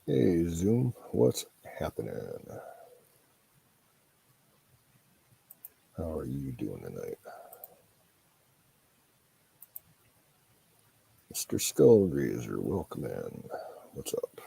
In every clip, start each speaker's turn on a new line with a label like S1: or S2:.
S1: Hey, Zoom, what's happening? How are you doing tonight? Mr. Skullgrazer, welcome in. What's up?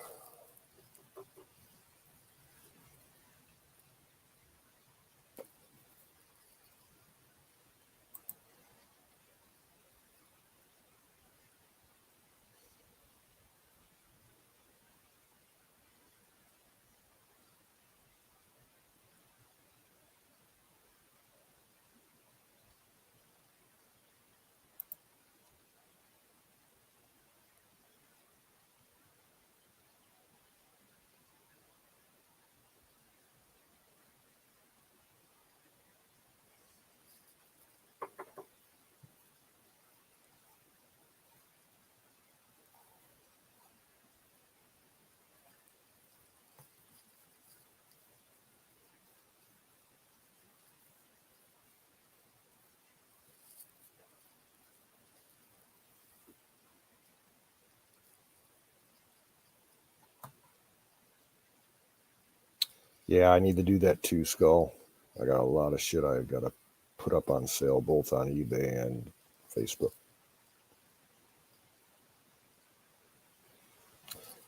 S1: Yeah, I need to do that too, Skull. I got a lot of shit I've got to put up on sale, both on eBay and Facebook.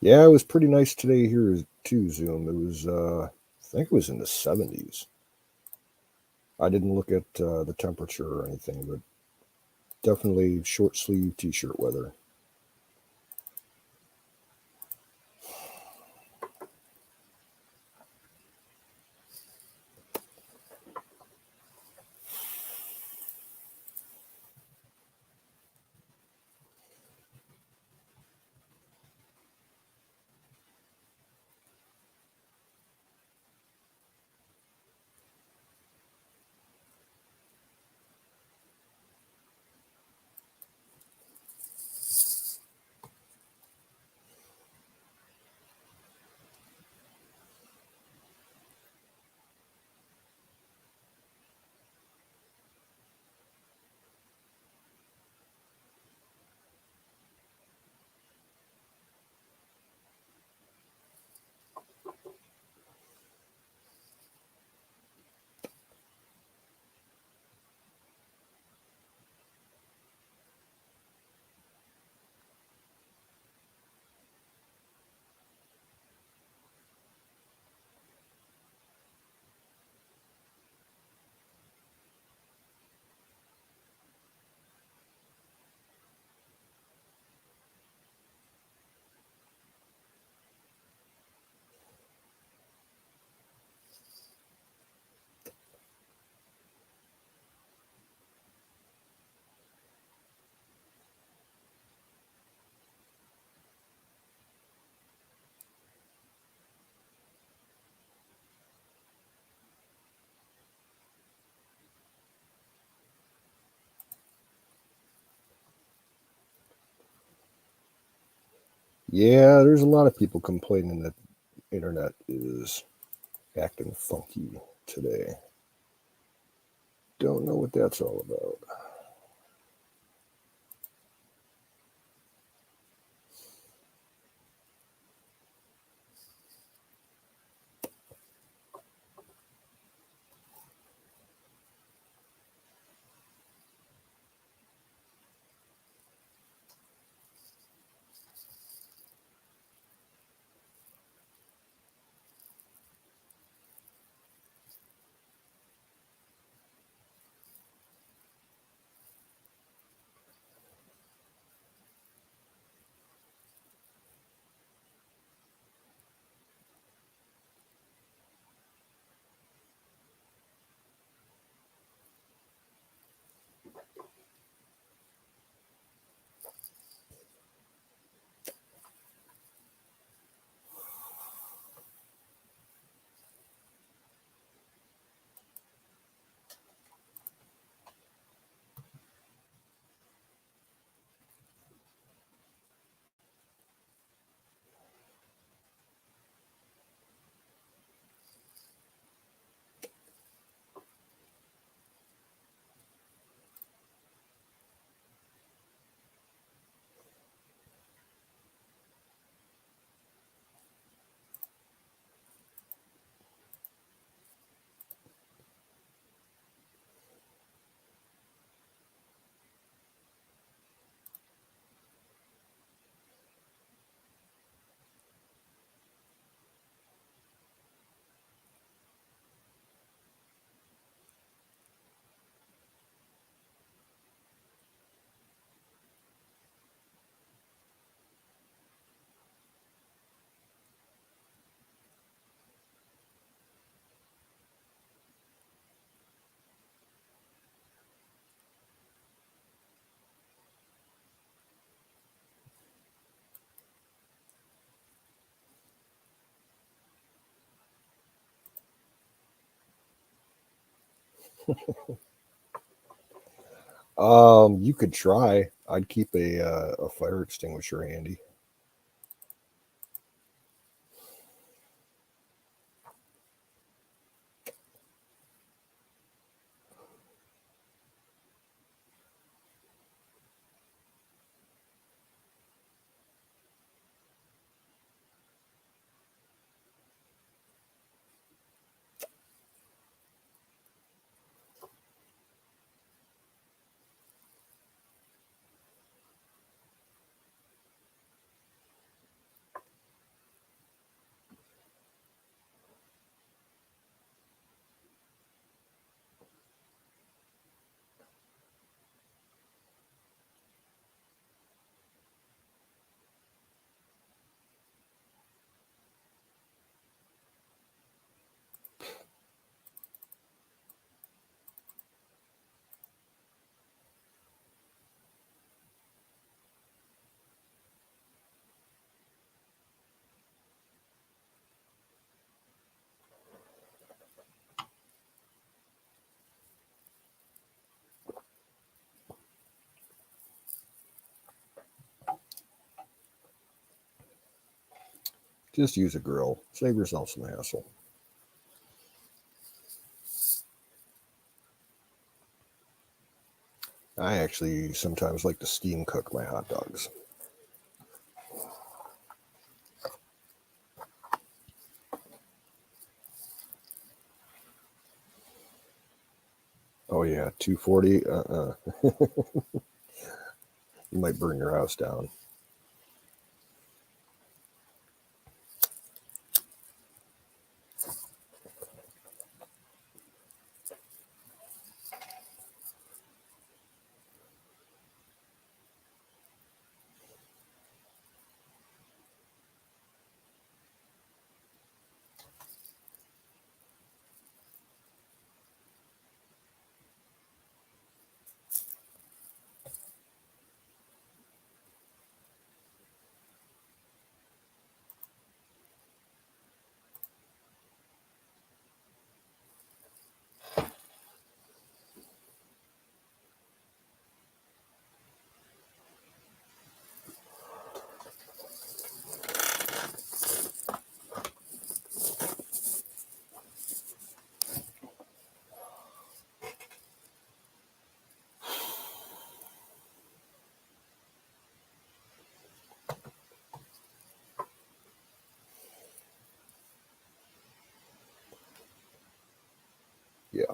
S1: Yeah, it was pretty nice today here too, Zoom. It was, I think it was in the 70s. I didn't look at the temperature or anything, but definitely short sleeve t-shirt weather. Yeah, there's a lot of people complaining that internet is acting funky today. Don't know what that's all about. You could try. I'd keep a fire extinguisher handy. Just use a grill. Save yourself some hassle. I actually sometimes like to steam cook my hot dogs. Oh yeah, 240. You might burn your house down. Yeah.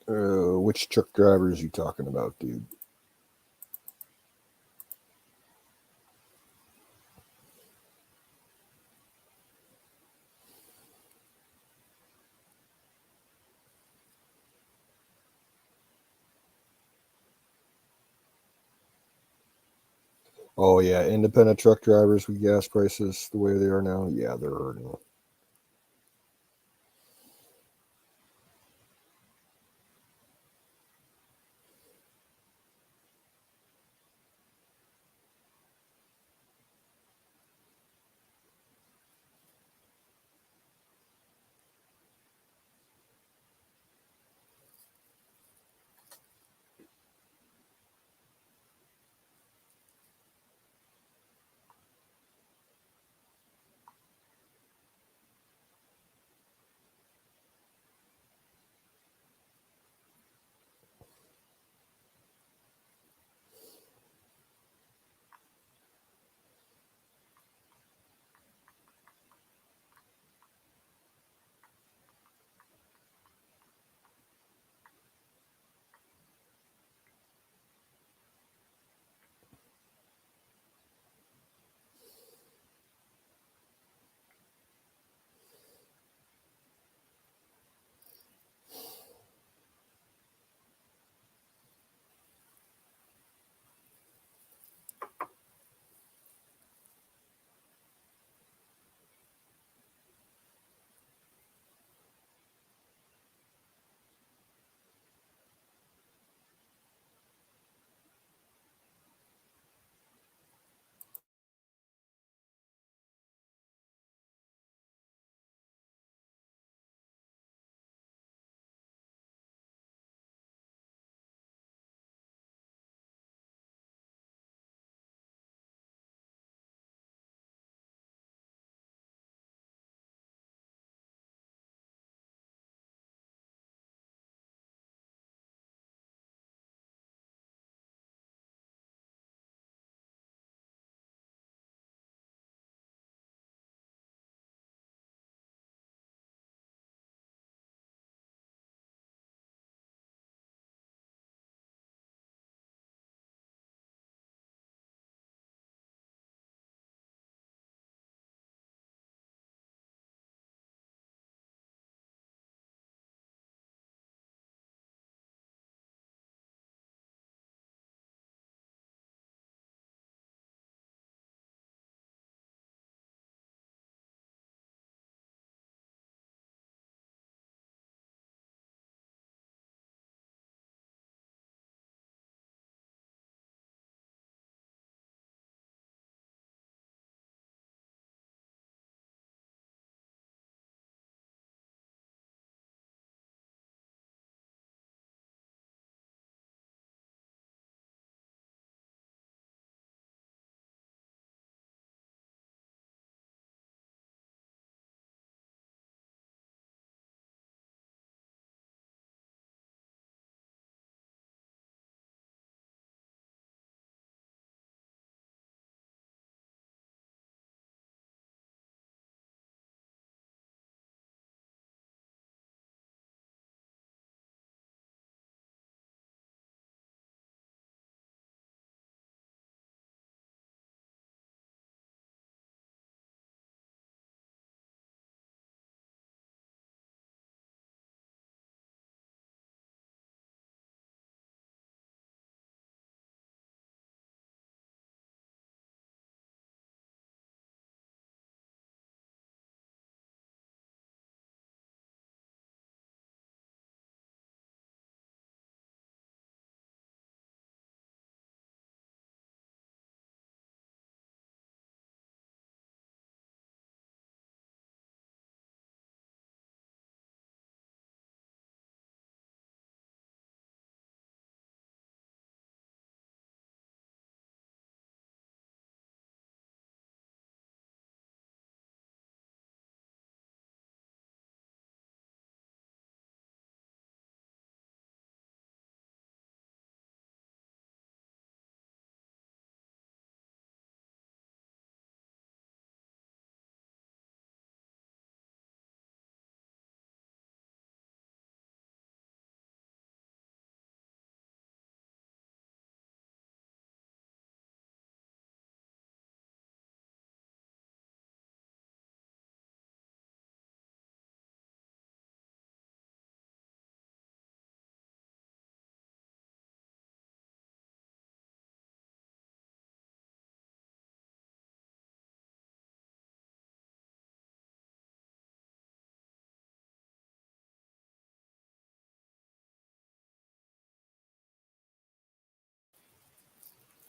S1: Which truck drivers are you talking about, dude? Oh yeah, independent truck drivers with gas prices the way they are now, yeah, they're hurting.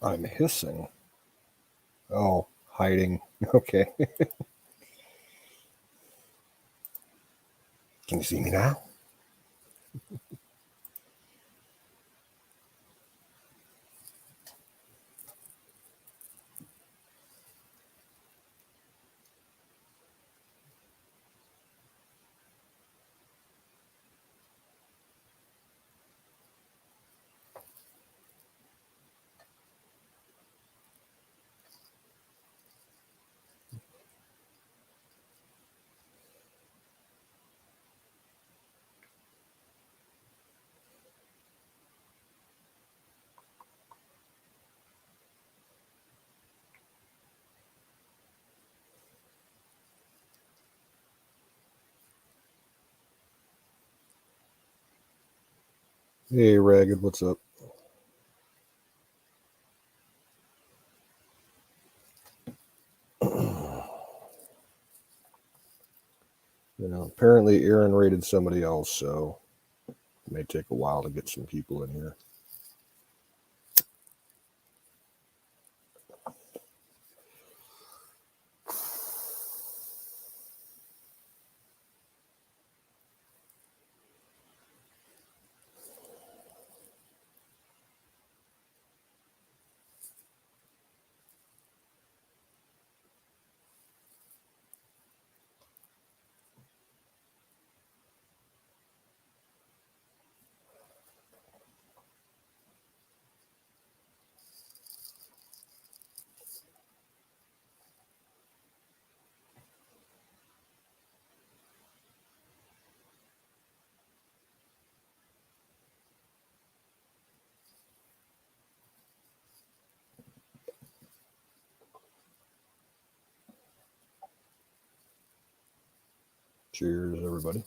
S1: I'm hissing. Oh, hiding. Okay. Can you see me now? Hey, Ragged, what's up? Apparently Aaron raided somebody else, so it may take a while to get some people in here. Cheers, everybody.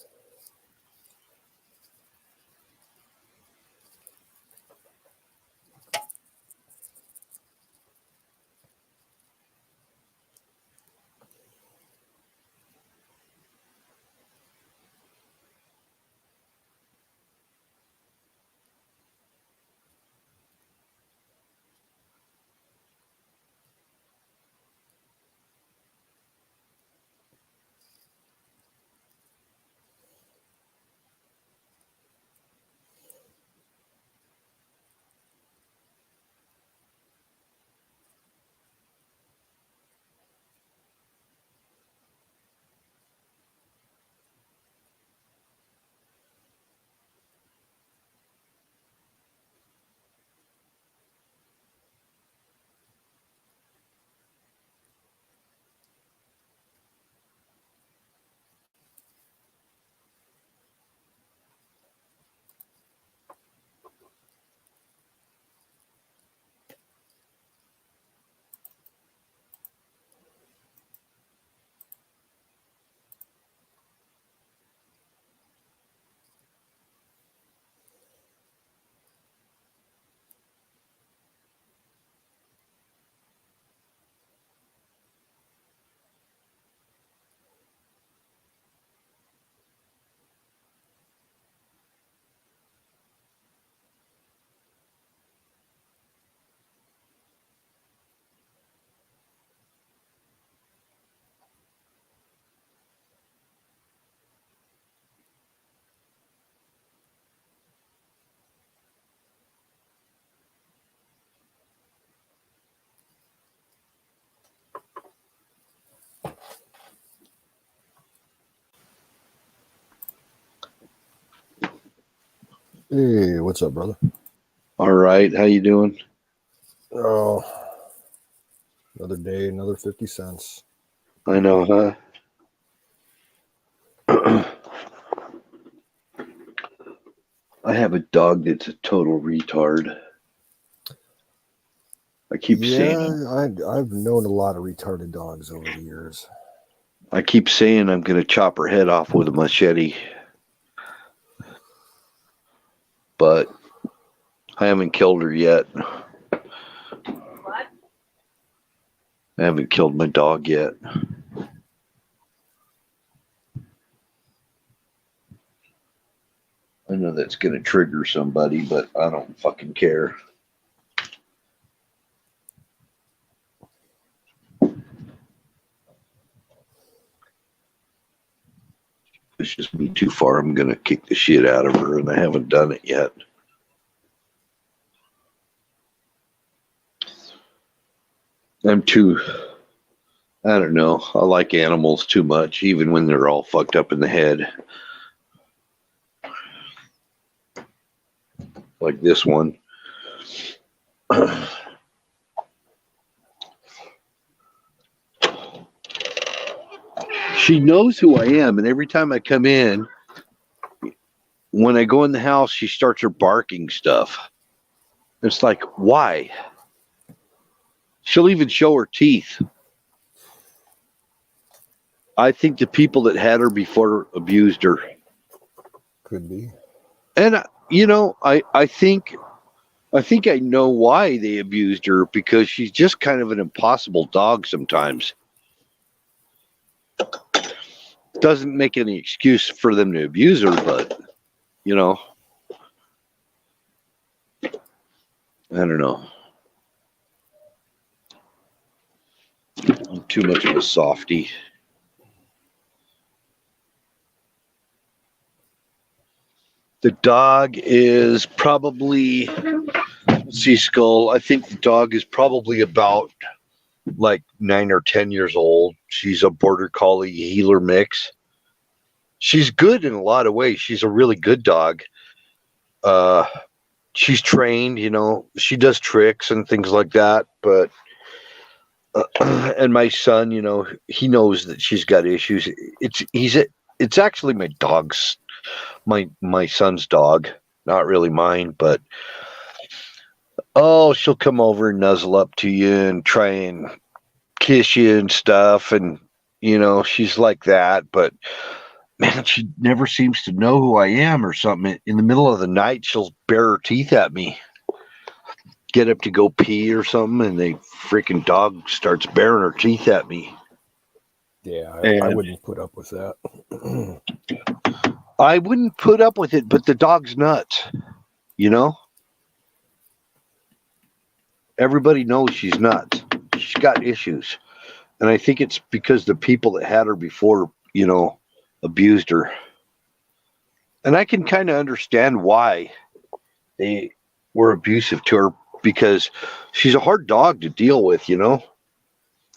S1: Hey, what's up, brother?
S2: All right, how you doing?
S1: Oh, another day, another 50 cents.
S2: I know, huh? I have a dog that's a total retard. I keep saying
S1: I've known a lot of retarded dogs over the years.
S2: I keep saying I'm going to chop her head off with a machete, but I haven't killed her yet.
S3: What?
S2: I haven't killed my dog yet. I know that's going to trigger somebody, but I don't fucking care. pushes me too far, I'm going to kick the shit out of her, and I haven't done it yet. I don't know. I like animals too much, even when they're all fucked up in the head. Like this one. She knows who I am, and every time I come in, when I go in the house, she starts her barking stuff. It's like, why? She'll even show her teeth. I think the people that had her before abused her.
S1: Could be.
S2: And I think I know why they abused her, because she's just kind of an impossible dog sometimes. Doesn't make any excuse for them to abuse her, but I don't know. I'm too much of a softie. The dog is probably, let's see, Skull. I think the dog is probably about like 9 or 10 years old. She's a border collie heeler mix. She's good in a lot of ways. She's a really good dog. She's trained, she does tricks and things like that. But and my son, he knows that she's got issues. It's actually my son's dog, not really mine, but she'll come over and nuzzle up to you and try and kiss you and stuff, and she's like that. But man, she never seems to know who I am or something. In the middle of the night, she'll bare her teeth at me, get up to go pee or something, and the freaking dog starts baring her teeth at me.
S1: Yeah, I wouldn't put up with that.
S2: I wouldn't put up with it, but the dog's nuts, Everybody knows she's nuts. She's got issues. And I think it's because the people that had her before, abused her. And I can kind of understand why they were abusive to her, because she's a hard dog to deal with,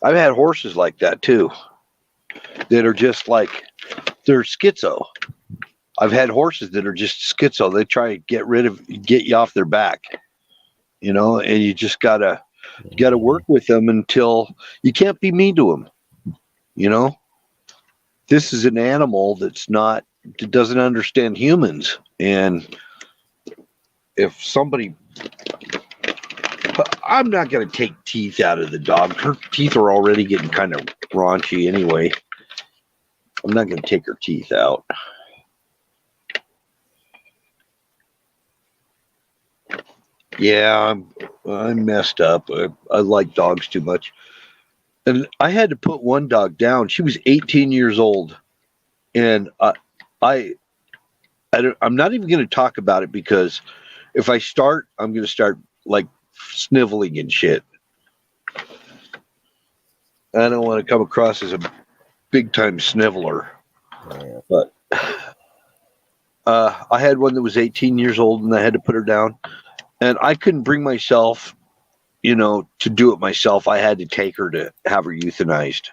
S2: I've had horses like that too, that are just like, they're schizo. I've had horses that are just schizo. They try to get you off their back, and you just gotta work with them until you can't be mean to them. This is an animal that doesn't understand humans. And if somebody, I'm not going to take teeth out of the dog. Her teeth are already getting kind of raunchy anyway. I'm not going to take her teeth out. Yeah, I'm messed up. I like dogs too much. And I had to put one dog down. She was 18 years old. And I'm not even going to talk about it, because if I start, I'm going to start like sniveling and shit. I don't want to come across as a big time sniveler.
S1: Yeah.
S2: But I had one that was 18 years old, and I had to put her down. And I couldn't bring myself, to do it myself. I had to take her to have her euthanized.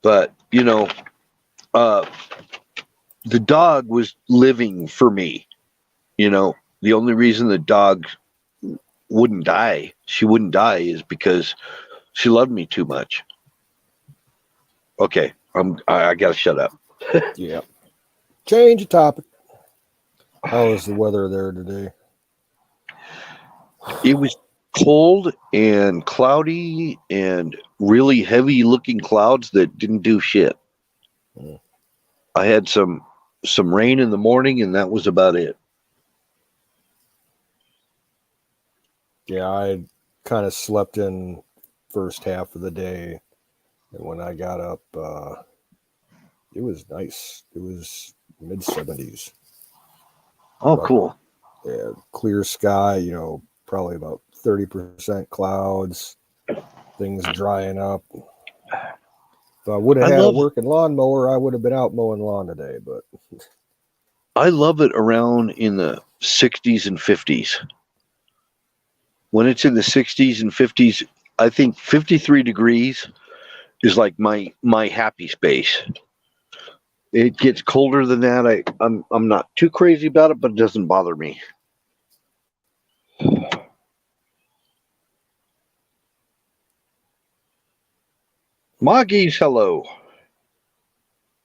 S2: But, the dog was living for me. The only reason the dog she wouldn't die, is because she loved me too much. Okay, I gotta shut up.
S1: Yeah. Change the topic. How is the weather there today?
S2: It was cold and cloudy and really heavy looking clouds that didn't do shit.
S1: Mm.
S2: I had some rain in the morning, and that was about it.
S1: Yeah, I kind of slept in first half of the day, and when I got up, it was nice. It was mid 70s.
S2: Oh, cool.
S1: Yeah, clear sky, probably about 30% clouds, things drying up. If I would have had a working lawnmower, I would have been out mowing lawn today, but
S2: I love it around in the 60s and 50s. When it's in the 60s and 50s, I think 53 degrees is like my happy space. It gets colder than that. I'm not too crazy about it, but it doesn't bother me. Moggies, hello.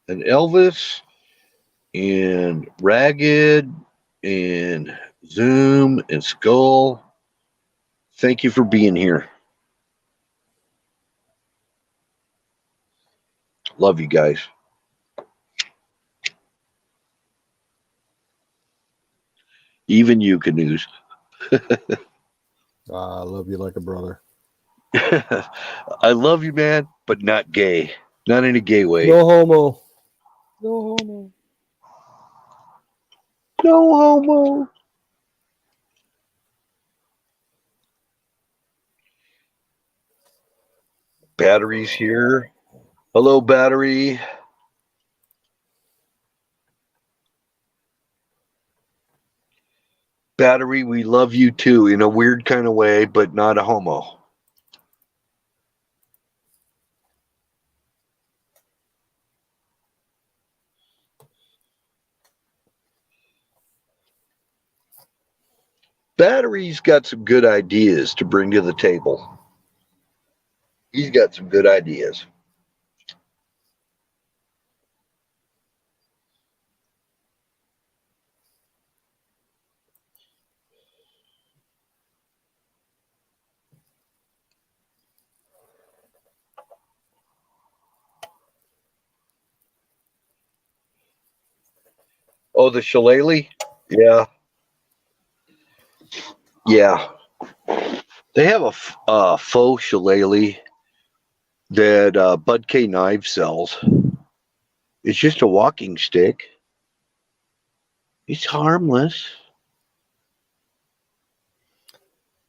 S2: And Elvis and Ragged and Zoom and Skull. Thank you for being here. Love you guys. Even you, Canoes.
S1: I love you like a brother.
S2: I love you, man, but not gay. Not in a gay way.
S1: No homo. No homo.
S2: No homo. Battery's here. Hello, Battery. Battery, we love you too in a weird kind of way, but not a homo. Battery's got some good ideas to bring to the table. He's got some good ideas. Oh, the shillelagh? Yeah. Yeah. They have a faux shillelagh that Bud K. Knives sells. It's just a walking stick. It's harmless.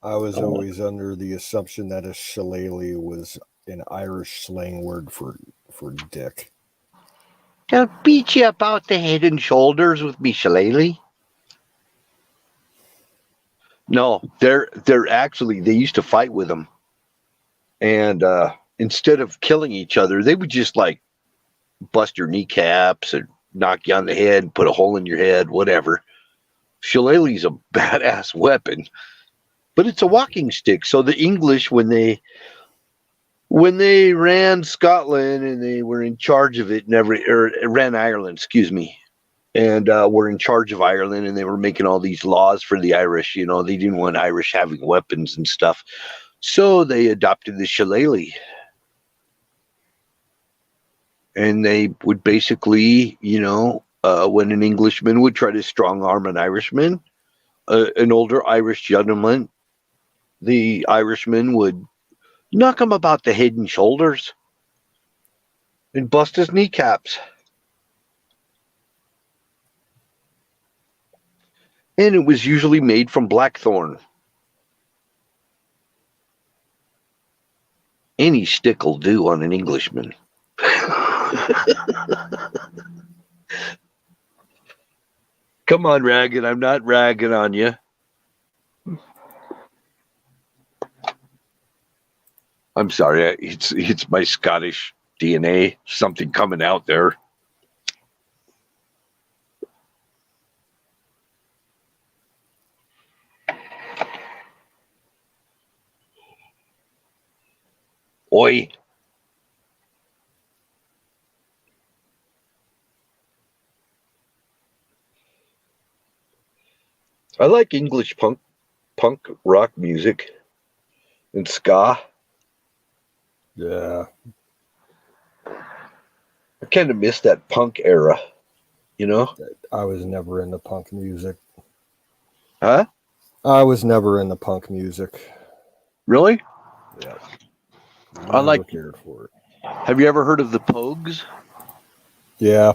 S1: I was always under the assumption that a shillelagh was an Irish slang word for dick.
S2: I'll beat you about the head and shoulders with me shillelagh. No, they're actually, they used to fight with them. And instead of killing each other, they would just like bust your kneecaps and knock you on the head and put a hole in your head, whatever. Shillelagh's a badass weapon, but it's a walking stick. So the English, when they ran Scotland and they were in charge of it, ran Ireland, excuse me, and were in charge of Ireland, and they were making all these laws for the Irish. They didn't want Irish having weapons and stuff, so they adopted the shillelagh. And they would basically, when an Englishman would try to strong arm an Irishman, an older Irish gentleman, the Irishman would knock him about the head and shoulders and bust his kneecaps. And it was usually made from blackthorn. Any stick will do on an Englishman. Come on, Ragged. I'm not ragging on you. I'm sorry. It's my Scottish DNA. Something coming out there. Oi. I like English punk rock music and ska.
S1: Yeah.
S2: I kind of miss that punk era,
S1: I was never into punk music.
S2: Huh?
S1: I was never into punk music.
S2: Really?
S1: Yeah.
S2: I like.
S1: Cared for it.
S2: Have you ever heard of the Pogues?
S1: Yeah.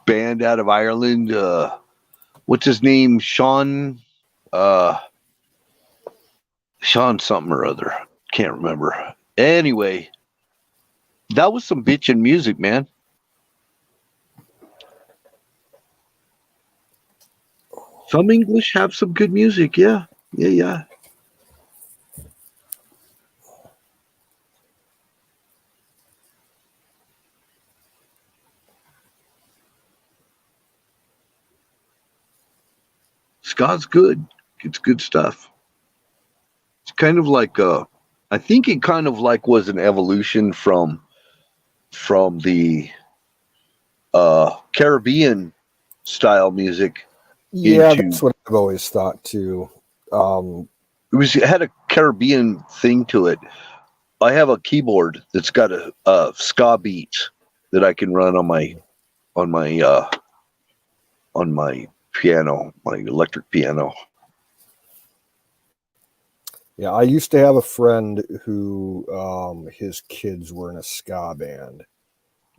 S2: Band out of Ireland. What's his name? Sean Sean something or other. Can't remember. Anyway, that was some bitchin' music, man. Some English have some good music, yeah. Yeah. Scott's good. It's good stuff. It's kind of like I think it kind of like was an evolution from the Caribbean style music
S1: Yeah,
S2: into
S1: that's what I've always thought too.
S2: it had a Caribbean thing to it. I have a keyboard that's got a ska beat that I can run on my piano, my electric piano.
S1: Yeah, I used to have a friend who his kids were in a ska band,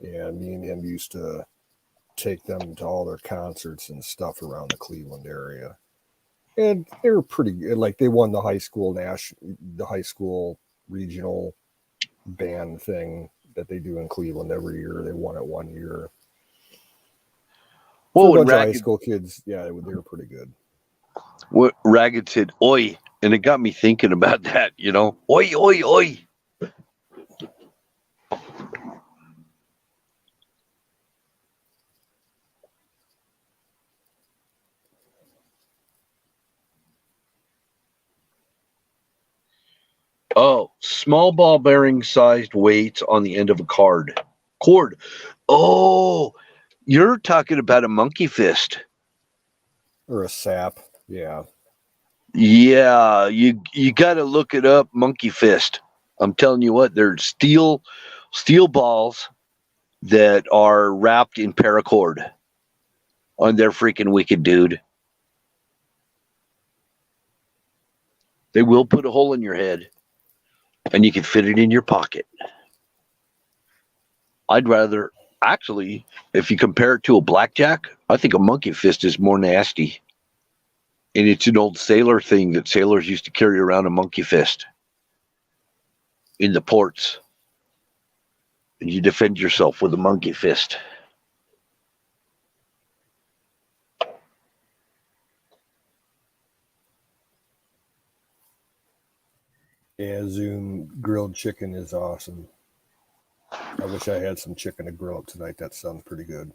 S1: and me and him used to take them to all their concerts and stuff around the Cleveland area. And they were pretty good. Like they won the high school regional band thing that they do in Cleveland every year. They won it one year. For a bunch of high school kids, yeah, they were pretty good.
S2: What Ragged said, "Oi," and it got me thinking about that. You know, oi, oi, oi. Oh, small ball bearing sized weights on the end of a cord. Oh, you're talking about a monkey fist.
S1: Or a sap, yeah.
S2: Yeah, you got to look it up, monkey fist. I'm telling you what, they're steel balls that are wrapped in paracord. On their freaking wicked, dude. They will put a hole in your head, and you can fit it in your pocket. I'd rather, actually, if you compare it to a blackjack, I think a monkey fist is more nasty. And it's an old sailor thing that sailors used to carry around, a monkey fist in the ports. And you defend yourself with a monkey fist.
S1: Yeah, Zoom grilled chicken is awesome. I wish I had some chicken to grill up tonight. That sounds pretty good.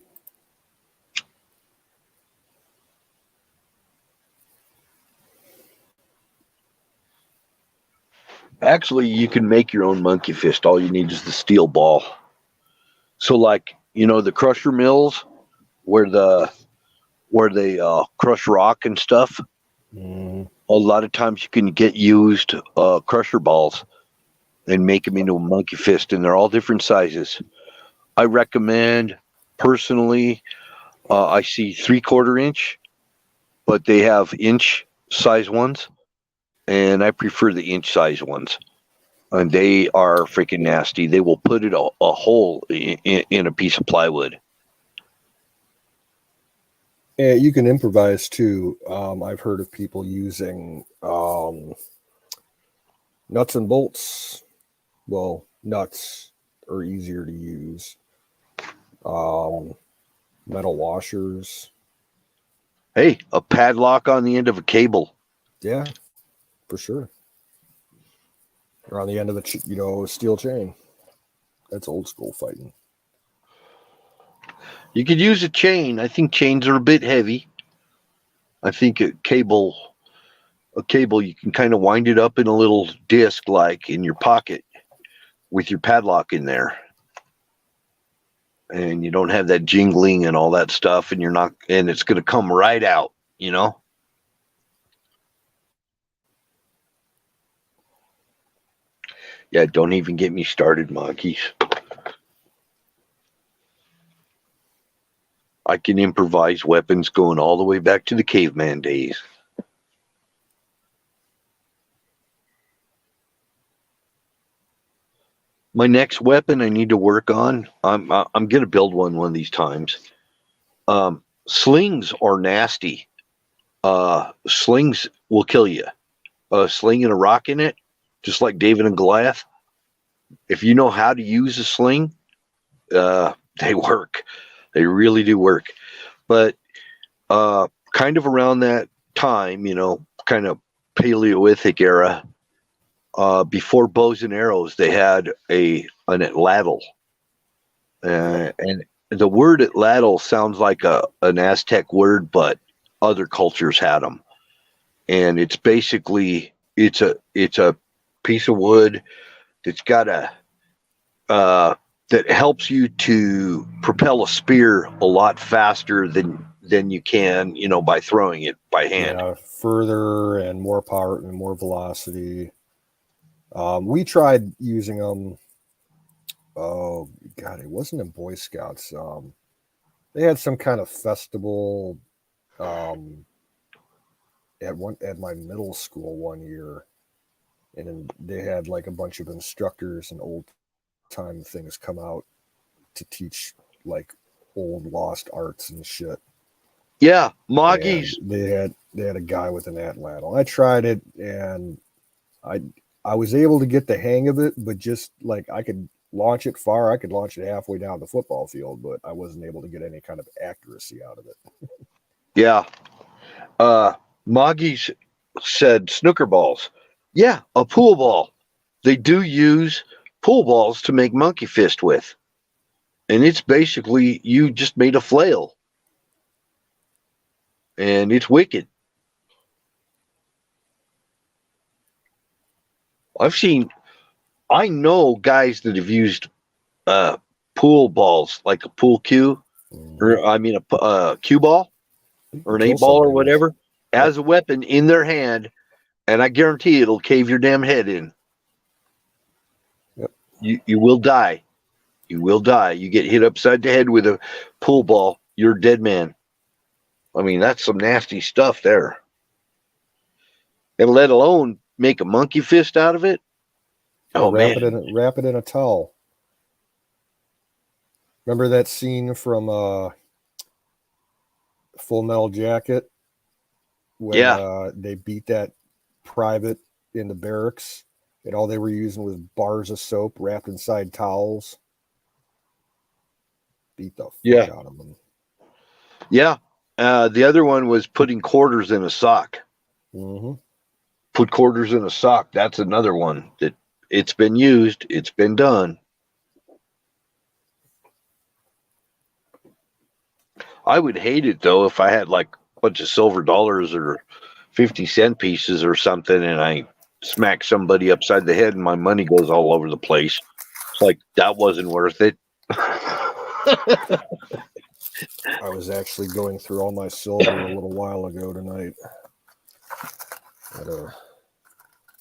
S2: Actually, you can make your own monkey fist. All you need is the steel ball. So, like, you know, the crusher mills where they crush rock and stuff.
S1: Mm.
S2: A lot of times you can get used crusher balls and make them into a monkey fist, and they're all different sizes. I recommend, personally, I see 3/4 inch, but they have inch size ones, and I prefer the inch size ones. And they are freaking nasty. They will put it a hole in a piece of plywood.
S1: Yeah, you can improvise too. I've heard of people using nuts and bolts. Well, nuts are easier to use. Metal washers.
S2: Hey, a padlock on the end of a cable.
S1: Yeah, for sure. Or on the end of a steel chain. That's old school fighting.
S2: You could use a chain. I think chains are a bit heavy. I think a cable you can kind of wind it up in a little disc like in your pocket with your padlock in there. And you don't have that jingling and all that stuff, and it's going to come right out, you know? Yeah, don't even get me started, monkeys. I can improvise weapons going all the way back to the caveman days. My next weapon I need to work on, I'm going to build one of these times. Slings are nasty. slings will kill you. A sling and a rock in it, just like David and Goliath. If you know how to use a sling, they work. They really do work. But kind of around that time, kind of Paleolithic era, before bows and arrows, they had an atlatl. And the word atlatl sounds like an Aztec word, but other cultures had them. And it's basically it's a piece of wood that's got that helps you to propel a spear a lot faster than you can, by throwing it by hand.
S1: Yeah, further and more power and more velocity. We tried using them. Oh God, it wasn't in Boy Scouts. They had some kind of festival at my middle school one year, and then they had like a bunch of instructors and old time things come out to teach like old lost arts and shit.
S2: Yeah, Moggies.
S1: They had a guy with an atlatl. I tried it, and I was able to get the hang of it, but just like I could launch it far, I could launch it halfway down the football field, but I wasn't able to get any kind of accuracy out of it.
S2: Yeah. Moggies said snooker balls. Yeah, a pool ball. They do use pool balls to make monkey fist with. And it's basically you just made a flail. And it's wicked. I know guys that have used pool balls, like a pool cue, or I mean a cue ball, or an 8-ball or whatever, as a weapon in their hand, and I guarantee it'll cave your damn head in.
S1: Yep.
S2: You will die. You will die. You get hit upside the head with a pool ball, you're a dead man. I mean, that's some nasty stuff there. And let alone make a monkey fist out of it. Oh,
S1: wrap
S2: man.
S1: Wrap it in a towel. Remember that scene from Full Metal Jacket when they beat that private in the barracks, and all they were using was bars of soap wrapped inside towels? Beat the fuck out of them.
S2: Yeah. The other one was putting quarters in a sock.
S1: Mm-hmm.
S2: Put quarters in a sock. That's another one that it's been used. It's been done. I would hate it, though, if I had like a bunch of silver dollars or 50-cent pieces or something, and I smack somebody upside the head and my money goes all over the place. It's like, that wasn't worth it.
S1: I was actually going through all my silver a little while ago tonight. Had to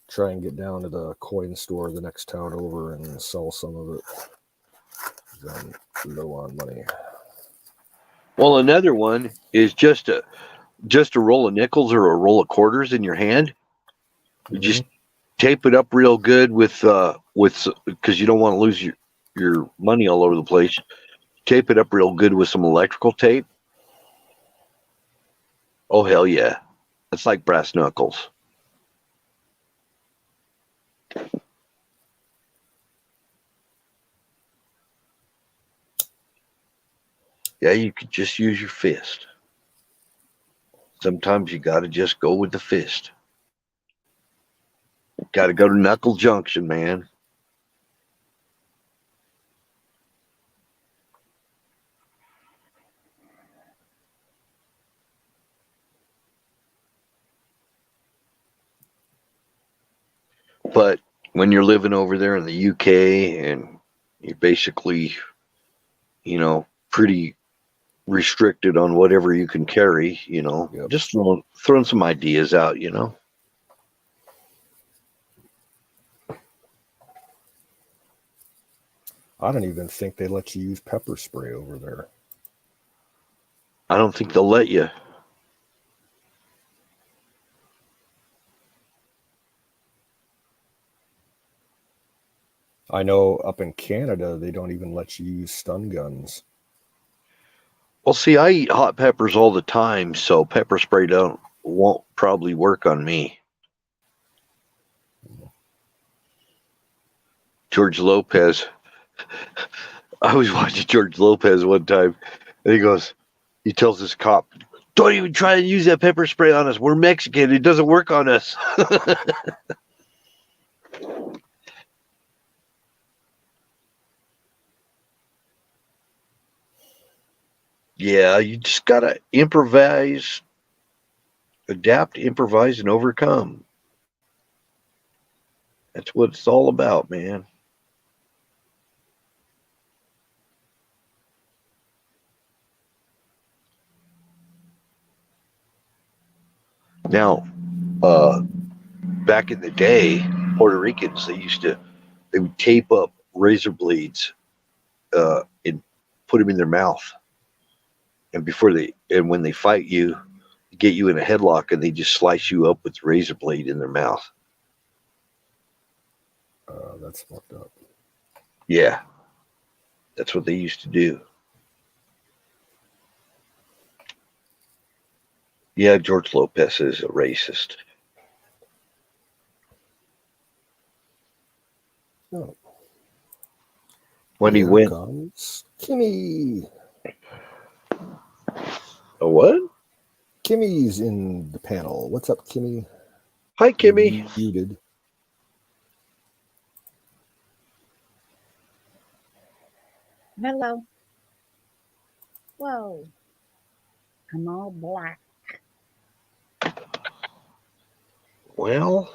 S1: try and get down to the coin store the next town over and sell some of it. I'm low on money.
S2: Well, another one is just a roll of nickels or a roll of quarters in your hand. You just tape it up real good with because you don't want to lose your money all over the place. Tape it up real good with some electrical tape. Oh, hell yeah. It's like brass knuckles. Yeah, you could just use your fist. Sometimes you got to just go with the fist. Got to go to Knuckle Junction, man. But when you're living over there in the UK and you're basically, pretty restricted on whatever you can carry, just throwing some ideas out,
S1: I don't even think they let you use pepper spray over there.
S2: I don't think they'll let you.
S1: I know up in Canada, they don't even let you use stun guns.
S2: Well, see, I eat hot peppers all the time, so pepper spray don't won't probably work on me. George Lopez. I was watching George Lopez one time, and he tells this cop, "Don't even try and use that pepper spray on us. We're Mexican. It doesn't work on us." Yeah, you just gotta improvise, adapt, improvise, and overcome. That's what it's all about, man. Now, back in the day, Puerto Ricans they would tape up razor blades and put them in their mouth, and when they fight you, get you in a headlock, and they just slice you up with the razor blade in their mouth.
S1: That's fucked up.
S2: Yeah, that's what they used to do. Yeah, George Lopez is a racist.
S1: Oh,
S2: When he
S1: here
S2: went,
S1: comes Kimmy.
S2: a what?
S1: Kimmy's in the panel. What's up, Kimmy?
S2: Hi, Kimmy.
S1: Muted.
S4: Hello. Whoa. I'm all black.
S2: Well,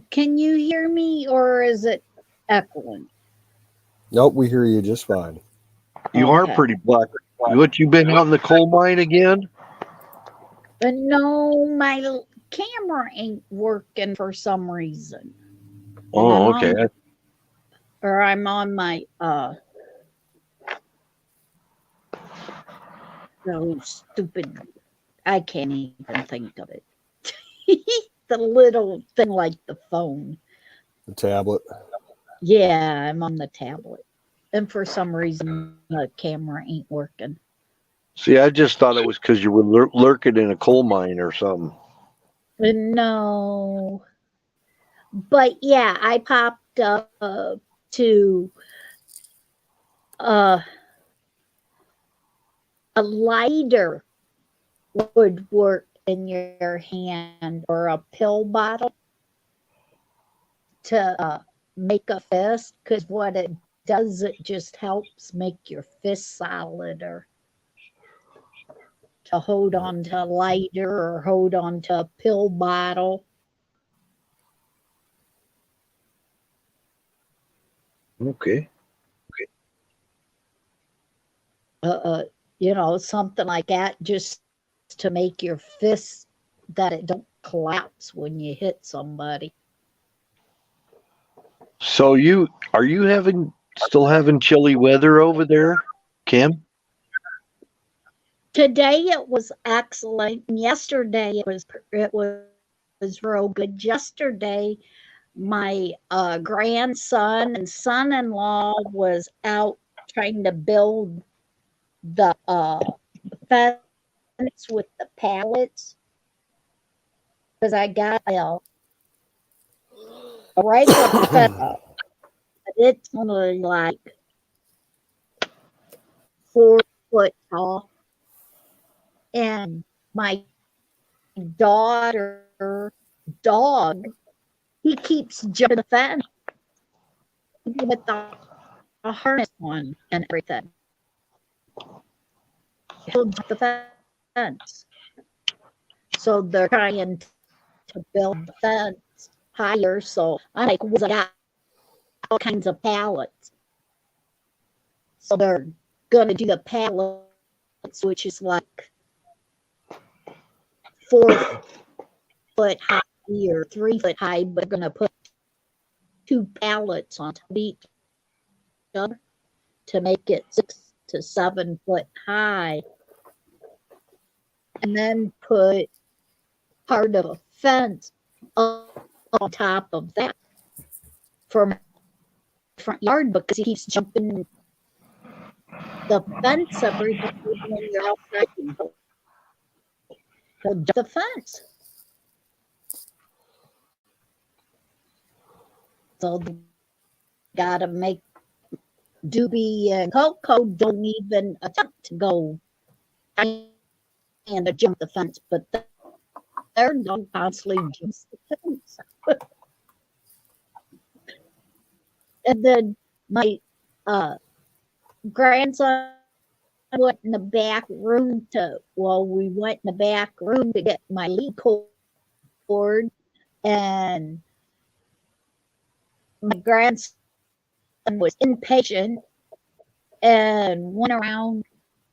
S4: Can you hear me or is it echoing?
S1: Nope, we hear you just fine.
S2: you are
S4: Okay.
S2: pretty black. What, you been out in the coal mine again?
S4: But no, my camera ain't working for some reason.
S2: Oh, okay.
S4: Or I'm on my no stupid, I can't even think of it. The little thing like the phone.
S1: The tablet.
S4: Yeah, I'm on the tablet. And for some reason the camera ain't working.
S2: See, I just thought it was because you were lurking in a coal mine or something.
S4: But no. But yeah, I popped up to a lighter would work in your hand or a pill bottle to make a fist, because what it does, it just helps make your fist solider to hold on to a lighter or hold on to a pill bottle.
S2: Okay.
S4: Something like that, just to make your fist that it don't collapse when you hit somebody.
S2: So are you still having chilly weather over there, Kim?
S4: Today it was excellent. Yesterday it was real good. Yesterday my grandson and son-in-law was out trying to build the fence with the pallets, because I got a regular fence, but it's only like 4 foot tall, and my dog, he keeps jumping the fence with the harness on and everything. He'll jump the fence. So they're trying to build the fence higher. So I'm like, I got all kinds of pallets. So they're gonna do the pallets, which is like 4 foot high or 3 foot high, but they're gonna put 2 pallets on top of each other to make it 6 to 7 foot high, and then put part of a fence on top of that for my front yard, because he keeps jumping the fence every day when you're outside. he'll jump the fence. So they gotta make Doobie and Coco don't even attempt to go and to jump the fence, but their dog constantly jumps the fence. And then my grandson went in the back room we went in the back room to get my lead cord, and my grandson was impatient and went around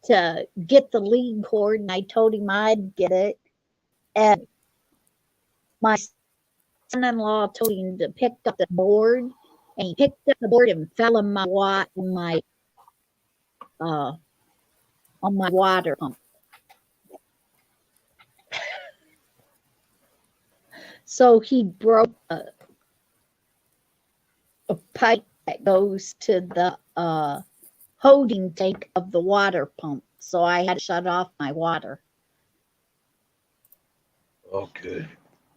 S4: to get the lead cord, and I told him I'd get it. And my son-in-law told him to pick up the board, and he picked up the board and fell in on my water pump. So he broke a pipe that goes to the holding tank of the water pump. So I had to shut off my water.
S2: Okay.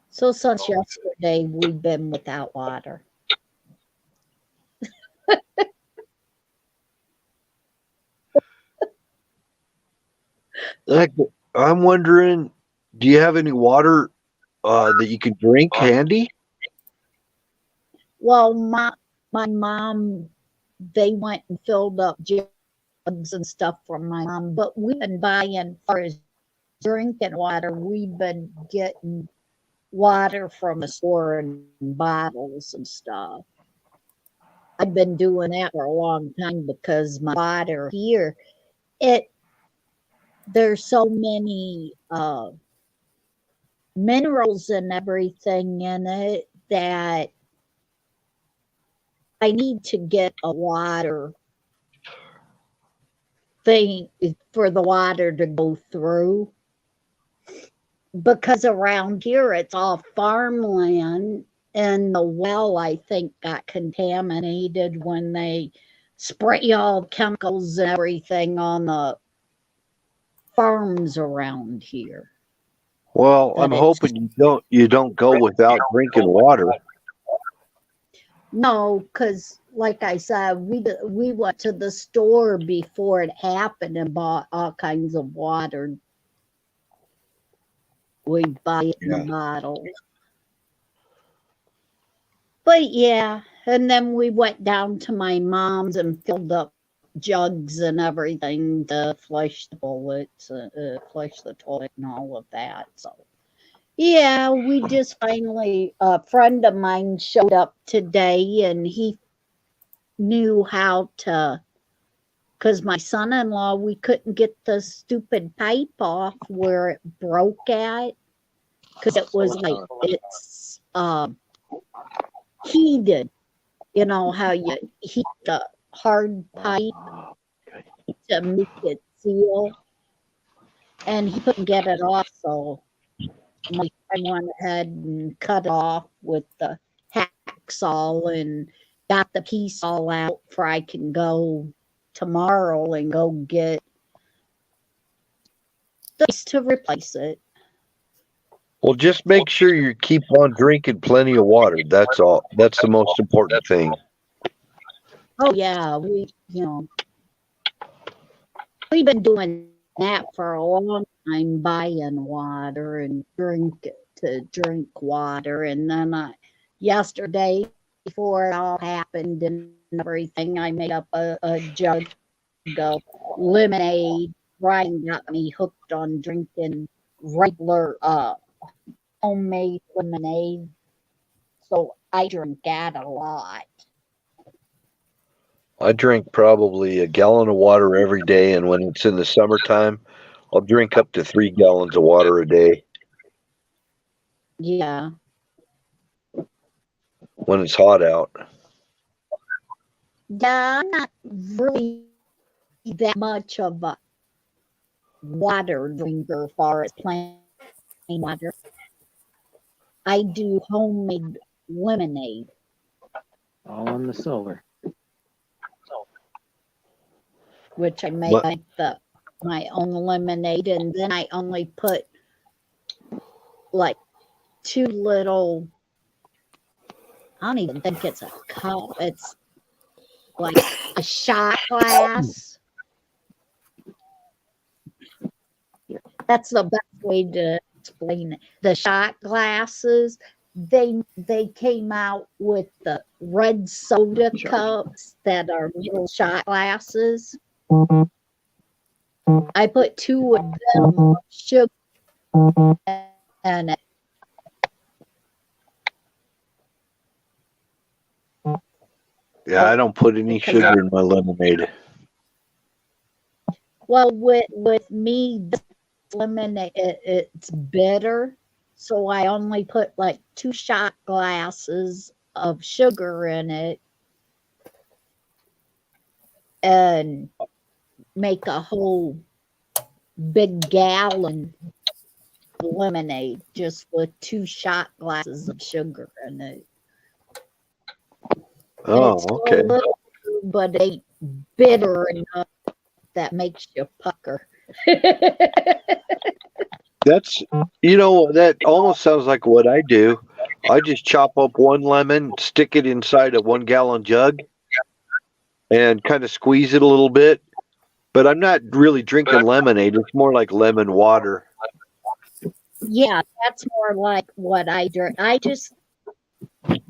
S4: So since yesterday, we've been without water.
S2: I'm wondering, do you have any water that you can drink handy?
S4: Well, my mom, they went and filled up jugs and stuff from my mom, but we've been buying, for as drinking water, we've been getting water from the store in bottles and stuff. I've been doing that for a long time because my water here, there's so many minerals and everything in it that I need to get a water thing for the water to go through, because around here it's all farmland, and the well, I think, got contaminated when they spray all chemicals and everything on the farms around here.
S2: Well, I'm hoping you don't go without drinking water.
S4: No, because like I said, we went to the store before it happened and bought all kinds of water. We buy it in the bottles. But yeah, and then we went down to my mom's and filled up jugs and everything to flush the toilets, flush the toilet and all of that. So yeah, we just finally, a friend of mine showed up today, and he knew how to, because my son-in-law, we couldn't get the stupid pipe off where it broke at, because it was like, it's heated. You know how you heat the hard pipe to make it seal, and he couldn't get it off, so my friend went ahead and cut off with the hacksaw and got the piece all out for I can go tomorrow and go get the piece to replace it.
S2: Well, just make sure you keep on drinking plenty of water. That's all. That's the most important thing.
S4: Oh yeah, we've been doing that for a long time, buying water and drink water. And then yesterday, before it all happened and everything, I made up a jug of lemonade. Brian got me hooked on drinking regular homemade lemonade, so I drink that a lot.
S2: I drink probably a gallon of water every day, and when it's in the summertime, I'll drink up to 3 gallons of water a day.
S4: Yeah.
S2: When it's hot out.
S4: Yeah, I'm not really that much of a water drinker as far as plain water. I do homemade lemonade.
S5: All on the silver.
S4: Which I make my own lemonade, and then I only put like 2 little, I don't even think it's a cup. It's like a shot glass. That's the best way to explain it. The shot glasses, they came out with the red soda cups that are little shot glasses. I put 2 of them sugar in it.
S2: Yeah, I don't put any sugar in my lemonade.
S4: Well, with me, this lemonade, it's bitter, so I only put like 2 shot glasses of sugar in it and make a whole big gallon of lemonade just with 2 shot glasses of sugar in it.
S2: Oh,
S4: It's
S2: okay.
S4: a little, but it ain't bitter enough that makes you pucker.
S2: That's, that almost sounds like what I do. I just chop up 1 lemon, stick it inside a 1-gallon jug, and kind of squeeze it a little bit. But I'm not really drinking lemonade. It's more like lemon water.
S4: Yeah, that's more like what I drink. There's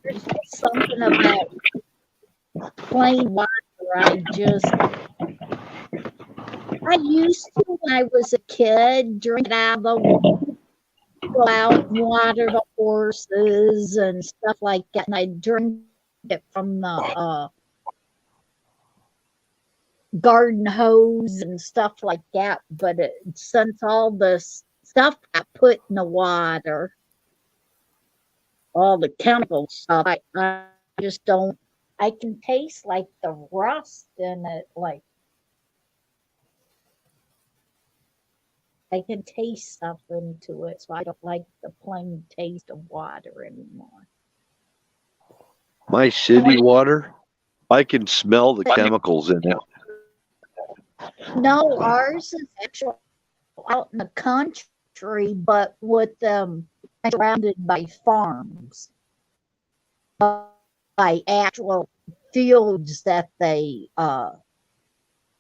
S4: just something about plain water. I used to, when I was a kid, drink it out of the, go out and water the horses and stuff like that. And I drink it from the garden hose and stuff like that. But since all this stuff got put in the water, all the chemical stuff, I just don't, I can taste like the rust in it. Like I can taste stuff into it, so I don't like the plain taste of water anymore.
S2: My city water, I can smell the chemicals in it.
S4: No, ours is actually out in the country, but with surrounded by farms, by actual fields that they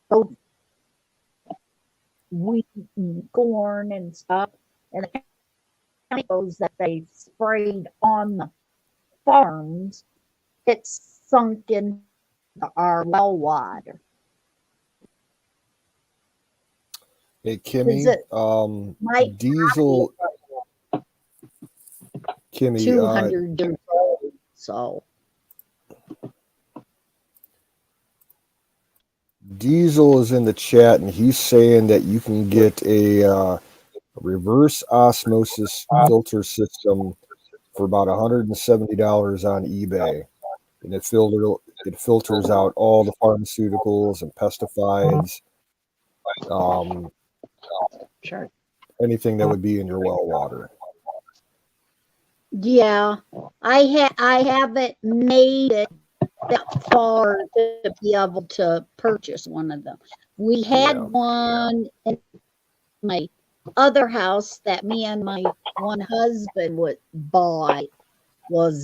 S4: grow wheat and corn and stuff, and the chemicals that they sprayed on the farms, it's sunk into our well water.
S1: Hey,
S4: 'Cause
S1: Kimmy,
S4: it might
S1: diesel,
S4: be
S1: Kimmy,
S4: 200 years old, so
S1: Diesel is in the chat, and he's saying that you can get a reverse osmosis filter system for about $170 on eBay, and it filters out all the pharmaceuticals and pesticides,
S5: Sure.
S1: anything that would be in your well water.
S4: yeah, I haven't made it that far to be able to purchase one of them. We had
S1: Yeah.
S4: one in my other house that me and my one husband was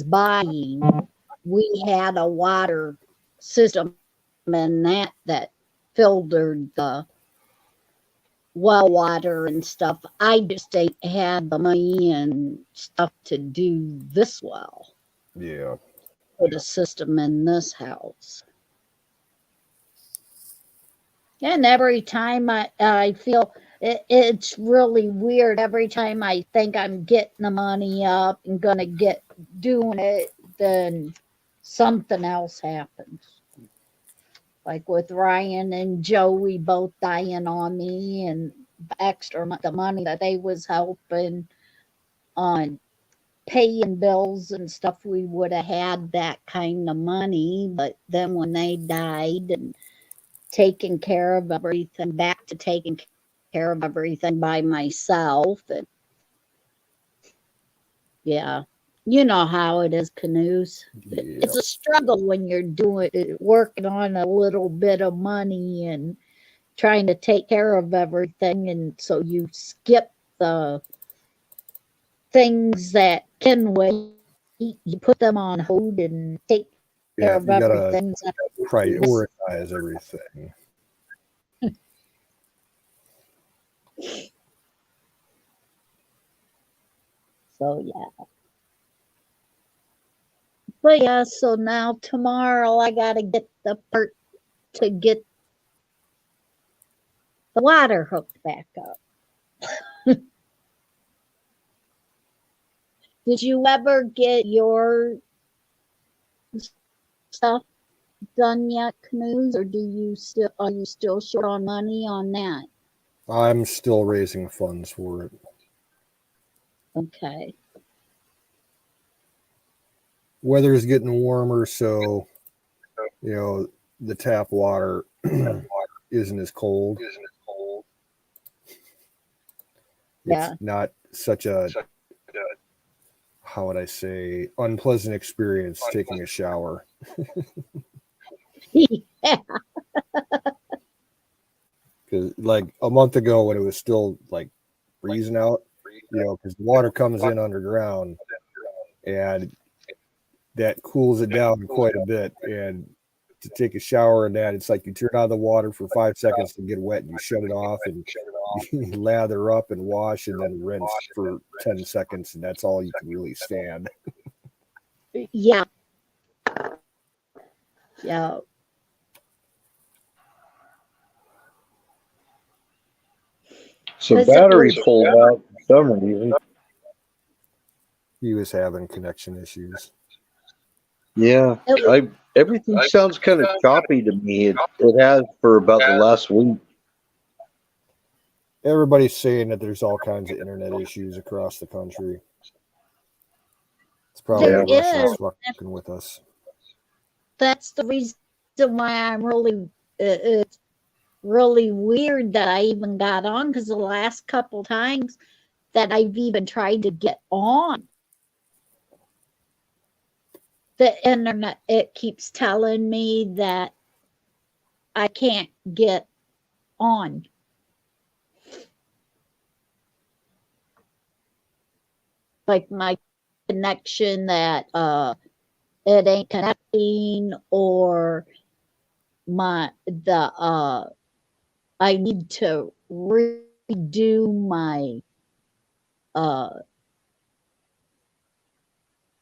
S4: buying. We had a water system in that filtered the well water and stuff. I just ain't had the money and stuff to do this well.
S1: Yeah.
S4: Put a system in this house. And every time I feel it's really weird. Every time I think I'm getting the money up and gonna get doing it, then something else happens. Like with Ryan and Joey both dying on me, and the money that they was helping on paying bills and stuff, we would have had that kind of money. But then when they died and taking care of everything, back to taking care of everything by myself, and yeah, you know how it is, Canoes.
S1: Yeah.
S4: It's a struggle when you're doing it, working on a little bit of money and trying to take care of everything, and so you skip the things that can wait, you put them on hold and take care
S1: Yeah,
S4: of
S1: you gotta
S4: everything.
S1: prioritize everything.
S4: So yeah. But yeah, so now tomorrow I gotta get the part to get the water hooked back up. Did you ever get your stuff done yet, Canoes, or are you still short on money on that?
S1: I'm still raising funds for it.
S4: Okay.
S1: Weather's getting warmer, so the tap water isn't as cold.
S4: Yeah.
S1: It's not such a, how would I say, unpleasant experience taking a shower.
S4: Yeah.
S1: Because like a month ago when it was still like freezing out, because the water comes in underground and that cools it down quite a bit. And to take a shower in that, it's like you turn on the water for 5 seconds to get wet and you shut it off and you lather up and wash and then rinse for 10 seconds, and that's all you can really stand.
S4: Yeah. Yeah.
S2: So battery pulled out for some reason.
S1: He was having connection issues.
S2: Yeah, everything sounds kind of choppy to me. It has for about the last week.
S1: Everybody's saying that there's all kinds of internet issues across the country. It's probably
S4: There
S1: Russia's
S4: is.
S1: fucking with us.
S4: That's the reason why I'm really it's really weird that I even got on, because the last couple times that I've even tried to get on the internet, it keeps telling me that I can't get on. Like my connection, that it ain't connecting, or I need to redo my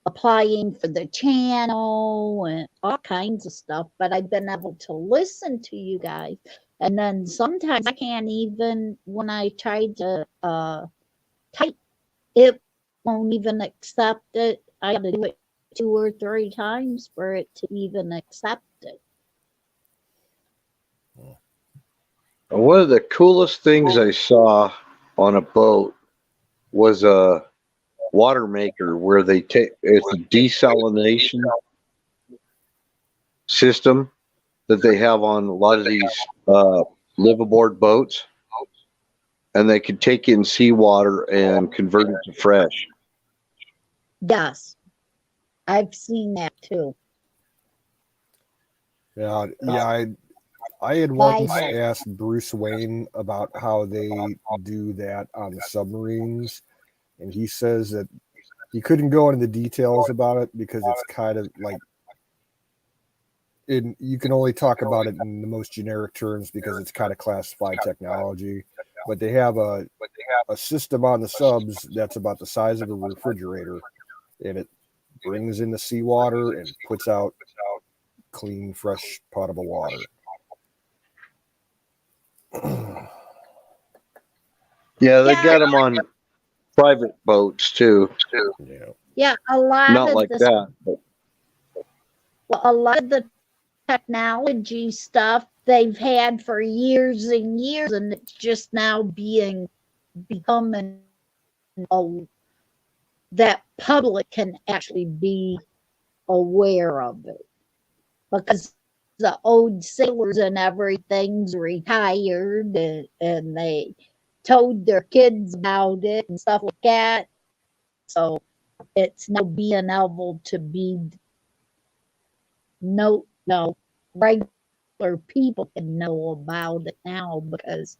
S4: applying for the channel and all kinds of stuff, but I've been able to listen to you guys. And then sometimes I can't even, when I try to type, it won't even accept it. I have to do it 2 or 3 times for it to even accept it.
S2: One of the coolest things I saw on a boat was a water maker where they take it's a desalination system that they have on a lot of these live aboard boats, and they can take in seawater and convert it to fresh.
S4: Yes, I've seen that too.
S1: Yeah, I had once asked Bruce Wayne about how they do that on the submarines, and he says that he couldn't go into the details about it because it's kind of like you can only talk about it in the most generic terms because it's kind of classified technology. But they have a system on the subs that's about the size of a refrigerator, and it brings in the seawater and puts out clean, fresh, potable water.
S2: Yeah, they got them on private boats too.
S4: Yeah, a lot
S2: Not
S4: of
S2: like
S4: this,
S2: that. But
S4: a lot of the technology stuff they've had for years and years, and it's just now becoming that public can actually be aware of it, because the old sailors and everything's retired, and they told their kids about it and stuff like that. So it's now being able to be no regular people can know about it now, because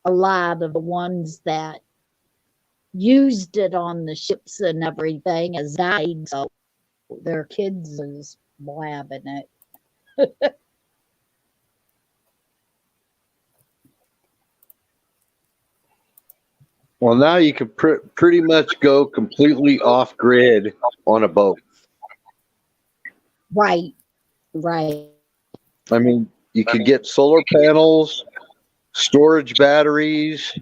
S4: a lot of the ones that used it on the ships and everything has died, so their kids is blabbing it.
S2: Well, now you can pretty much go completely off grid on a boat.
S4: Right, right.
S2: I mean, you could get solar panels, storage batteries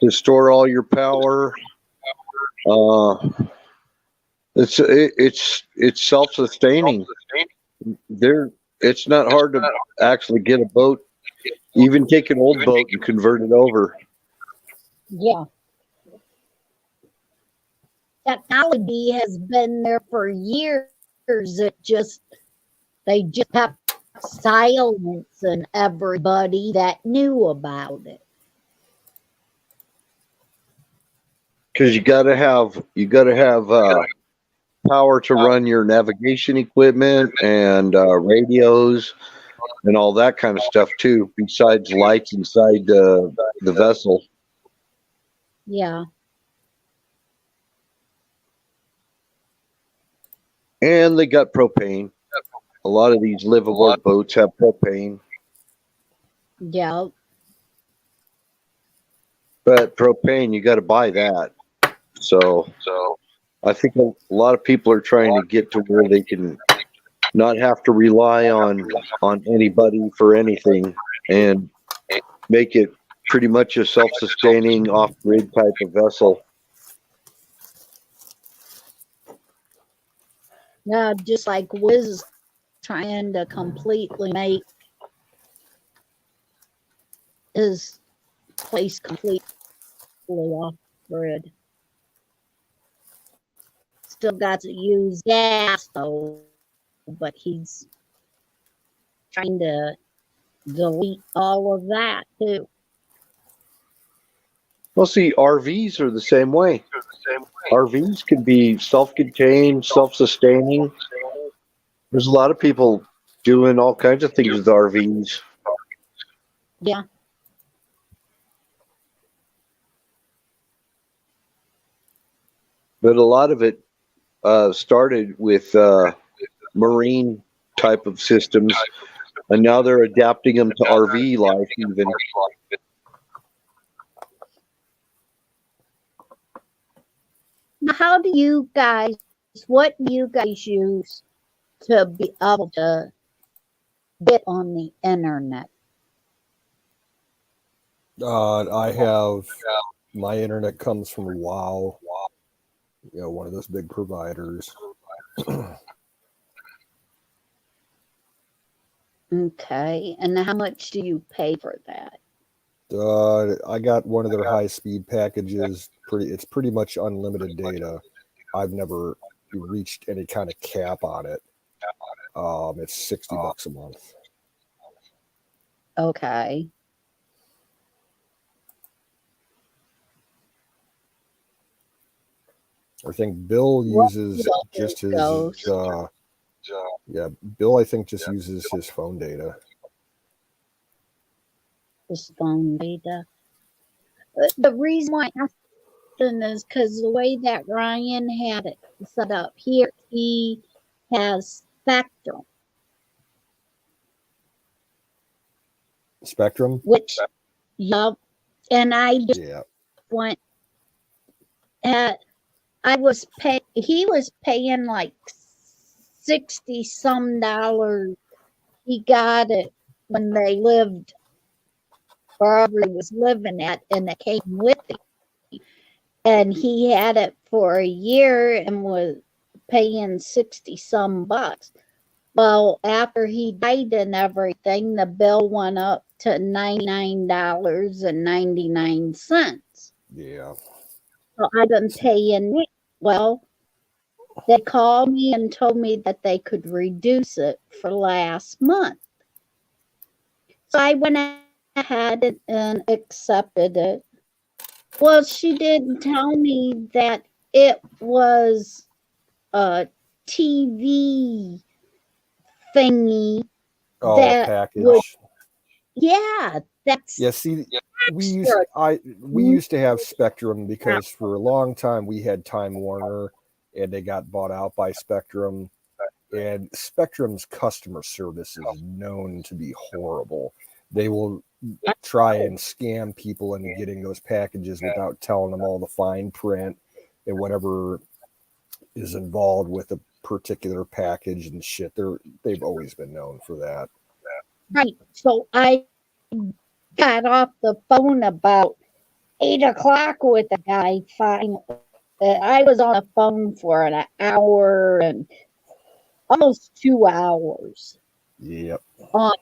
S2: to store all your power. It's self-sustaining. It's not hard to actually get a boat, even take an old boat and convert it over.
S4: Yeah. Technology has been there for years. They just kept silencing everybody that knew about it.
S2: Because you gotta have power to run your navigation equipment and radios and all that kind of stuff too, besides lights inside the vessel.
S4: Yeah.
S2: And they got propane. A lot of these live-aboard boats have propane.
S4: Yeah.
S2: But propane, you got to buy that. So I think a lot of people are trying to get to where they can not have to rely on anybody for anything and make it pretty much a self-sustaining, off-grid type of vessel.
S4: Yeah, just like Wiz trying to completely make his place completely off grid. Still got to use gas though, but he's trying to delete all of that too.
S2: Well, see, RVs are the same way. RVs can be self-contained, self-sustaining. There's a lot of people doing all kinds of things with RVs.
S4: Yeah.
S2: But a lot of it started with marine type of systems, and now they're adapting them to RV life even.
S4: Now, what do you guys use to be able to get on the internet?
S1: I have my internet comes from WOW, one of those big providers.
S4: Okay, and how much do you pay for that?
S1: I got one of their high-speed packages. It's pretty much unlimited data. I've never reached any kind of cap on it. It's $60 a month.
S4: Okay.
S1: I think Bill uses just his. Bill, I think, just uses his phone data.
S4: His phone data. The reason why I asked is because the way that Ryan had it set up here, he has Spectrum.
S1: Spectrum?
S4: Which, yep. And I just went at, he was paying like $60 some. He got it when they lived wherever he was living at, and it came with it. And he had it for a year and was paying $60 some. Well, after he died and everything, the bill went up to $99.99.
S1: Yeah.
S4: So I've been paying it. Well, they called me and told me that they could reduce it for last month. So I went ahead and accepted it. Well, she didn't tell me that it was a TV thingy.
S1: Oh, package.
S4: That's
S1: Yeah, see, we
S4: extra.
S1: used to have Spectrum because for a long time we had Time Warner, and they got bought out by Spectrum. And Spectrum's customer service is known to be horrible. They will try and scam people into getting those packages without telling them all the fine print and whatever is involved with a particular package and shit. They've always been known for that.
S4: Right. So I got off the phone about 8 o'clock with the guy. I was on the phone for an hour and almost 2 hours
S1: Yep.
S4: on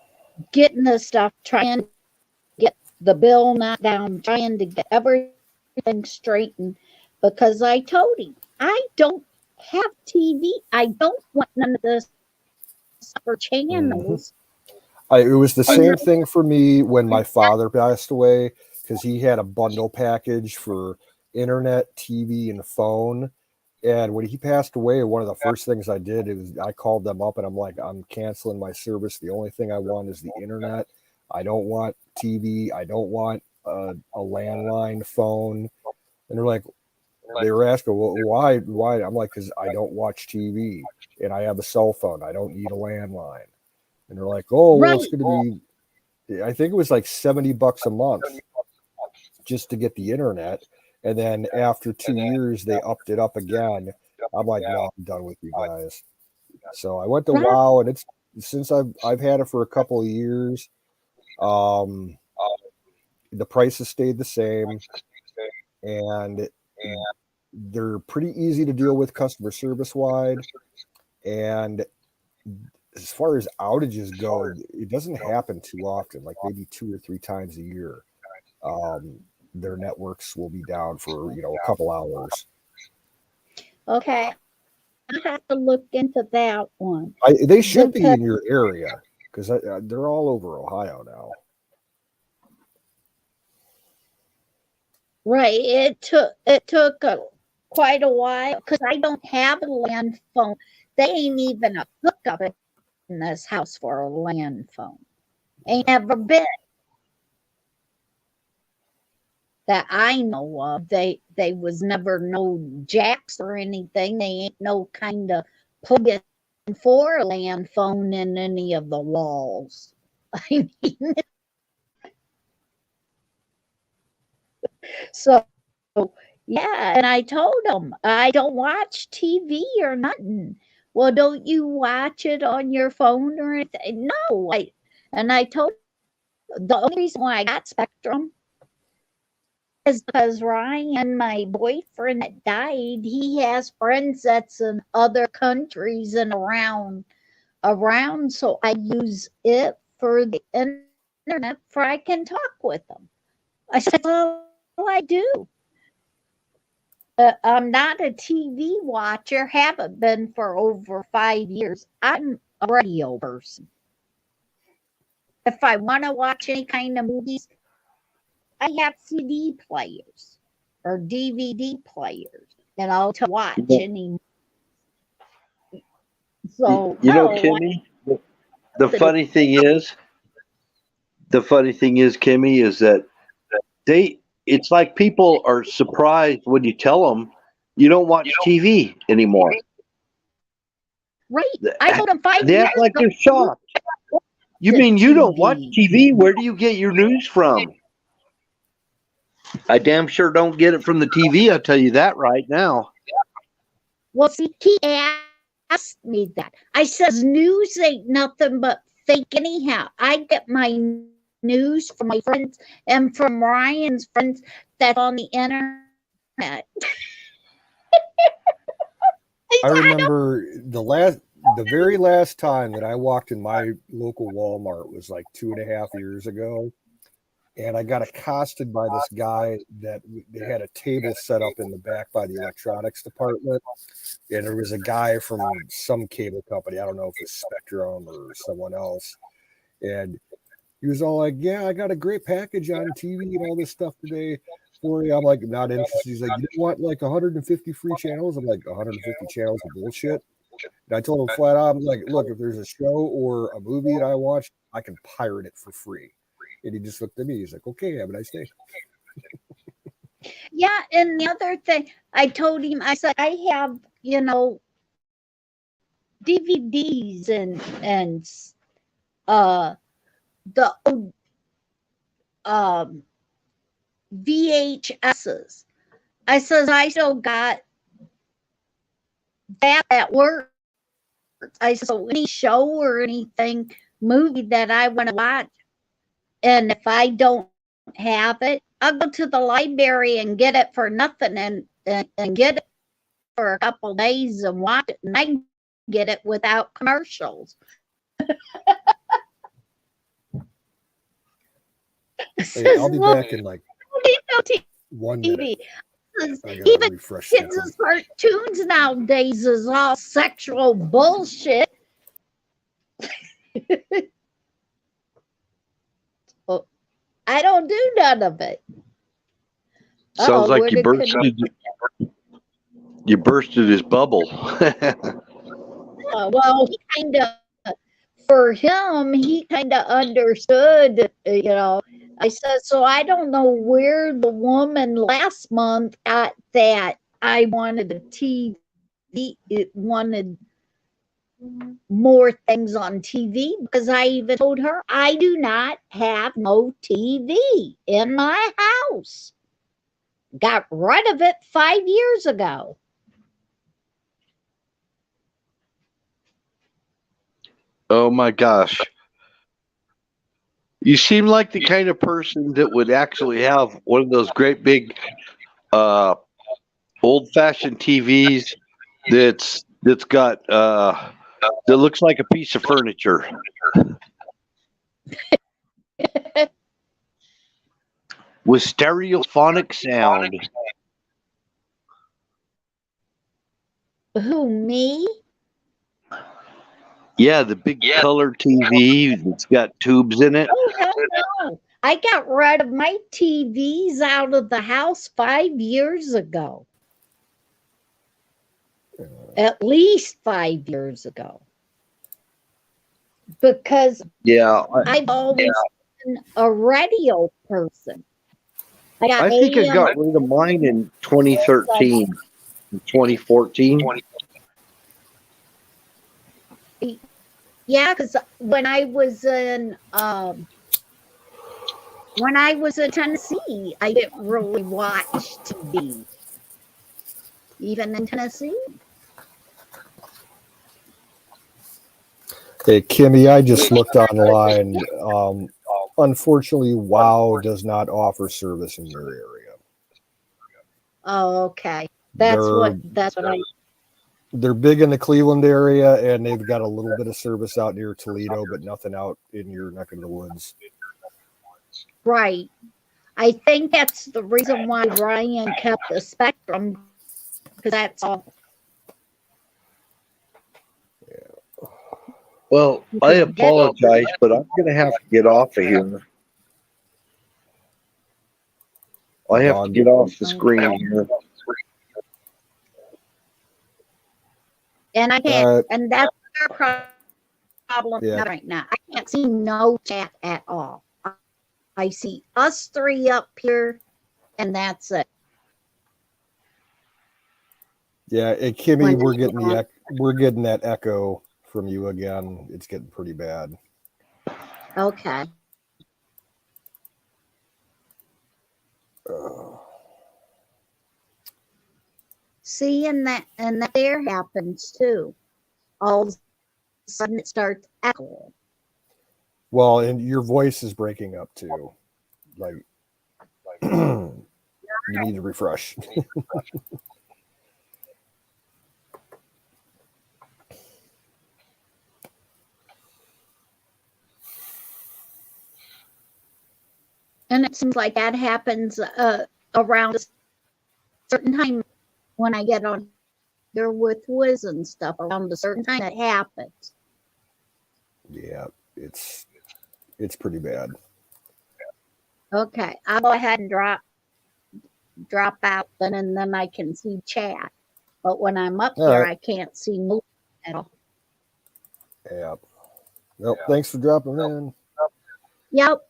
S4: getting the stuff, trying to get the bill knocked down, trying to get everything straightened, because I told him I don't have TV. I don't want none of this for channels.
S1: It was the same thing for me when my father passed away, because he had a bundle package for internet, TV, and phone. And when he passed away, one of the first things I did is I called them up and I'm like, I'm canceling my service. The only thing I want is the internet. I don't want TV. I don't want a landline phone. And they were asking, well, why? I'm like, because I don't watch TV and I have a cell phone. I don't need a landline. And they're like, oh, well, it's going to be, I think it was like $70 a month just to get the internet. And then after 2 years, they upped it up again. I'm like, no, I'm done with you guys. So I went to WoW, and since I've had it for a couple of years. The price has stayed the same, and they're pretty easy to deal with customer service wide. And as far as outages go, it doesn't happen too often, like maybe 2 or 3 times a year. Their networks will be down for a couple hours.
S4: Okay, I have to look into that one.
S1: They should be in your area because they're all over Ohio now.
S4: Right, it took quite a while because I don't have a land phone. They ain't even a hookup in this house for a land phone. Ain't never been. That I know of. They was never no jacks or anything. They ain't no kind of plug-in for a land phone in any of the walls. I mean, so yeah, and I told them I don't watch TV or nothing. Well, don't you watch it on your phone or anything? No, I told the only reason why I got Spectrum is because Ryan, my boyfriend that died, he has friends that's in other countries and around, so I use it for the internet for I can talk with them. I said, well, I do. I'm not a TV watcher, haven't been for over 5 years. I'm a radio person. If I want to watch any kind of movies, I have CD players or DVD players, and I'll watch any. So
S2: Kimmy, the funny thing is, Kimmy, is that it's like people are surprised when you tell them you don't watch TV anymore.
S4: Right. I told them 5
S2: They
S4: years
S2: act like
S4: ago.
S2: they're shocked. You mean you don't watch TV? Where do you get your news from? I damn sure don't get it from the TV, I'll tell you that right now.
S4: Well, see, he asked me that. I says news ain't nothing but fake anyhow. I get my news from my friends and from Ryan's friends that's on the internet.
S1: I remember the very last time that I walked in my local Walmart was like 2.5 years ago. And I got accosted by this guy that they had a table set up in the back by the electronics department. And there was a guy from some cable company. I don't know if it's Spectrum or someone else. And he was all like, yeah, I got a great package on TV and all this stuff today for you. I'm like, not interested. He's like, you didn't want like 150 free channels? I'm like, 150 channels of bullshit. And I told him flat out, I'm like, look, if there's a show or a movie that I watch, I can pirate it for free. And he just looked at me. He's like, okay, have a nice day.
S4: Yeah, and the other thing, I told him, I said, I have, DVDs and the old VHSs. I says I still got that at work. I said, so any show or anything, movie that I want to watch, and if I don't have it, I'll go to the library and get it for nothing and get it for a couple days and watch it, and I get it without commercials.
S1: Hey, I'll be back in like 1 minute.
S4: Even
S1: refresh
S4: kids' cartoons nowadays is all sexual bullshit. Well, I don't do none of it.
S2: Sounds like you bursted his bubble.
S4: Well, for him, he kind of understood, I said, so I don't know where the woman last month got that I wanted a TV, it wanted more things on TV, because I even told her I do not have no TV in my house. Got rid of it 5 years ago.
S2: Oh my gosh. You seem like the kind of person that would actually have one of those great big old-fashioned TVs that's got that looks like a piece of furniture. With stereophonic sound.
S4: Who, me?
S2: Yeah, the big color TV that's got tubes in it.
S4: Oh, hell no. I got rid of my TVs out of the house 5 years ago. At least 5 years ago. Because I've always been a radio person.
S2: I think I got rid of mine in 2013, 2014.
S4: Yeah, because when I was in Tennessee, I didn't really watch TV, even in Tennessee.
S1: Hey, Kimmy, I just looked online. Unfortunately, WOW does not offer service in your area.
S4: Oh, okay. That's what
S1: They're big in the Cleveland area, and they've got a little bit of service out near Toledo, but nothing out in your neck of the woods.
S4: Right. I think that's the reason why Ryan kept the Spectrum, because that's all.
S2: Well, I apologize, but I'm going to have to get off of here. I have to get off the screen here.
S4: And I can't, and that's our problem right now. I can't see no chat at all. I see us three up here, and that's it.
S1: Yeah, and Kimmy, we're getting that echo from you again. It's getting pretty bad.
S4: Okay. See, and that there happens too. All of a sudden, it starts echoing.
S1: Well, and your voice is breaking up too. Like you need to refresh.
S4: And it seems like that happens around a certain time when I get on there with Wiz and stuff. Around a certain time, it happens.
S1: Yeah, it's pretty bad.
S4: Okay, I'll go ahead and drop out then, and then I can see chat. But when I'm up here, I can't see movement at all.
S1: Yeah. Well, thanks for dropping in.
S4: Yep.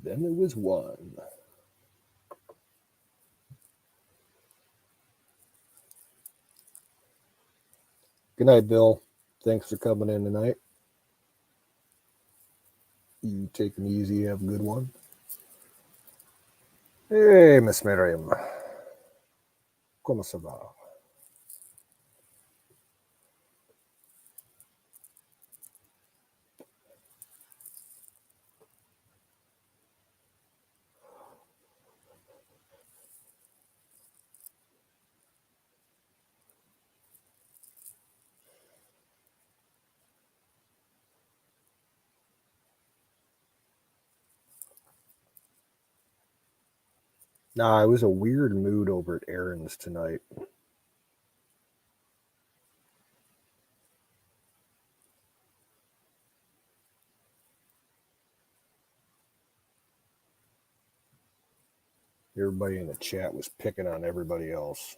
S1: Then there was one. Good night, Bill. Thanks for coming in tonight. You take it easy. Have a good one. Hey, Miss Miriam. ¿Cómo se va? Nah, it was a weird mood over at Aaron's tonight. Everybody in the chat was picking on everybody else.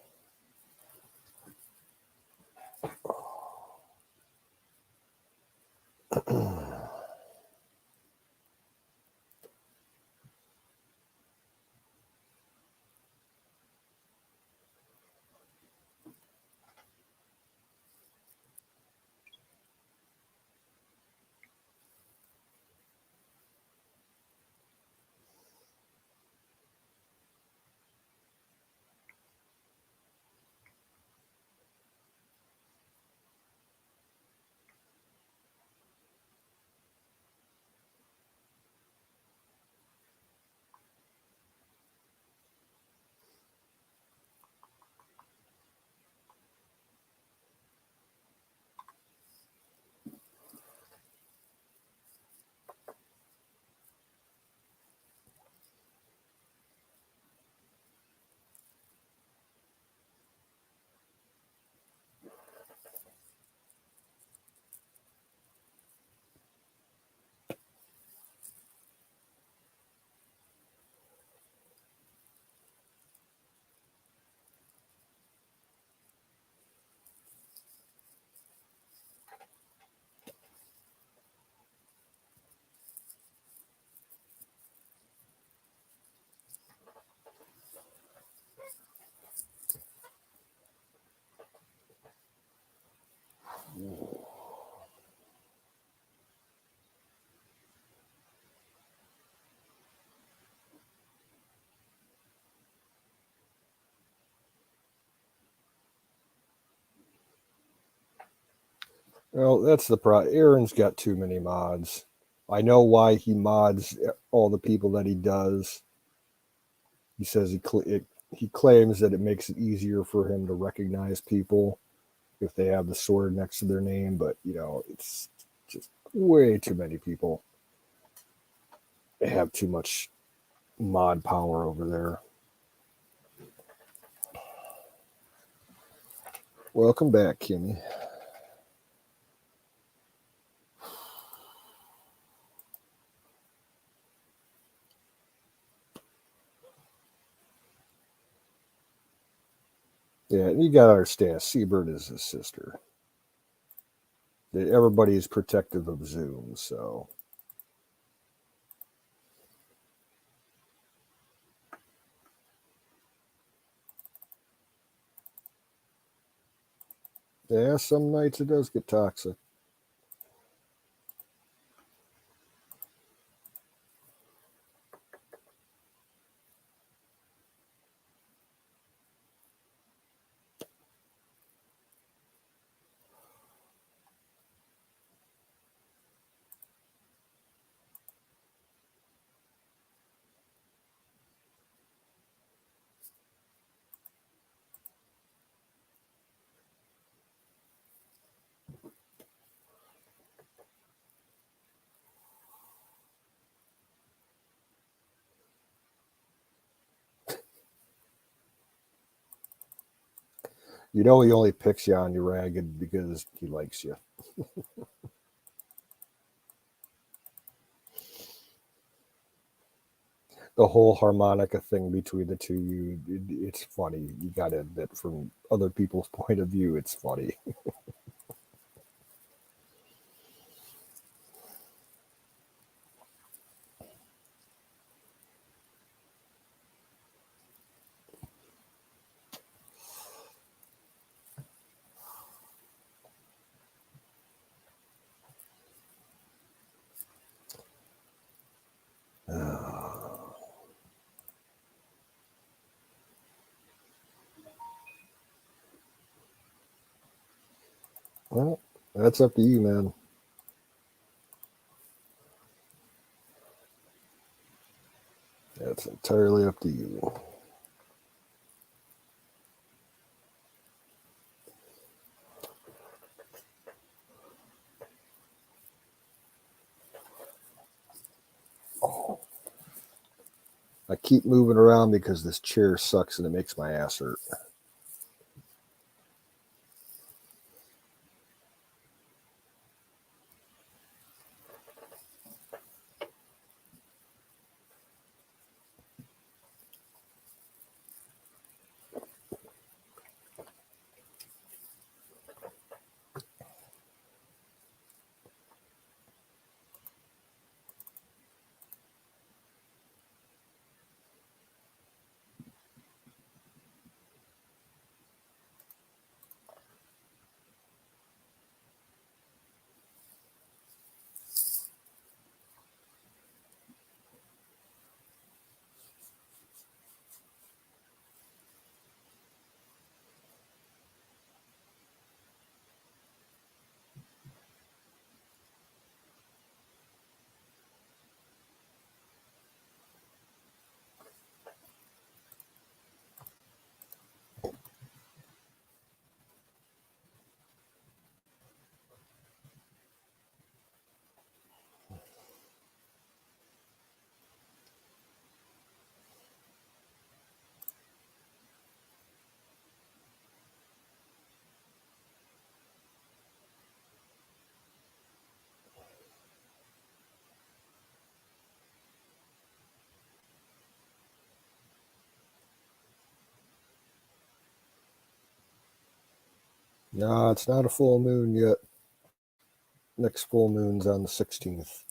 S1: Well, that's the problem. Aaron's got too many mods. I know why he mods all the people that he does. He says he claims that it makes it easier for him to recognize people if they have the sword next to their name, but it's just way too many people. They have too much mod power over there. Welcome back, Kimmy. Yeah, you gotta understand, Seabird is his sister. Everybody is protective of Zoom, so. Yeah, some nights it does get toxic. He only picks you on your ragged because he likes you. The whole harmonica thing between the two of you, it's funny. You got to admit, from other people's point of view, it's funny. Well, that's up to you, man. That's entirely up to you. I keep moving around because this chair sucks and it makes my ass hurt. No, it's not a full moon yet. Next full moon's on the 16th.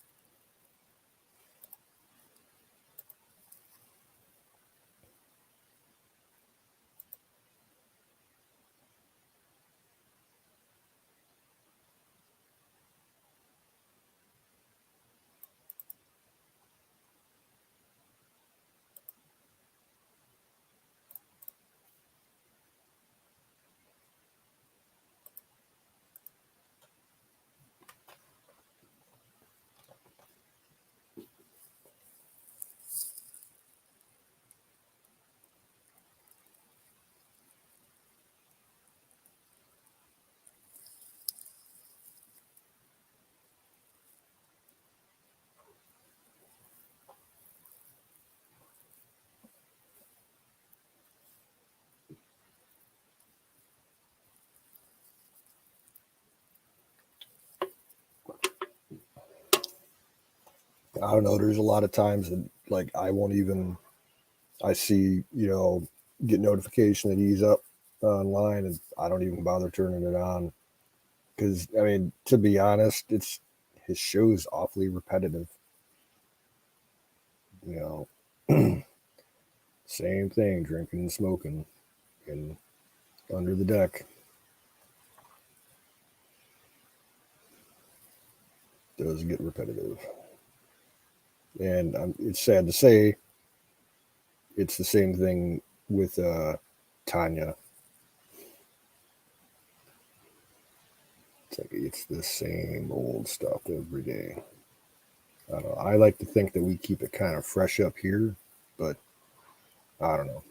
S1: I don't know. There's a lot of times that like I won't even. I see, get notification that he's up online, and I don't even bother turning it on because I mean, to be honest, it's his show's awfully repetitive. You know, same thing, drinking and smoking, and under the deck. Does get repetitive, and it's sad to say, it's the same thing with Tanya. It's like it's the same old stuff every day. I don't know. I like to think that we keep it kind of fresh up here, but I don't know.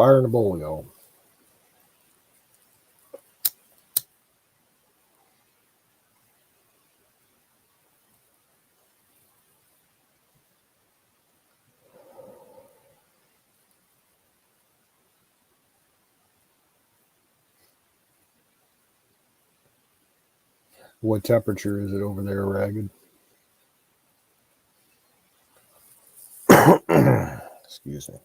S1: Fire in the bowl, y'all. What temperature is it over there, Ragged? Excuse me.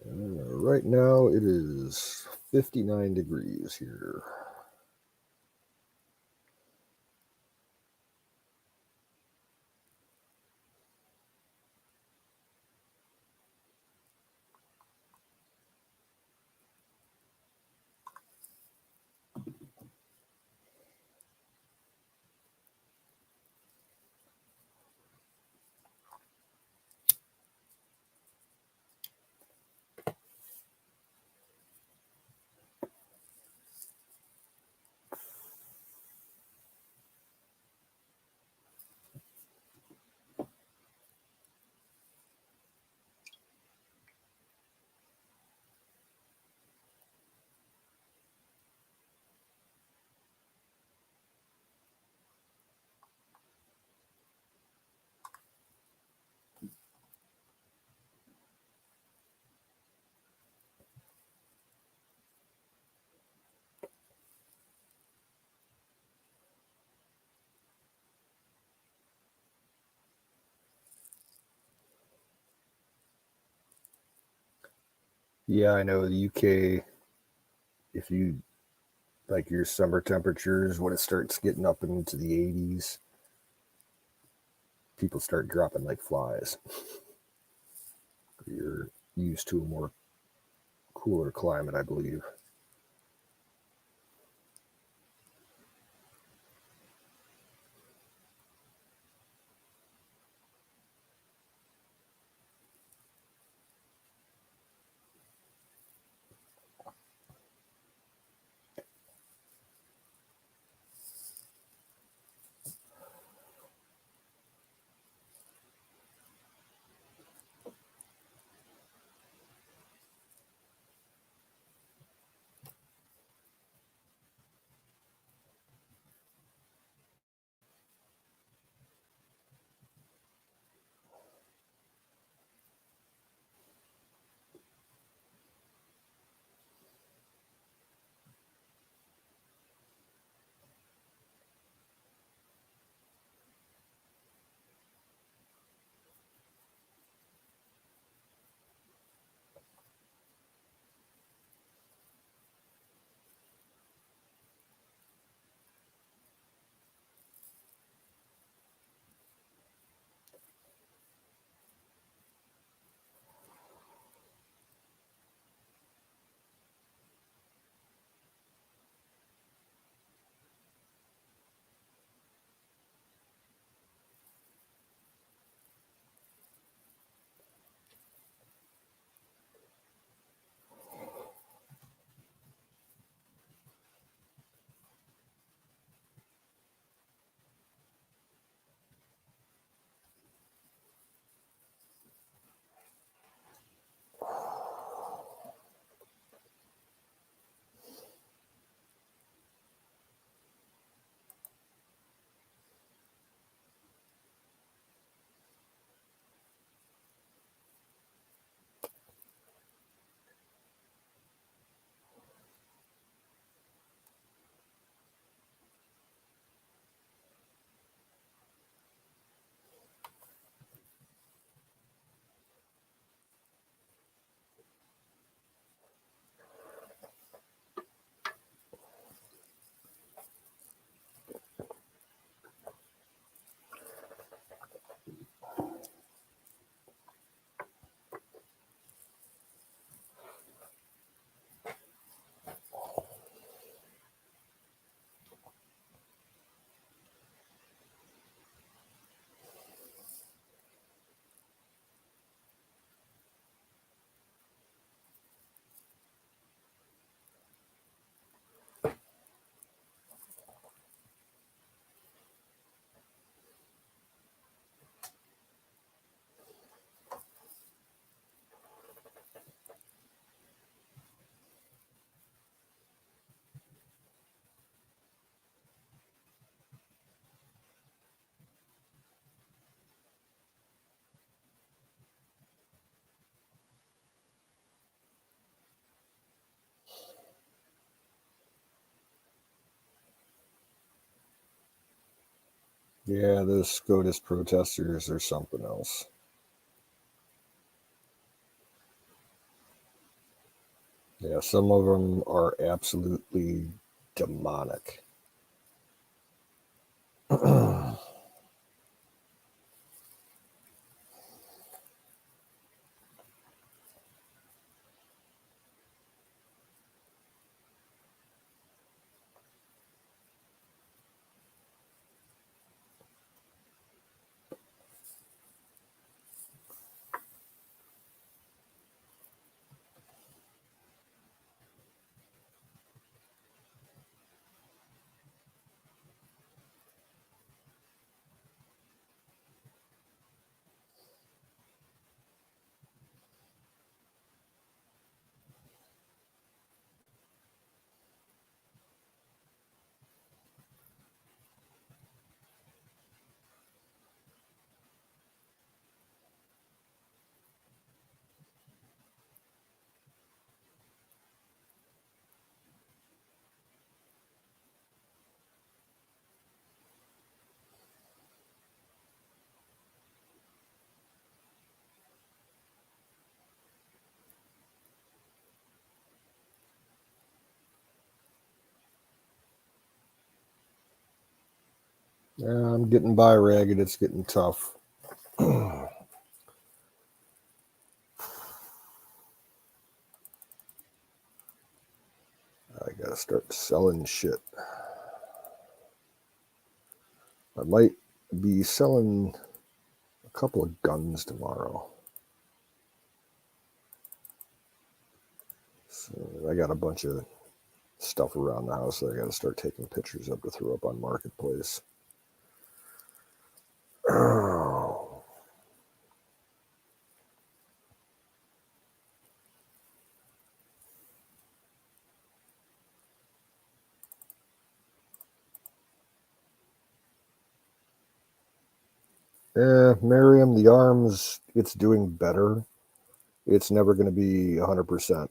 S1: Right now it is 59 degrees here. Yeah, I know the UK, if you like your summer temperatures, when it starts getting up into the 80s, people start dropping like flies. You're used to a more cooler climate, I believe. Yeah, the SCOTUS protesters are something else. Yeah, some of them are absolutely demonic. Yeah, I'm getting by, Ragged. It's getting tough. I gotta start selling shit. I might be selling a couple of guns tomorrow. So I got a bunch of stuff around the house that I gotta start taking pictures of to throw up on Marketplace. Oh. Miriam, the arms, it's doing better. It's never going to be 100%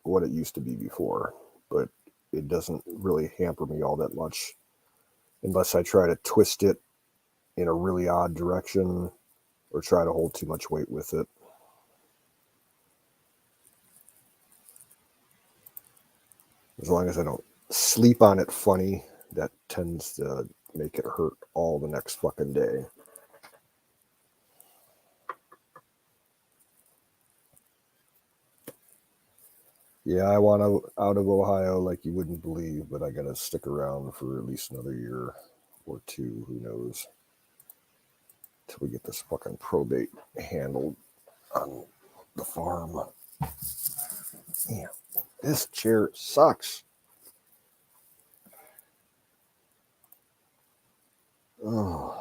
S1: what it used to be before, but it doesn't really hamper me all that much unless I try to twist it in a really odd direction or try to hold too much weight with it. As long as I don't sleep on it funny, that tends to make it hurt all the next fucking day. Yeah, I want out of Ohio like you wouldn't believe, but I gotta stick around for at least another year or two, who knows, till we get this fucking probate handled on the farm. Damn, this chair sucks. Oh.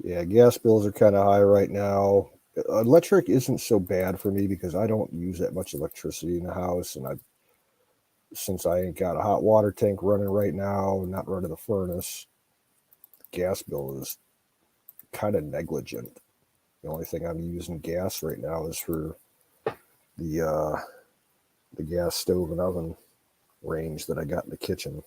S1: Yeah, gas bills are kind of high right now. Electric isn't so bad for me because I don't use that much electricity in the house, and since I ain't got a hot water tank running right now, not running the furnace, gas bill is kind of negligent. The only thing I'm using gas right now is for the gas stove and oven range that I got in the kitchen.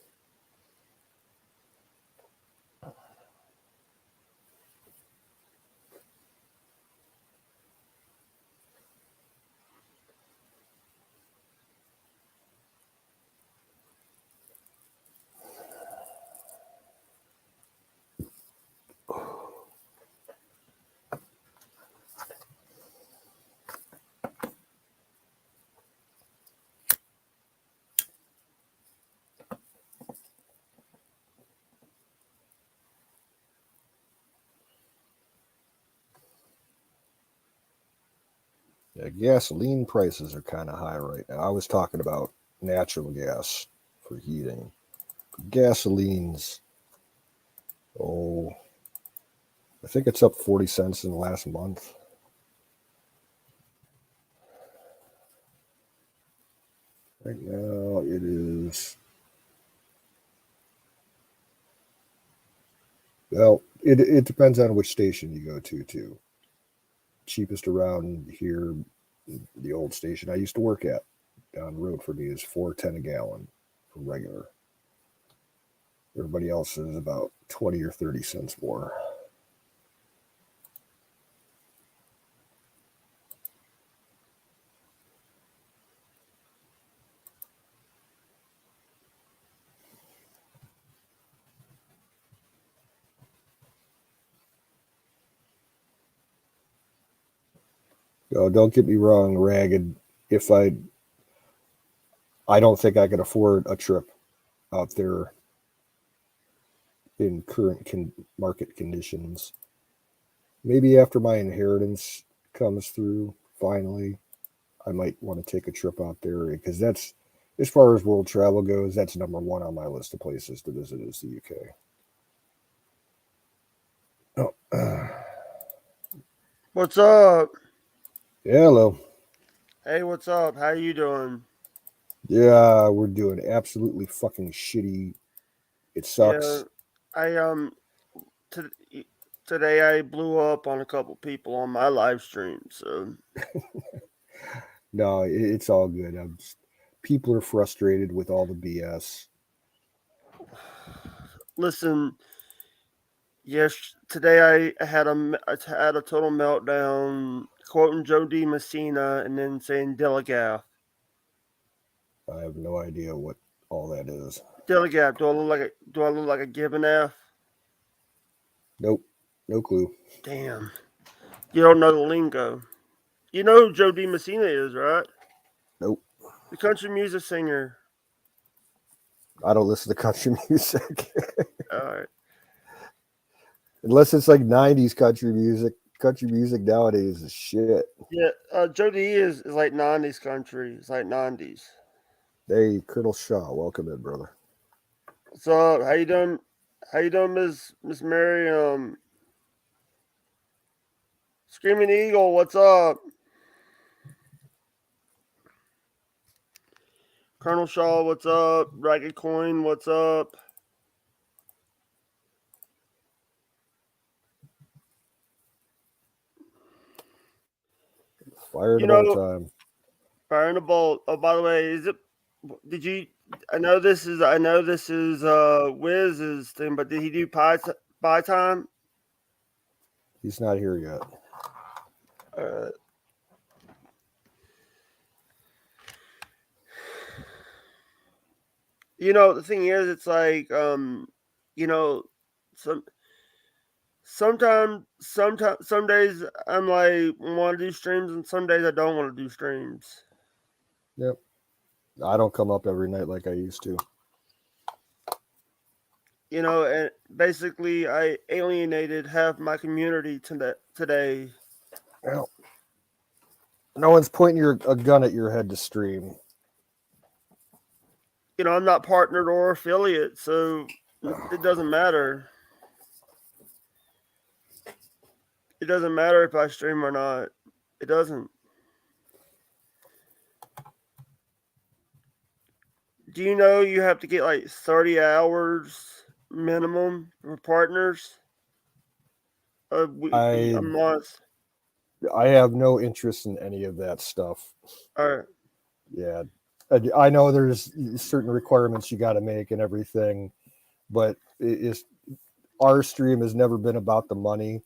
S1: Yeah, gasoline prices are kind of high right now. I was talking about natural gas for heating. Gasolines, I think it's up 40 cents in the last month. Right now it is, well, it depends on which station you go to too. Cheapest around here, the old station I used to work at down the road for me is $4.10 a gallon for regular. Everybody else is about 20 or 30 cents more. Oh, don't get me wrong, Ragged. If I don't think I could afford a trip out there in current market conditions. Maybe after my inheritance comes through, finally, I might want to take a trip out there because that's, as far as world travel goes, that's number one on my list of places to visit is the UK. Oh,
S6: What's up?
S1: yeah, hello.
S6: Hey, what's up? How you doing?
S1: Yeah, we're doing absolutely fucking shitty. It sucks.
S6: Yeah, I t- today I blew up on a couple people on my live stream. So
S1: No, it's all good. People are frustrated with all the BS.
S6: listen, yes, today I had a total meltdown, quoting Joe D. Messina and then saying Delegaf.
S1: I have no idea what all that is.
S6: Delegaf. Do I look like a given F?
S1: Nope, no clue.
S6: Damn, you don't know the lingo. You know who Joe D. Messina is, right?
S1: Nope.
S6: The country music singer.
S1: I don't listen to country music.
S6: All right.
S1: Unless it's like 90s country music. Country music nowadays is shit.
S6: Yeah, Joe D is like 90s country. It's like 90s.
S1: Hey, Colonel Shaw, welcome in, brother.
S6: What's up? How you doing? How you doing, Miss Mary? Screaming Eagle, what's up? Colonel Shaw, what's up? Ragged Coin, what's up?
S1: Fire
S6: You
S1: the whole
S6: know,
S1: time.
S6: Fire in the Bolt. Oh, by the way, is it? Did you? I know this is Wiz's thing, but did he do pie time?
S1: He's not here yet.
S6: Uh, you know, the thing is, it's like you know, some days I'm like want to do streams, and some days I don't want to do streams.
S1: Yep. I don't come up every night like I used to.
S6: You know, and basically I alienated half my community today.
S1: Well, no one's pointing a gun at your head to stream.
S6: You know, I'm not partnered or affiliate, so it doesn't matter. It doesn't matter if I stream or not. It doesn't. Do you know you have to get like 30 hours minimum for partners a
S1: I
S6: month?
S1: I have no interest in any of that stuff.
S6: All right.
S1: Yeah. I know there's certain requirements you got to make and everything, but our stream has never been about the money.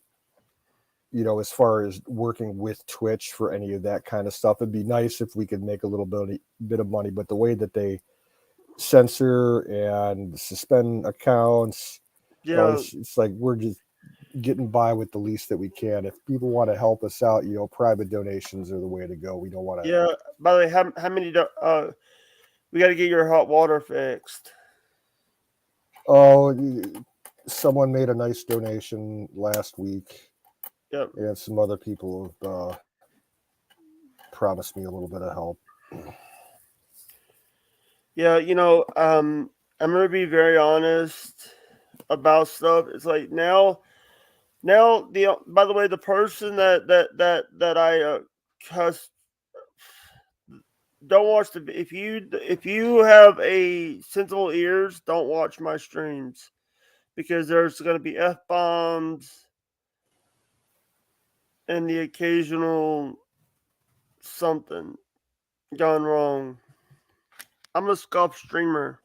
S1: You know, as far as working with Twitch for any of that kind of stuff, it'd be nice if we could make a little bit of money. But the way that they censor and suspend accounts,
S6: Yeah.
S1: it's like we're just getting by with the least that we can. If people want to help us out, private donations are the way to go. We don't want to.
S6: Yeah. By the way, how many? We got to get your hot water fixed.
S1: Oh, someone made a nice donation last week.
S6: Yep.
S1: And some other people have promised me a little bit of help.
S6: Yeah, I'm gonna be very honest about stuff. It's like now the by the way, the person that I cussed, don't watch the if you have a sensible ears, don't watch my streams because there's gonna be F bombs and the occasional something gone wrong. I'm a scuff streamer.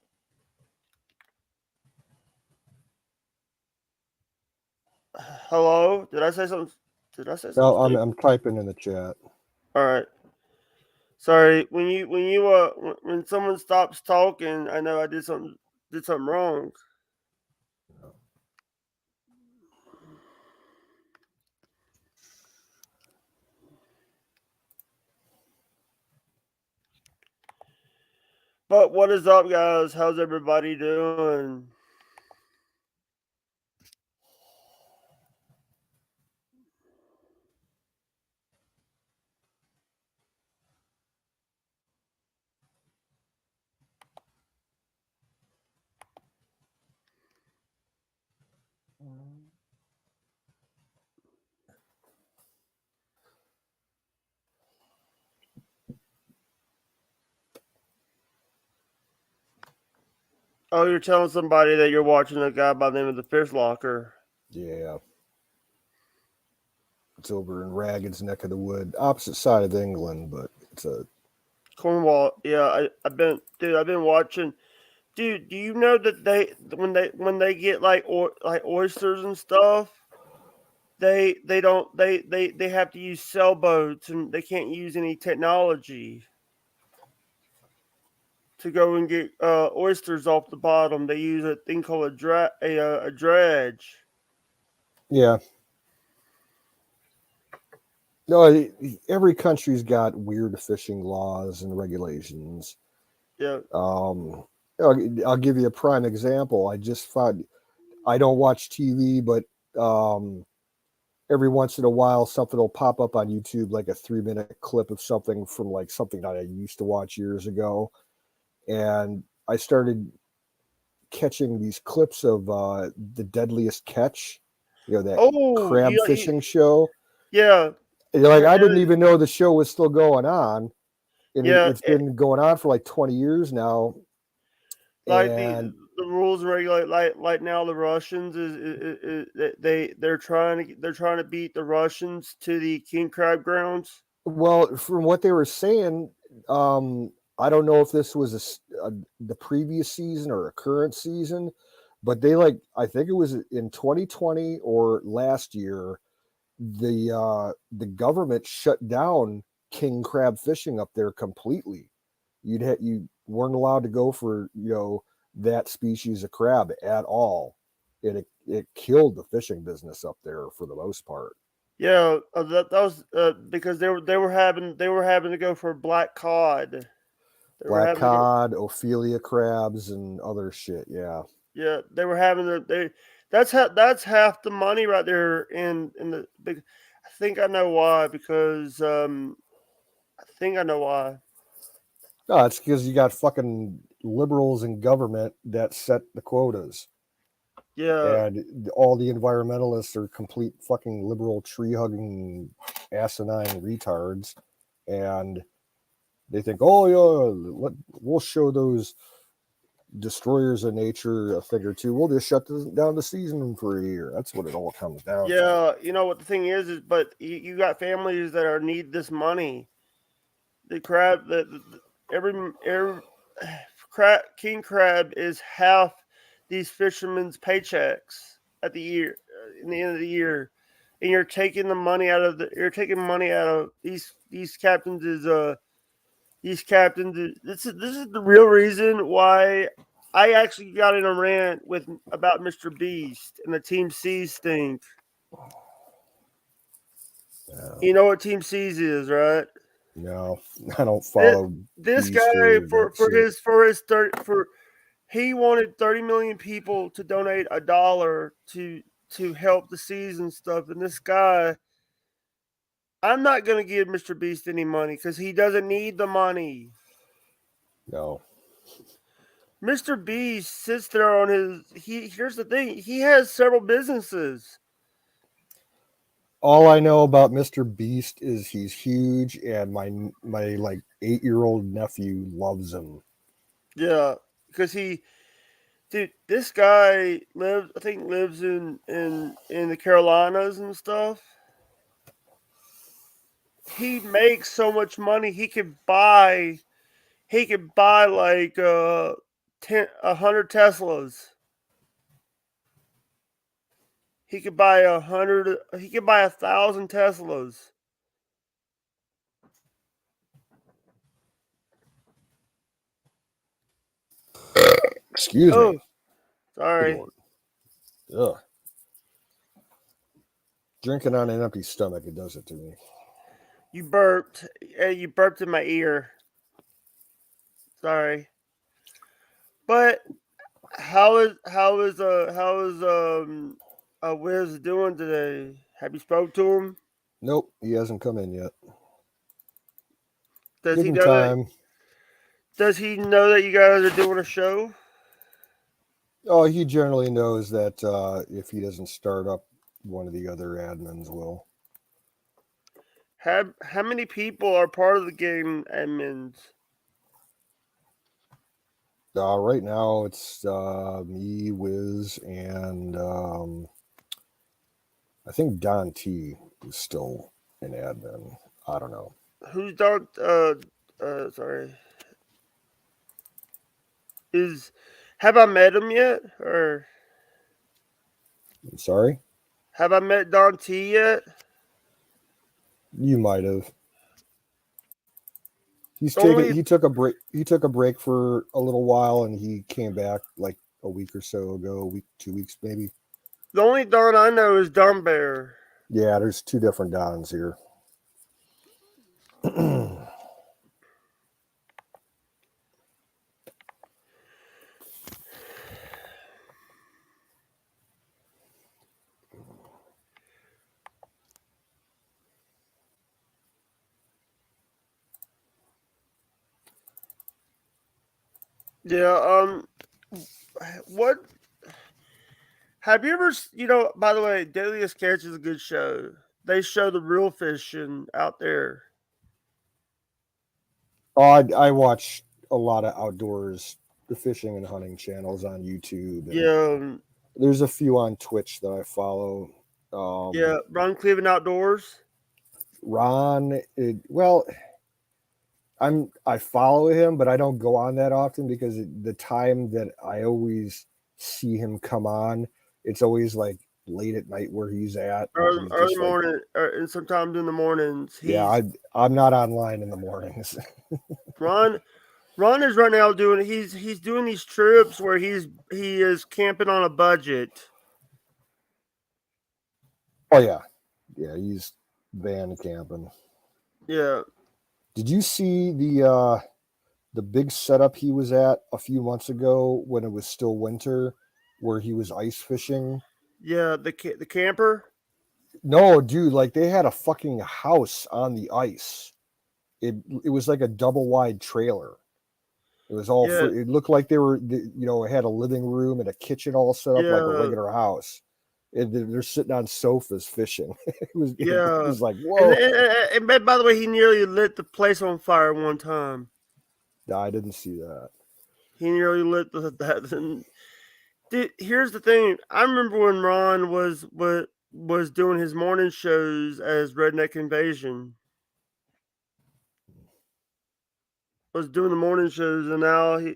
S6: Hello? Did I say something? Did I say
S1: No,
S6: something?
S1: I'm typing in the chat.
S6: All right. Sorry. When someone stops talking, I know I did something wrong. But what is up, guys? How's everybody doing? Oh, you're telling somebody that you're watching a guy by the name of the Fish Locker.
S1: Yeah. It's over in Ragged's neck of the wood, opposite side of England, but it's a
S6: Cornwall. Yeah, I've been watching. Dude, do you know that when they get like oysters and stuff, they don't they have to use sailboats and they can't use any technology to go and get oysters off the bottom. They use a thing called a dredge.
S1: yeah. No, every country's got weird fishing laws and regulations.
S6: Yeah.
S1: I'll give you a prime example. I just found I don't watch TV, but every once in a while something will pop up on YouTube, like a 3-minute clip of something from like something that I used to watch years ago, and I started catching these clips of the Deadliest Catch, that
S6: Oh,
S1: crab fishing show.
S6: yeah.
S1: And you're like, I didn't even know the show was still going on, and
S6: Yeah,
S1: it's been going on for like 20 years now.
S6: like
S1: And
S6: the rules regulate like now the Russians is they're trying to beat the Russians to the king crab grounds.
S1: well, from what they were saying, I don't know if this was the previous season or a current season, but I think it was in 2020 or last year, the government shut down king crab fishing up there completely. You weren't allowed to go for that species of crab at all. It killed the fishing business up there for the most part.
S6: Yeah, that was because they were having to go for black cod.
S1: Black cod, Ophelia crabs, and other shit. Yeah.
S6: Yeah, they were having that's half the money right there in the big. I think I know why because I think I know why.
S1: No, it's because you got fucking liberals in government that set the quotas.
S6: Yeah.
S1: And all the environmentalists are complete fucking liberal tree hugging asinine retards. And they think, oh yeah, we'll show those destroyers of nature a thing or two. We'll just shut down the season for a year. That's what it all comes down to.
S6: Yeah, you know what the thing is but you got families that need this money. The crab, every king crab is half these fishermen's paychecks at the year, in the end of the year, and you're taking money out of these captains. This is the real reason why I actually got in a rant about Mr. Beast and the Team C's thing.
S1: Yeah.
S6: You know what Team C's is, right?
S1: No, I don't follow
S6: this
S1: Beast
S6: guy he wanted 30 million people to donate $1 to help the seas and stuff, and this guy, I'm not gonna give Mr. Beast any money because he doesn't need the money.
S1: No.
S6: Mr. Beast sits there on his. Here's the thing. He has several businesses.
S1: All I know about Mr. Beast is he's huge, and my like 8-year-old nephew loves him.
S6: Yeah, because dude, this guy lives in the Carolinas and stuff. He makes so much money. He could buy like 100 Teslas. He could buy 100. He could buy 1,000 Teslas.
S1: Excuse
S6: Oh,
S1: me. Good
S6: sorry.
S1: Lord. Ugh. Drinking on an empty stomach, it does it to me.
S6: You burped. You burped in my ear. Sorry. But how is Wiz doing today? Have you spoke to him?
S1: Nope, he hasn't come in yet.
S6: Does
S1: Give
S6: he
S1: him
S6: know that?
S1: time.
S6: Does he know that you guys are doing a show?
S1: Oh, he generally knows that if he doesn't start up, one of the other admins will.
S6: How many people are part of the game admins?
S1: Right now, it's me, Wiz, and I think Don T is still an admin. I don't know.
S6: Who's done? Sorry. Have I met him yet, or
S1: I'm sorry?
S6: have I met Don T yet?
S1: You might have.
S6: Only
S1: He took a break. He took a break for a little while, and he came back like a week or so ago. A week, 2 weeks, maybe.
S6: the only Don I know is Don Bear.
S1: Yeah, there's 2 different Dons here.
S6: Yeah. What have you ever? By the way, Deadliest Catch is a good show. They show the real fishing out there.
S1: Oh, I watch a lot of outdoors, the fishing and hunting channels on YouTube. And
S6: Yeah.
S1: there's a few on Twitch that I follow.
S6: Yeah. Ron Cleveland Outdoors.
S1: Ron, I follow him, but I don't go on that often because the time that I always see him come on, it's always like late at night where he's at.
S6: Early,
S1: He's
S6: early
S1: just like,
S6: morning, and sometimes in the mornings.
S1: yeah, I'm not online in the mornings.
S6: Ron is right now doing. He's doing these trips where he is camping on a budget.
S1: Oh yeah, he's van camping.
S6: Yeah.
S1: Did you see the big setup he was at a few months ago when it was still winter, where he was ice fishing?
S6: Yeah. The camper.
S1: No, dude, like they had a fucking house on the ice. It was like a double wide trailer. It was all
S6: Yeah.
S1: it looked like they were, it had a living room and a kitchen all set up like a
S6: Yeah.
S1: regular house. They're sitting on sofas fishing. It
S6: Yeah.
S1: was like, whoa.
S6: And by the way, he nearly lit the place on fire one time.
S1: No, I didn't see that.
S6: He nearly lit that. Dude, here's the thing. I remember when Ron was doing his morning shows as Redneck Invasion. Was doing the morning shows, and now he.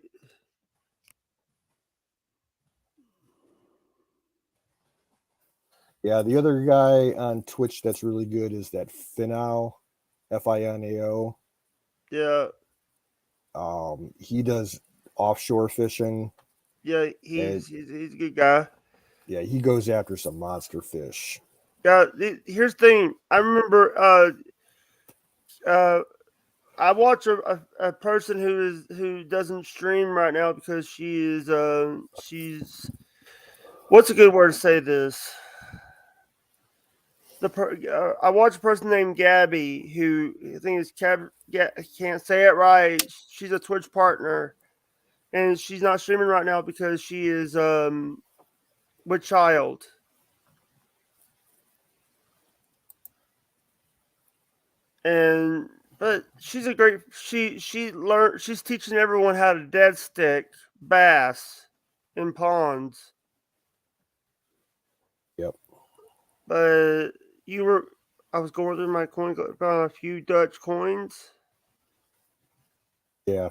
S1: Yeah, the other guy on Twitch that's really good is that Finao, Finao.
S6: Yeah.
S1: He does offshore fishing.
S6: Yeah, he's a good guy.
S1: Yeah, he goes after some monster fish.
S6: Yeah, here's the thing. I remember I watch a person who doesn't stream right now because she's what's a good word to say this? I watch a person named Gabby who I think is I can't say it right. She's a Twitch partner, and she's not streaming right now because she is with child. And but she's a great she's teaching everyone how to dead stick bass in ponds.
S1: Yep.
S6: But I was going through my coin, found a few Dutch coins.
S1: Yeah.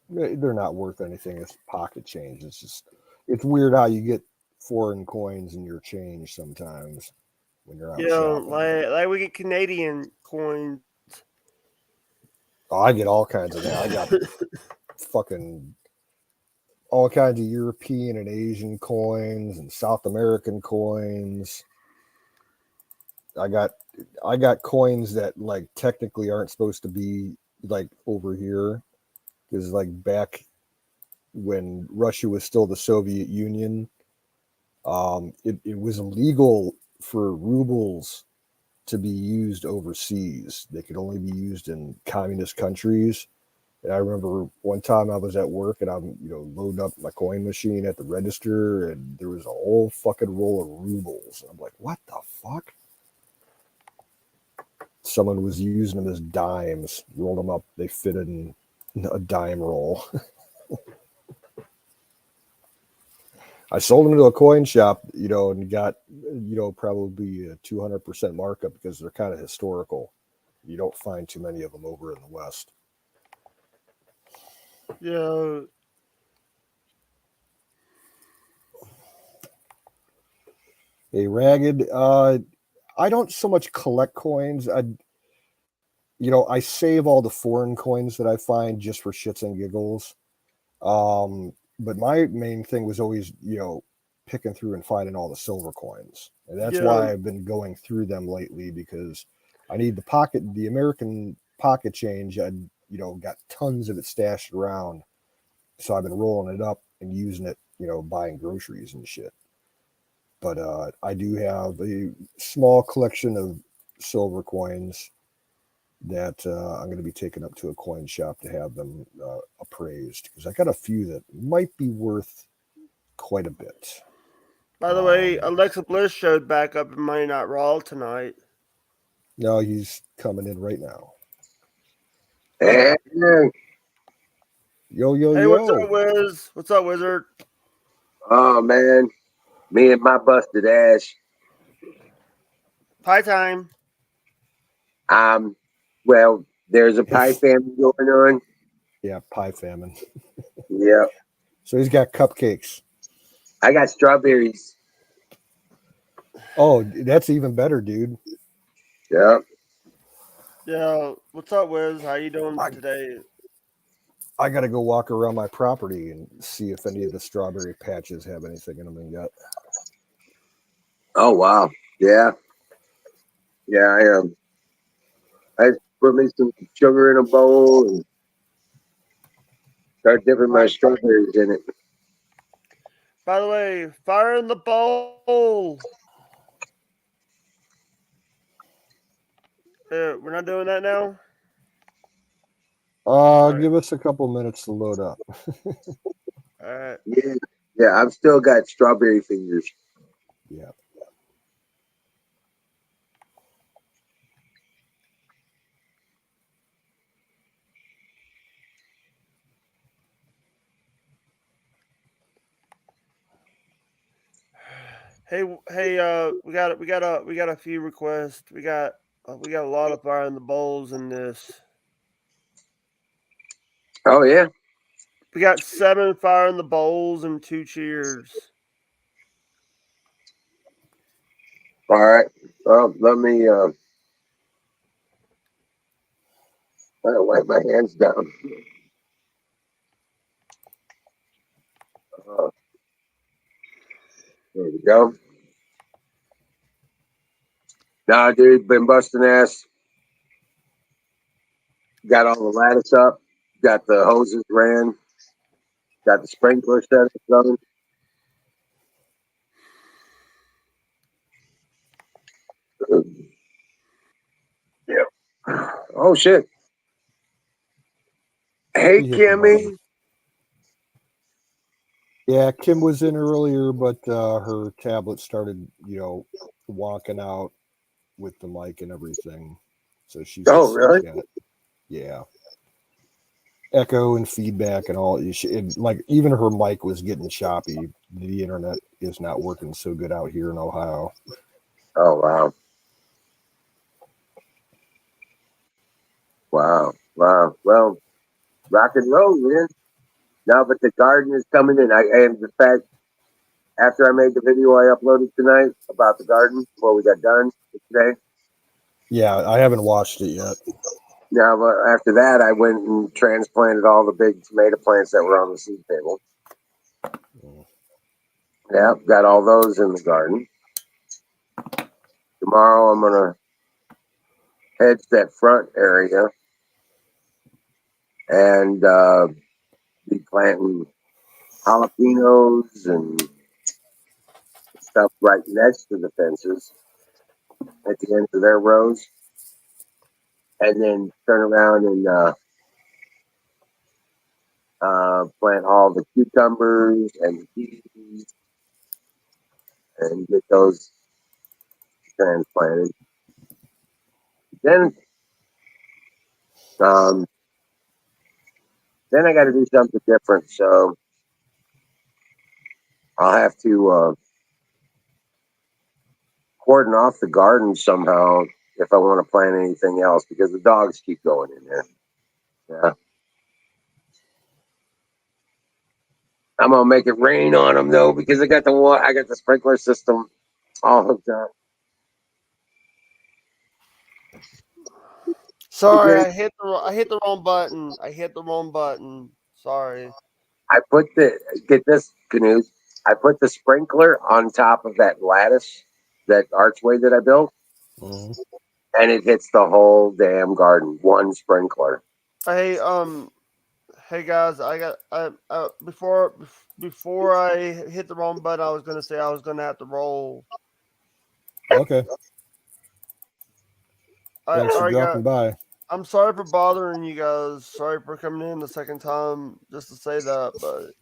S1: They're not worth anything. It's pocket change. It's weird how you get foreign coins in your change sometimes when you're out
S6: Yeah,
S1: shopping.
S6: like we get Canadian coins.
S1: Oh, I get all kinds of that. I got fucking all kinds of European and Asian coins and South American coins. I got coins that like technically aren't supposed to be like over here, because like back when Russia was still the Soviet Union, it was illegal for rubles to be used overseas. They could only be used in communist countries. And I remember one time I was at work and I'm, loading up my coin machine at the register, and there was a whole fucking roll of rubles. I'm like, what the fuck? Someone was using them as dimes, rolled them up, they fitted in a dime roll. I sold them to a coin shop, and got, probably a 200% markup because they're kind of historical. You don't find too many of them over in the West.
S6: Yeah.
S1: A Ragged, I don't so much collect coins. I save all the foreign coins that I find just for shits and giggles. But my main thing was always, picking through and finding all the silver coins. And that's why I've been going through them lately, because I need the American pocket change. I, got tons of it stashed around. So I've been rolling it up and using it, buying groceries and shit. But I do have a small collection of silver coins that I'm going to be taking up to a coin shop to have them appraised, because I got a few that might be worth quite a bit.
S6: By the way, Alexa Bliss showed back up in Monday Night Raw tonight.
S1: No, he's coming in right now.
S7: Hey,
S1: Yo,
S6: hey, what's up, Wiz? What's up, Wizard?
S7: oh man, me and my busted ass.
S6: Pie time.
S7: Well, there's a pie famine going on.
S1: Yeah, pie famine.
S7: Yeah.
S1: So he's got cupcakes.
S7: I got strawberries.
S1: Oh, that's even better, dude.
S7: Yeah.
S6: Yeah, what's up, Wiz? How you doing today?
S1: I got to go walk around my property and see if any of the strawberry patches have anything in them yet.
S7: Oh wow. Yeah. Yeah, I am. I put me some sugar in a bowl and start dipping my strawberries in it.
S6: By the way, fire in the bowl. We're not doing that now?
S1: Give us a couple minutes to load up.
S6: All right.
S7: Yeah, I've still got strawberry fingers.
S1: Yeah.
S6: Hey, we got a few requests. We got a lot of fire in the bowls in this.
S7: Oh yeah.
S6: We got 7 fire in the bowls and 2 cheers.
S7: All right. Well, let me wipe my hands down. There we go. Nah, dude, been busting ass. Got all the lattice up. Got the hoses ran. Got the sprinkler set up going. Yeah. Oh shit. Hey,
S1: He hit the
S7: Kimmy.
S1: Yeah, Kim was in earlier, but her tablet started, wonking out with the mic and everything. So she's
S7: Oh,
S1: just
S7: really?
S1: yeah. Echo and feedback and all. Like even her mic was getting choppy. The internet is not working so good out here in Ohio.
S7: Oh, wow. Wow. Wow. Well, rock and roll, man. Now, but the garden is coming in. And the fact, after I made the video I uploaded tonight about the garden, what we got done today.
S1: Yeah, I haven't watched it yet.
S7: Now, but after that, I went and transplanted all the big tomato plants that were on the seed table. Yeah, got all those in the garden. Tomorrow, I'm going to hedge that front area and be planting jalapenos and stuff right next to the fences at the end of their rows. And then turn around and plant all the cucumbers and the peas and get those transplanted. Then, um, then I got to do something different. So I'll have to cordon off the garden somehow if I want to plant anything else because the dogs keep going in there. Yeah. I'm gonna make it rain on them though because I got the sprinkler system all hooked up.
S6: Sorry, I hit the wrong button. I hit the wrong button. Sorry.
S7: I put get this, Canoes. I put the sprinkler on top of that lattice, that archway that I built,
S1: Mhm.
S7: and it hits the whole damn garden. One sprinkler.
S6: Hey, hey guys, before I hit the wrong button, I was gonna say I was gonna have to roll.
S1: Okay. Thanks for
S6: Alright, guys.
S1: dropping by.
S6: I'm sorry for bothering you guys. Sorry for coming in the second time just to say that, but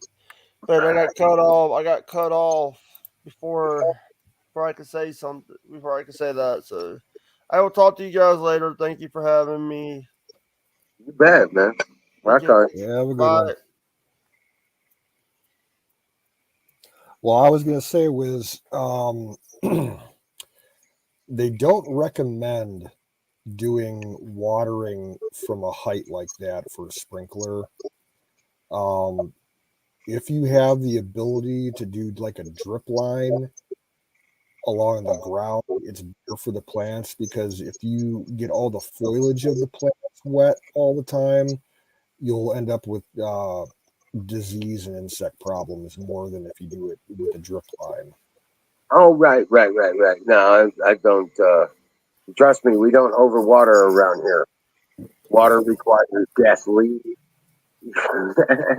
S6: I got cut off. I got cut off before I could say something. Before I could say that, so I will talk to you guys later. Thank you for having me.
S7: You bet, man.
S6: Thank
S7: Rock
S6: you.
S7: on.
S1: Yeah, have a good
S6: Bye.
S1: one. Well, I was gonna say was they don't recommend doing watering from a height like that for a sprinkler. If you have the ability to do like a drip line along the ground, it's better for the plants because if you get all the foliage of the plants wet all the time, you'll end up with disease and insect problems more than if you do it with a drip line.
S7: Oh, right. No, I don't. Trust me, we don't overwater around here. Water requires gasoline.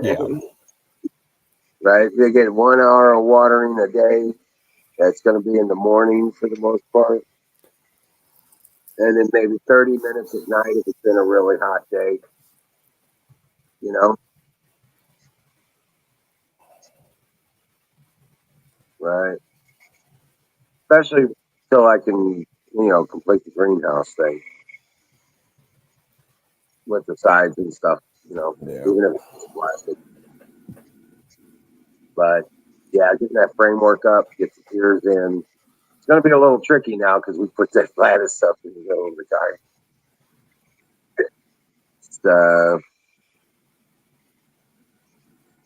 S1: Yeah.
S7: Right? They get 1 hour of watering a day. That's going to be in the morning for the most part. And then maybe 30 minutes at night if it's been a really hot day. You know? Right. Especially till I can, complete the greenhouse thing with the sides and stuff,
S1: Yeah.
S7: even if it's plastic. But yeah, getting that framework up, get the tiers in. It's going to be a little tricky now because we put that lattice stuff in the middle of the garden.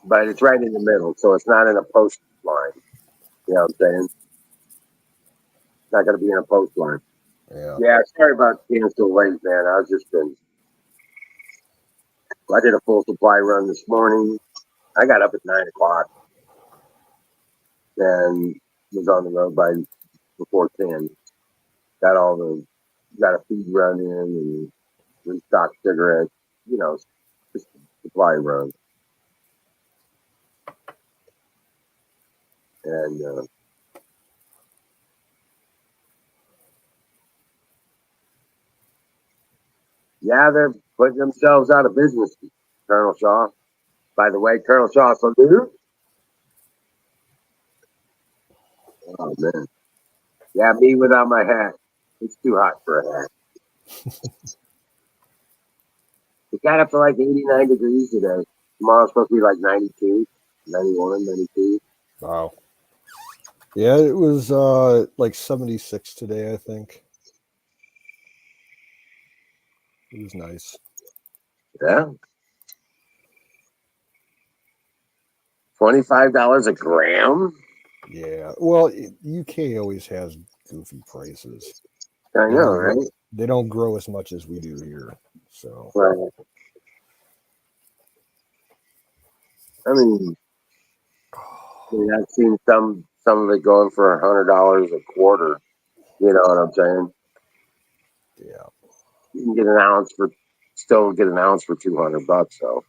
S7: But it's right in the middle, so it's not in a post line. You know what I'm saying? It's not going to be in a post line.
S1: Yeah.
S7: Yeah, sorry about being so late, man. I did a full supply run this morning. I got up at 9 o'clock and was on the road by before 10. Got a feed run in and restocked cigarettes, just supply run. And yeah, they're putting themselves out of business, Colonel Shaw. By the way, Colonel Shaw, salute. Oh man. Yeah, me without my hat. It's too hot for a hat. It got up to like 89 degrees today. Tomorrow's supposed to be like 92, 91, 92.
S1: Wow. Yeah, it was like 76 today, I think. It was nice.
S7: Yeah. $25 a gram?
S1: Yeah. Well, UK always has goofy prices.
S7: I
S1: They
S7: know,
S1: don't grow,
S7: right?
S1: they don't grow as much as we do here. So
S7: Right. I mean, I've seen some of it going for $100 a quarter. You know what I'm saying?
S1: yeah.
S7: You can get still get an ounce for $200. So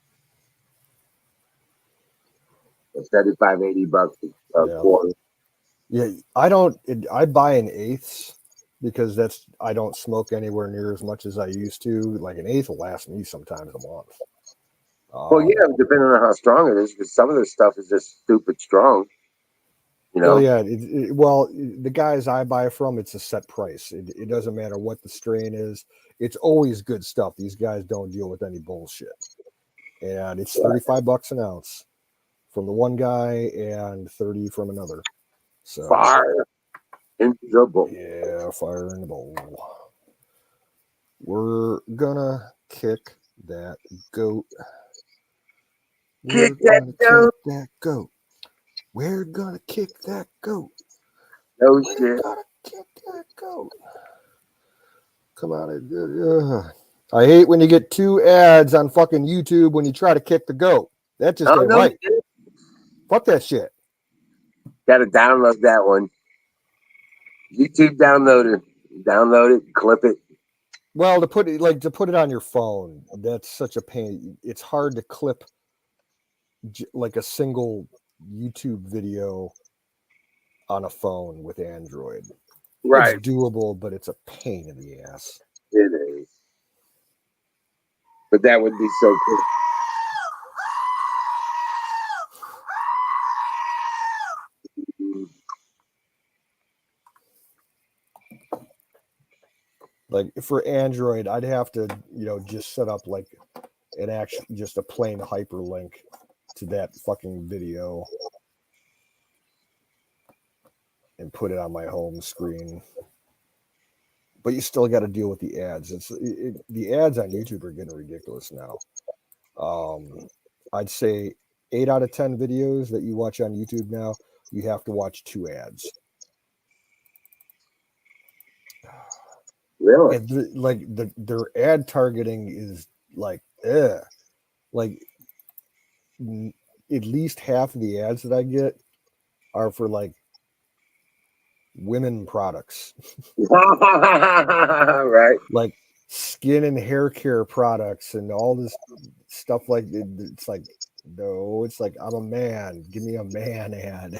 S7: it's 75, $80 a
S1: Yeah.
S7: quarter.
S1: Yeah. I buy in eighths because I don't smoke anywhere near as much as I used to. Like an eighth will last me sometimes a month.
S7: Well, yeah, depending on how strong it is, because some of this stuff is just stupid strong. You know?
S1: Well, yeah. Well, the guys I buy from, it's a set price. It doesn't matter what the strain is. It's always good stuff. These guys don't deal with any bullshit. And it's $35 an ounce from the one guy and 30 from another. So
S7: Fire into the bowl.
S1: yeah, fire in the bowl. We're gonna kick that goat. We're
S7: Kick that
S1: gonna
S7: goat.
S1: kick that goat. We're gonna kick that goat.
S7: No
S1: We're
S7: shit.
S1: gonna kick that goat. Come on. I hate when you get 2 ads on fucking YouTube when you try to kick the goat. That just
S7: Oh,
S1: ain't
S7: no
S1: right.
S7: shit.
S1: Fuck that shit.
S7: Got to download that one. YouTube downloader. Download it, clip it.
S1: Well, to put it on your phone, that's such a pain. It's hard to clip like a single YouTube video on a phone with Android.
S7: Right.
S1: It's doable, but it's a pain in the ass.
S7: It is. But that would be so cool.
S1: Like for Android, I'd have to, just set up like just a plain hyperlink to that fucking video and put it on my home screen. But you still got to deal with the ads. The ads on YouTube are getting ridiculous now. I'd say 8 out of 10 videos that you watch on YouTube now, you have to watch 2 ads.
S7: Really?
S1: And their ad targeting is like, like at least half of the ads that I get are for like women products,
S7: Right.
S1: like skin and hair care products and all this stuff. Like it's like, no, it's like, I'm a man, give me a man ad.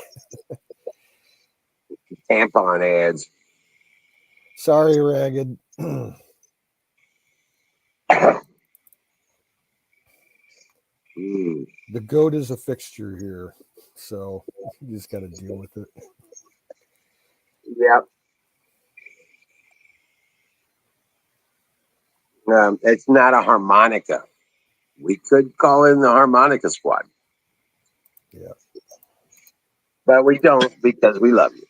S7: Tampon ads.
S1: Sorry, Ragged. The goat is a fixture here, so you just got to deal with it.
S7: Yep. It's not a harmonica. We could call in the harmonica squad.
S1: Yeah.
S7: But we don't because we love you.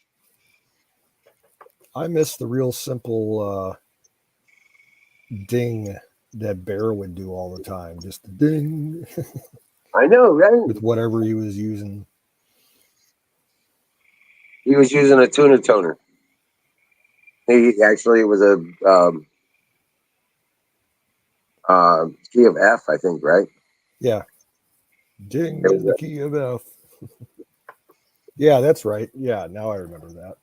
S1: I miss the real simple ding that Bear would do all the time. Just a ding.
S7: I know, right?
S1: With whatever he was using.
S7: He was using a tuna toner. He actually was a key of F, I think, right?
S1: Yeah. Ding in the key of F. Yeah, that's right. Yeah, now I remember that.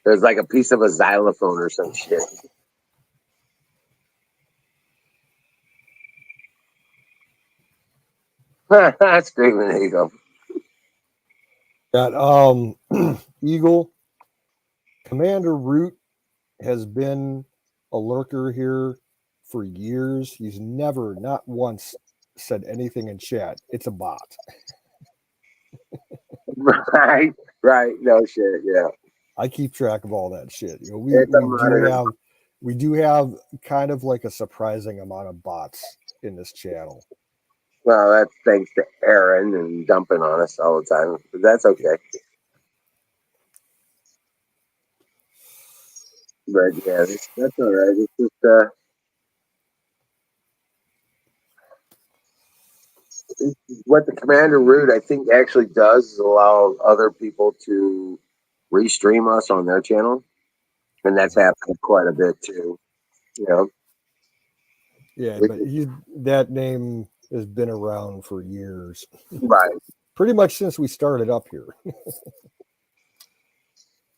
S7: There's like a piece of a xylophone or some shit. Screaming Eagle.
S1: Got Eagle. Commander Root has been a lurker here for years. He's never, not once, said anything in chat. It's a bot.
S7: Right, right. No shit. Yeah,
S1: I keep track of all that shit. You know,
S7: it's a monitor.
S1: we do have kind of like a surprising amount of bots in this channel.
S7: Well, that's thanks to Aaron and dumping on us all the time, but that's okay. But yeah, that's all right. It's just what the Commander Root I think actually does is allow other people to restream us on their channel, and that's happened quite a bit too. You know,
S1: Yeah,
S7: We-
S1: but that name has been around for years.
S7: right?
S1: Pretty much since we started up here.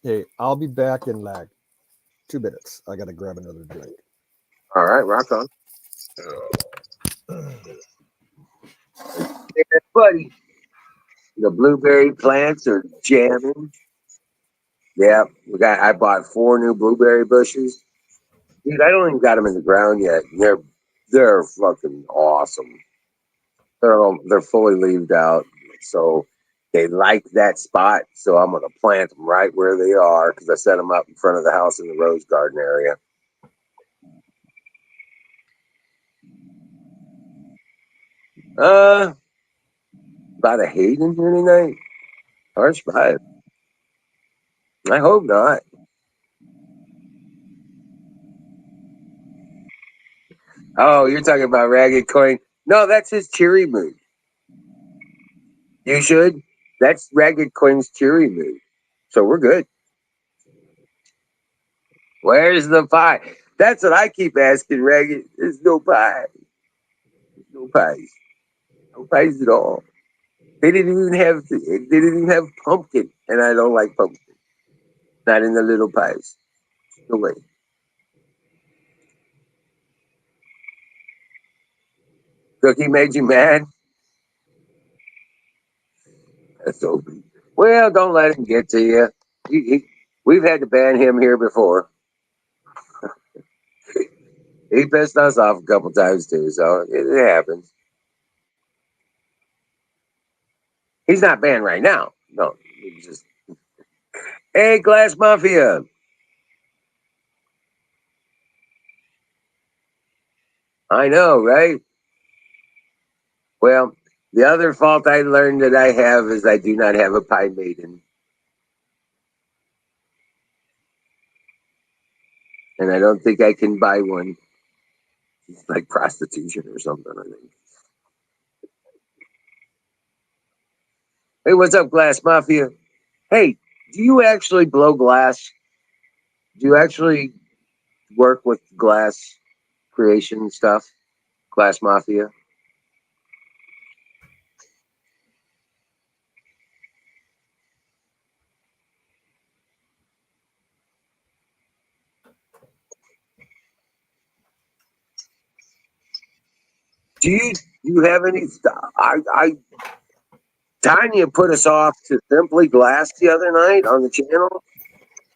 S1: Hey, I'll be back in like 2 minutes. I gotta grab another drink.
S7: All right, rock on. Hey, buddy, the blueberry plants are jamming. Yeah, I bought 4 new blueberry bushes. Dude, I don't even got them in the ground yet. They're fucking awesome. They're fully leaved out, so they like that spot. So I'm gonna plant them right where they are because I set them up in front of the house in the rose garden area. About a Hayden here tonight. Harsh vibe. I hope not. Oh, you're talking about Ragged Coin? No, that's his cheery mood. You should. That's Ragged Coin's cheery mood. So we're good. Where's the pie? That's what I keep asking, Ragged. There's no pie. There's no pies. No pies at all. They didn't even have pumpkin, and I don't like pumpkin. Not in the little pies. No way. Cookie made you mad? That's so big. Well, don't let him get to you. We've had to ban him here before. He pissed us off a couple times too, so it happens. He's not banned right now. No, he's just hey, Glass Mafia. I know, right? Well, the other fault I learned that I have is I do not have a pie maiden. And I don't think I can buy one. It's like prostitution or something, I think. Hey, what's up, Glass Mafia? Hey, do you actually blow glass? Do you actually work with glass creation stuff? Glass Mafia? Do you have any stuff? Tanya put us off to Simply Glass the other night on the channel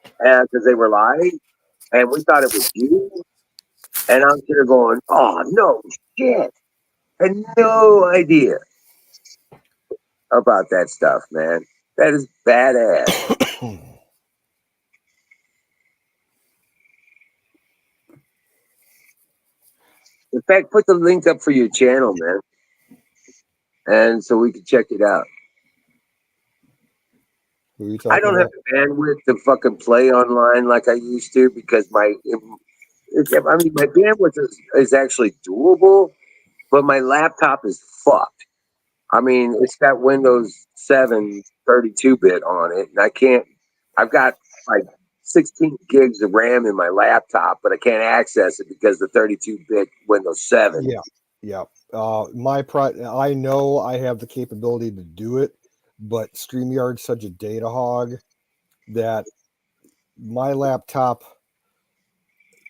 S7: because they were live, and we thought it was you. And I'm sitting there going, "Oh no shit!" Had no idea about that stuff, man. That is badass. In fact, put the link up for your channel, man, and so we can check it out.
S1: Who are you
S7: I
S1: talking
S7: don't have
S1: about?
S7: the bandwidth to fucking play online like I used to because my bandwidth is actually doable, but my laptop is fucked. I mean, it's got Windows 7 32-bit on it, and I've got like 16 gigs of RAM in my laptop, but I can't access it because the 32-bit Windows 7.
S1: Yeah. I know I have the capability to do it, but StreamYard's such a data hog that my laptop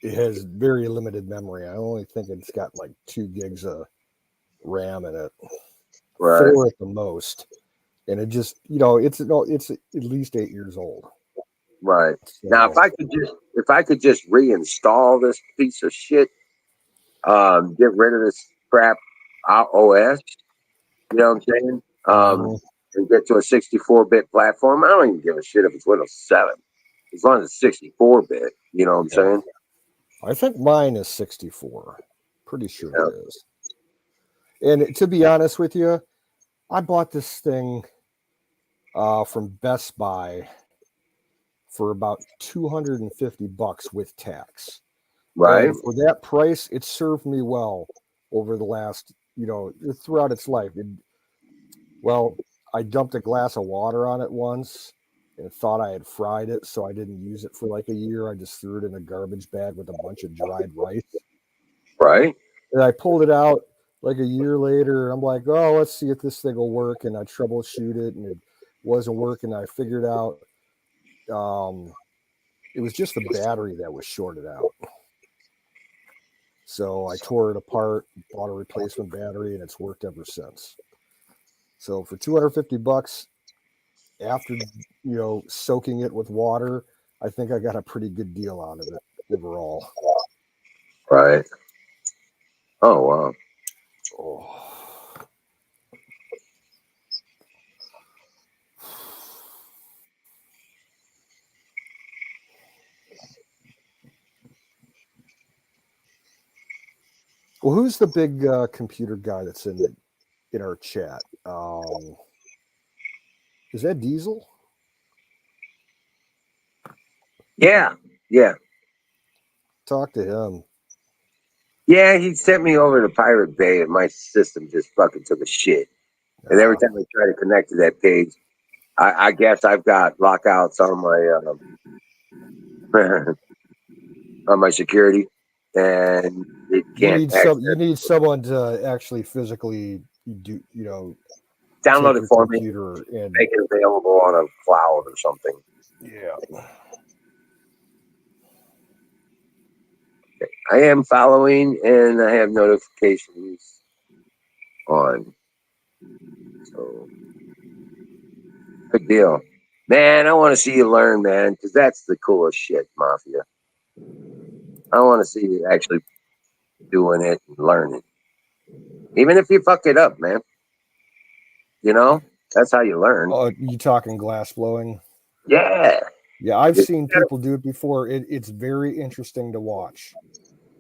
S1: has very limited memory. I only think it's got like 2 gigs of RAM in it,
S7: Right.
S1: 4 at the most, and it just it's at least 8 years old.
S7: Right.
S1: So,
S7: Now, if I could just reinstall this piece of shit, Get rid of this crap OS. You know what I'm saying? And get to a 64-bit platform. I don't even give a shit if it's Windows 7, as long as it's 64-bit. You know what I'm saying?
S1: I think mine is 64. Pretty sure
S7: Yeah.
S1: it is. And to be honest with you, I bought this thing from Best Buy for about $250 with tax.
S7: Right.
S1: And for that price, it served me well over the last, throughout its life. I dumped a glass of water on it once and thought I had fried it, so I didn't use it for like a year. I just threw it in a garbage bag with a bunch of dried rice.
S7: Right.
S1: And I pulled it out like a year later. I'm like, oh, let's see if this thing will work. And I troubleshoot it, and it wasn't working. I figured out it was just the battery that was shorted out. So I tore it apart, bought a replacement battery, and it's worked ever since. So for $250, after soaking it with water, I think I got a pretty good deal out of it overall.
S7: Right. Oh wow.
S1: Oh. Well, who's the big computer guy that's in our chat? Is that Diesel?
S7: Yeah. Yeah.
S1: Talk to him.
S7: Yeah, he sent me over to Pirate Bay, and my system just fucking took a shit. And every time I try to connect to that page, I guess I've got lockouts on my on my security, and it can't
S1: You need someone to actually physically do
S7: download
S1: take
S7: it
S1: your
S7: for me,
S1: computer and
S7: make it available on a cloud or something.
S1: Yeah.
S7: I am following, and I have notifications on. So, good deal. Man, I want to see you learn, man, because that's the coolest shit, Mafia. I want to see you actually doing it and learning. Even if you fuck it up, man. That's how you learn.
S1: Oh, you talking glass blowing?
S7: Yeah.
S1: Yeah, I've seen people do it before. It's very interesting to watch.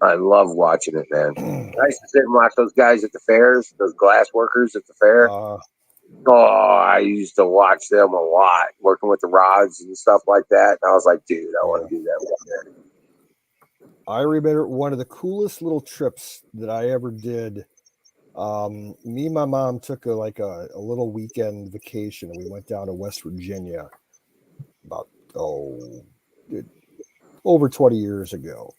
S7: I love watching it, man. I used to sit and watch those guys at the fairs, those glass workers at the fair. I used to watch them a lot, working with the rods and stuff like that. And I was like, dude, I want to do that one day.
S1: I remember one of the coolest little trips that I ever did. Me and my mom took a little weekend vacation, and we went down to West Virginia about over 20 years ago.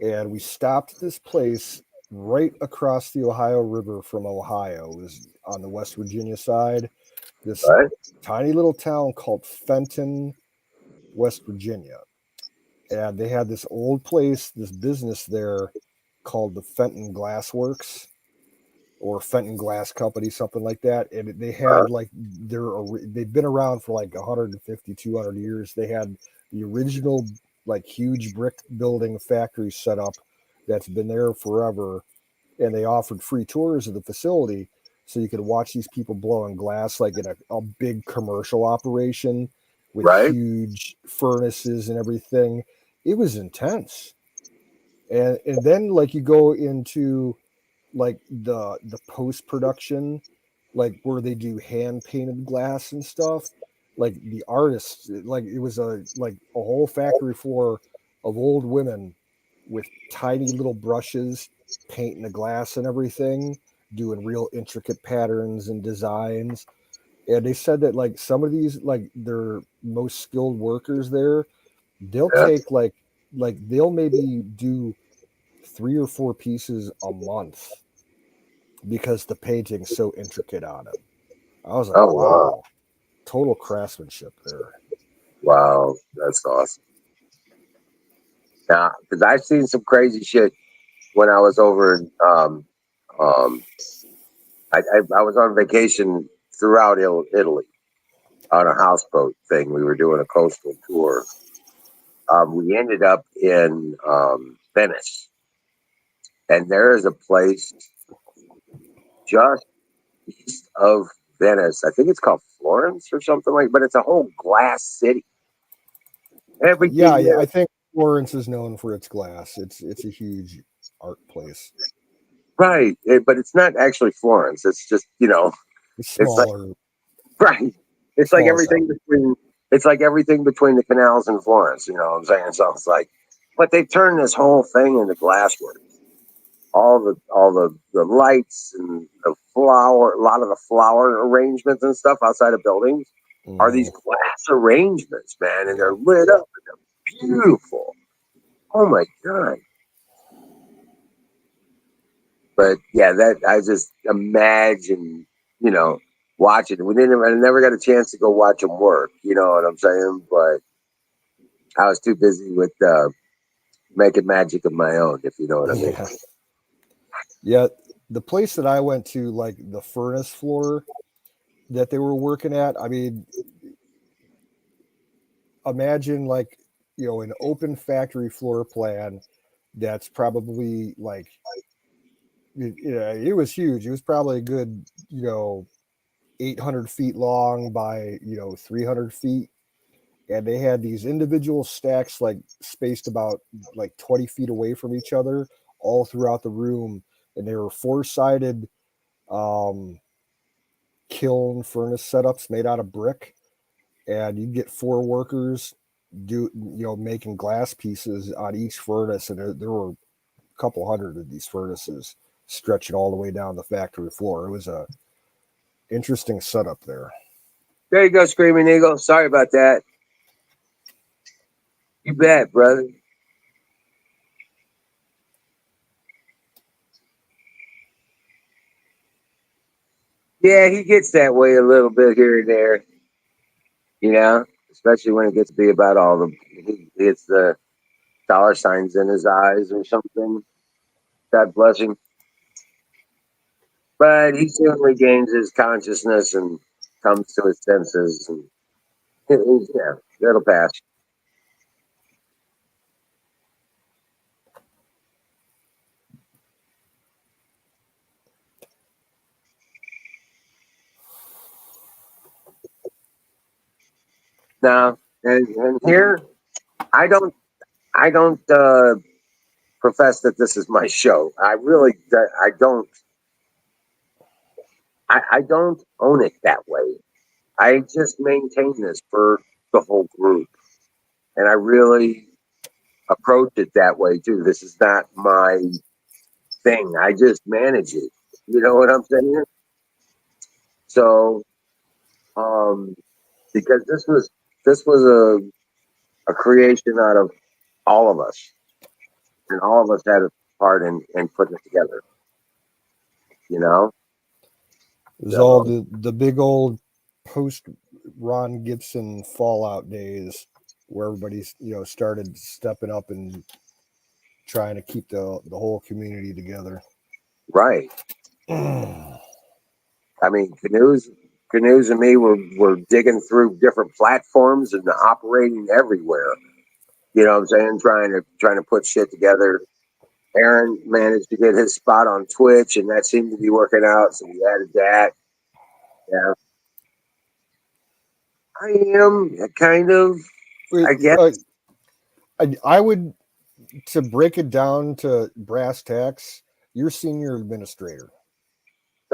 S1: And we stopped at this place right across the Ohio River from Ohio. It was on the West Virginia side. This tiny little town called Fenton, West Virginia. And they had this old place, this business there called the Fenton Glass Works or Fenton Glass Company, something like that. And they had they've been around for like 150, 200 years. They had the original huge brick building factory set up that's been there forever. And they offered free tours of the facility so you could watch these people blowing glass like in a big commercial operation with huge furnaces and everything. It was intense. And then you go into the post-production, where they do hand painted glass and stuff, the artists, it was a whole factory floor of old women with tiny little brushes painting the glass and everything, doing real intricate patterns and designs. And they said that some of these their most skilled workers there, they'll take they'll maybe do 3 or 4 pieces a month because the painting's so intricate on it. I was like, wow. Total craftsmanship there.
S7: Wow, that's awesome. Now, because I've seen some crazy shit when I was over in, I was on vacation throughout Italy on a houseboat thing. We were doing a coastal tour. We ended up in Venice. And there is a place just east of Venice. I think it's called Florence or something like, but it's a whole glass city. Everything
S1: Yeah,
S7: there,
S1: I think Florence is known for its glass. It's a huge art place.
S7: right? But it's not actually Florence. It's just
S1: It's
S7: it's like
S1: smaller,
S7: right. It's like
S1: smaller town.
S7: everything between. It's like everything between the canals and Florence. You know what I'm saying? So it's like, but they turned this whole thing into glasswork. All the lights and the flower, a lot of the flower arrangements and stuff outside of buildings are these
S1: Mhm.
S7: glass arrangements, man, and
S1: Yeah.
S7: they're lit up and they're beautiful. Oh my god! But yeah, that I just imagine, watching. I never got a chance to go watch them work. You know what I'm saying? But I was too busy with making magic of my own, if you know what I mean.
S1: Yeah. Yeah. The place that I went to, like the furnace floor that they were working at, I mean, imagine like, an open factory floor plan that's probably like, it was huge. It was probably a good, 800 feet long by, 300 feet. And they had these individual stacks like spaced about like 20 feet away from each other all throughout the room. And they were four-sided um, kiln furnace setups made out of brick. And you get four workers making glass pieces on each furnace. And there were a couple hundred of these furnaces stretching all the way down the factory floor. It was a interesting setup there.
S7: There you go, Screaming Eagle. Sorry about that. You bet, brother. Yeah, he gets that way a little bit here and there, especially when it gets to be about all the he gets the dollar signs in his eyes or something. God bless him. But he soon regains his consciousness and comes to his senses, and yeah, it'll pass. Now, and here, I don't, I don't profess that this is my show. I really, I don't own it that way. I just maintain this for the whole group, and I really approach it that way too. This is not my thing. I just manage it. You know what I'm saying? So, um, because this was a creation out of all of us, and all of us had a part in putting it together. You know,
S1: It was all
S7: so
S1: the big old post Ron Gibson fallout days where everybody's started stepping up and trying to keep the whole community together.
S7: right.
S1: Yeah.
S7: I mean, canoes, and me were digging through different platforms and operating everywhere. You know what I'm saying? Trying to put shit together. Aaron managed to get his spot on Twitch, and that seemed to be working out. So we added that. Yeah, I am kind of. I guess.
S1: I would, to break it down to brass tacks, you're senior administrator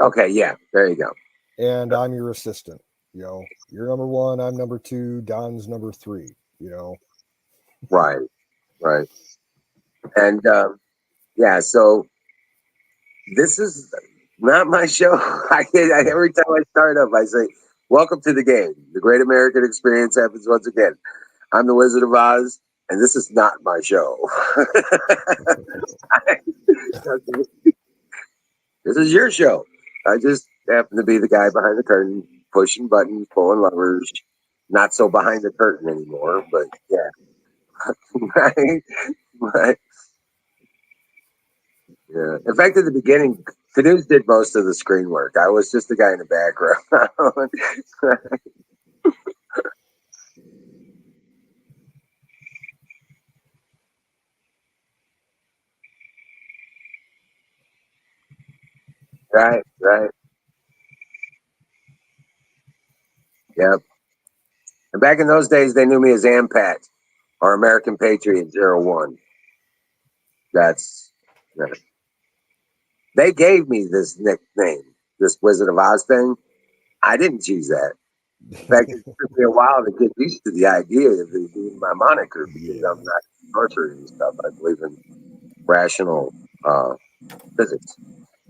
S7: Okay, yeah. There you go.
S1: and I'm your assistant. You're number one, I'm number two, Don's number three.
S7: Right, right. And yeah, so this is not my show. Every time I start up, I say, "Welcome to the game. The Great American Experience happens once again." I'm the Wizard of Oz, and this is not my show. This is your show. I just happen to be the guy behind the curtain, pushing buttons, pulling levers. Not so behind the curtain anymore, but yeah, right. But yeah. In fact, at the beginning, Canoes did most of the screen work. I was just the guy in the background. Right. Yep. And back in those days, they knew me as Ampat or American Patriot 01. That's they gave me this nickname, this Wizard of Oz thing. I didn't choose that. In fact, it took me a while to get used to the idea of it being my moniker because
S1: Yeah.
S7: I'm not sorcery and stuff. I believe in rational physics.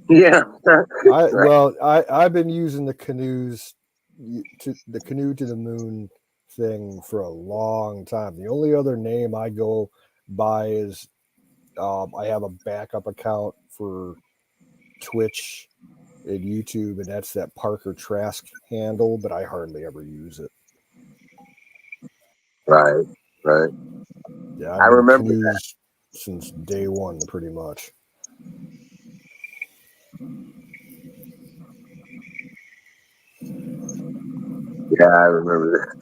S7: Yeah. Right.
S1: I've been using the canoe to the moon thing for a long time. The only other name I go by is I have a backup account for Twitch and YouTube, and that's that Parker Trask handle, but I hardly ever use it.
S7: Right.
S1: Yeah,
S7: I
S1: I've been
S7: remember
S1: canoes since day one, pretty much.
S7: Yeah, I remember that.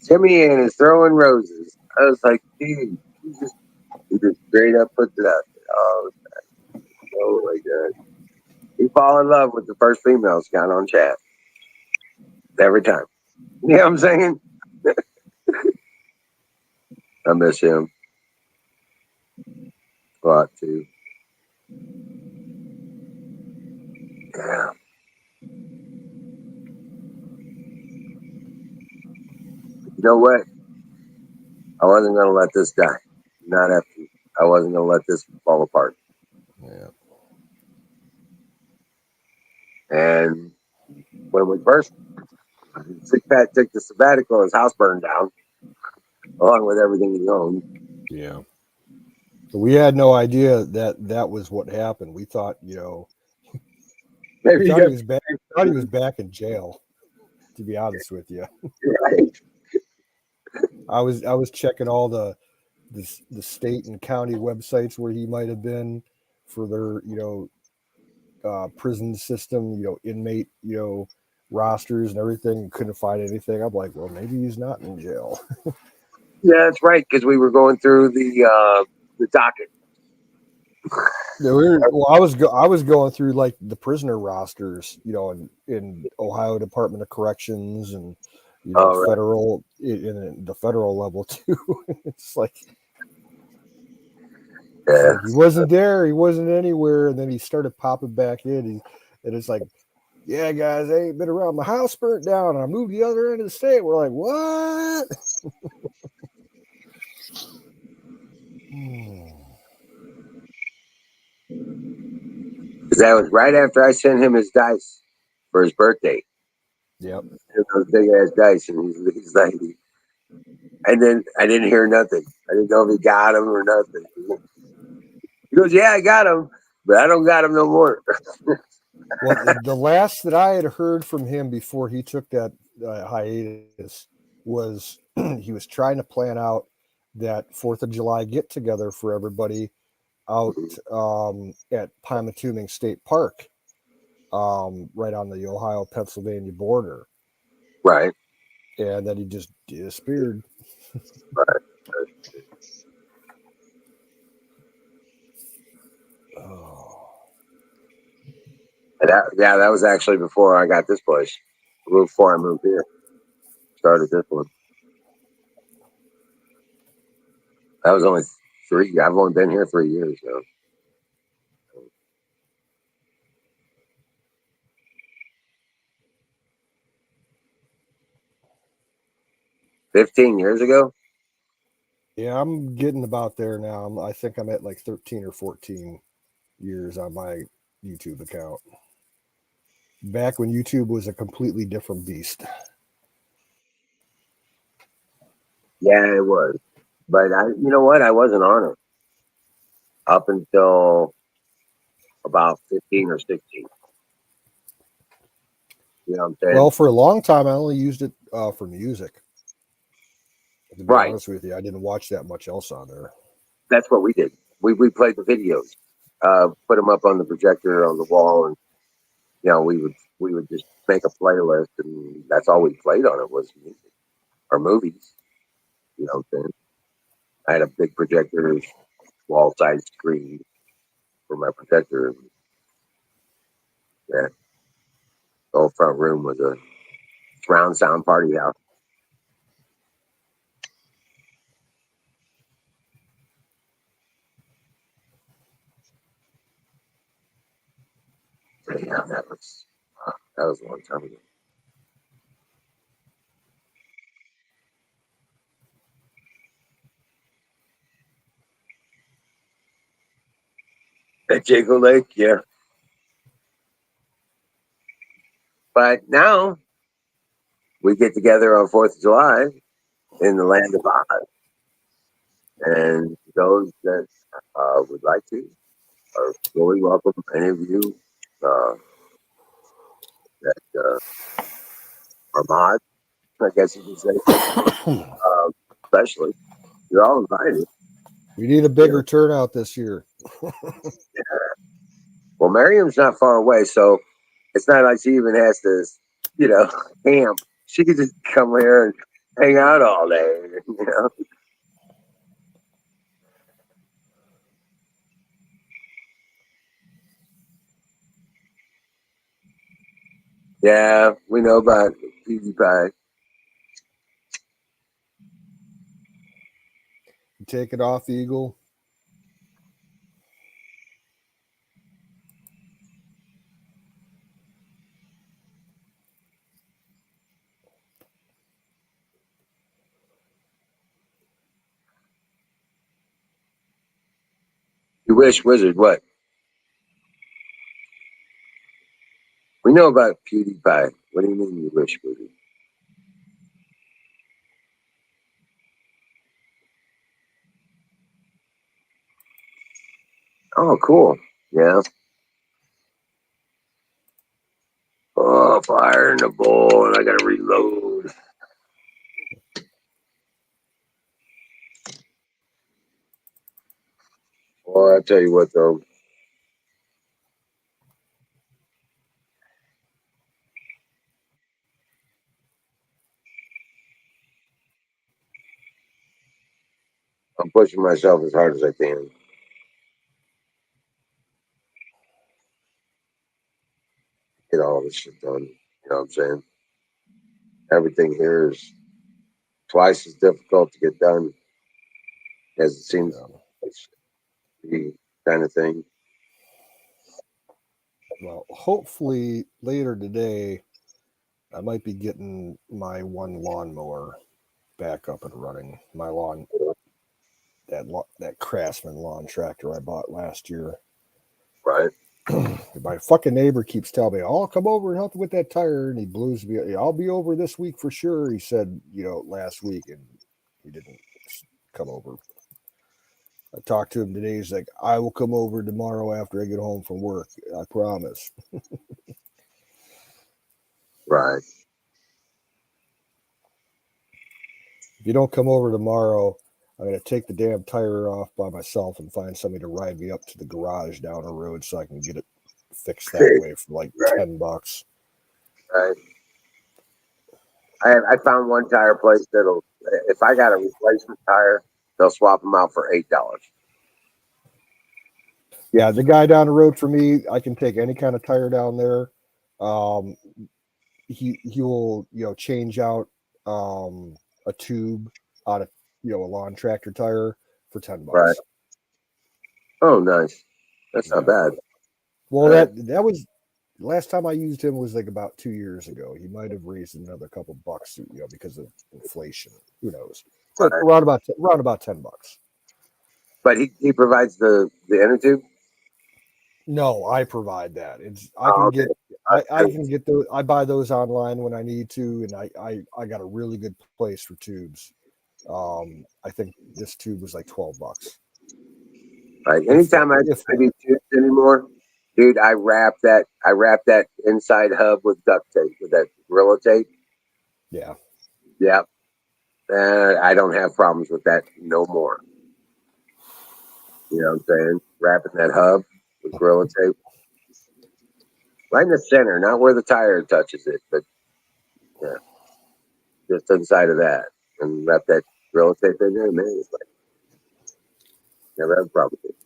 S7: Jimmy Ann is throwing roses. I was like, dude, he just straight up puts it out there. Oh my god. He fall in love with the first female scout on chat. Every time. You know what I'm saying? I miss him a lot too. Yeah. You know what? I wasn't gonna let this die. Not after. I wasn't gonna let this fall apart.
S1: Yeah.
S7: And when we first, Sick Pat took the sabbatical, his house burned down, along with everything he owned.
S1: Yeah. We had no idea that was what happened. We thought,
S7: Maybe
S1: he was back. Thought he was back in jail. To be honest with you,
S7: right.
S1: I was checking all the state and county websites where he might have been for their prison system, inmate rosters and everything. Couldn't find anything. I'm like, well, maybe he's not in jail.
S7: Yeah, that's right. Because we were going through the docket.
S1: I was going through like the prisoner rosters, in Ohio Department of Corrections and
S7: Right.
S1: federal in the federal level too. It's like,
S7: Yeah.
S1: he wasn't there, he wasn't anywhere, and then he started popping back in. And it's like, yeah, guys, I ain't been around. My house burnt down, and I moved to the other end of the state. We're like, what?
S7: Because that was right after I sent him his dice for his birthday.
S1: Yep.
S7: Those big ass dice, and he's like, and then I didn't hear nothing. I didn't know if he got them or nothing. He goes, "Yeah, I got them, but I don't got them no more."
S1: Well, the last that I had heard from him before he took that hiatus was he was trying to plan out that 4th of July get together for everybody out at Pymatuming State Park, right on the Ohio-Pennsylvania border.
S7: Right.
S1: And then he just disappeared.
S7: Right.
S1: Oh.
S7: And that was actually before I got this place. Before I moved here, started this one. That was only 3. I've only been here 3 years now. 15 years ago.
S1: Yeah, I'm getting about there now. I think I'm at like 13 or 14 years on my YouTube account. Back when YouTube was a completely different beast.
S7: Yeah, it was. But you know what? I wasn't on it up until about 15 or 16. You know what I'm saying?
S1: Well, for a long time, I only used it for music. To be
S7: Right.
S1: honest with you, I didn't watch that much else on there.
S7: That's what we did. We played the videos, put them up on the projector on the wall, and we would just make a playlist, and that's all we played on it was music or movies. You know what I'm saying? I had a big projector, wall side screen, for my protector. Yeah. The whole front room was a surround sound party house. Yeah, that was a long time ago. At Jago Lake, yeah. But now we get together on 4th of July in the land of Oz. And those that would like to are fully welcome. Any of you that are mods, I guess you could say, especially, you're all invited.
S1: We need a bigger turnout this year.
S7: Well, Miriam's not far away, so it's not like she even has to, camp. She could just come here and hang out all day, Yeah, we know about PewDiePie.
S1: Take it off, Eagle.
S7: You wish wizard what? We know about PewDiePie. What do you mean you wish wizard? Oh, cool. Yeah. Oh, fire in the bowl, and I gotta reload. Well, I tell you what, though. I'm pushing myself as hard as I can. Get all this shit done. You know what I'm saying? Everything here is twice as difficult to get done as it seems to be, kind of thing.
S1: Well, hopefully later today, I might be getting my one lawnmower back up and running. My lawn, that Craftsman lawn tractor I bought last year.
S7: Right.
S1: My fucking neighbor keeps telling me, "I'll come over and help you with that tire," and he blues me. "I'll be over this week for sure," he said, last week, and he didn't come over. I talked to him today. He's like, "I will come over tomorrow after I get home from work. I promise."
S7: Right.
S1: If you don't come over tomorrow, I'm going to take the damn tire off by myself and find somebody to ride me up to the garage down the road so I can get it fixed that way for like $10.
S7: Right. I found one tire place that'll, if I got a replacement tire, they'll swap them out for $8.
S1: Yeah, the guy down the road for me, I can take any kind of tire down there. He will change out a tube out of a lawn tractor tire for $10.
S7: Right. Oh, nice. That's not bad.
S1: Well, that was last time I used him was like about 2 years ago. He might have raised another couple bucks, because of inflation. Who knows? But around about $10.
S7: But he provides the inner tube.
S1: No, I provide that. I can get those. I buy those online when I need to, and I got a really good place for tubes. I think this tube was like $12.
S7: Right. Anytime I need tubes anymore, dude, I wrap that inside hub with duct tape, with that Gorilla tape.
S1: Yeah.
S7: Yeah. I don't have problems with that no more. You know what I'm saying? Wrapping that hub with Gorilla tape. Right in the center, not where the tire touches it, but yeah, just inside of that. And wrap that Gorilla tape in there, man. It's like, never have a problem with it.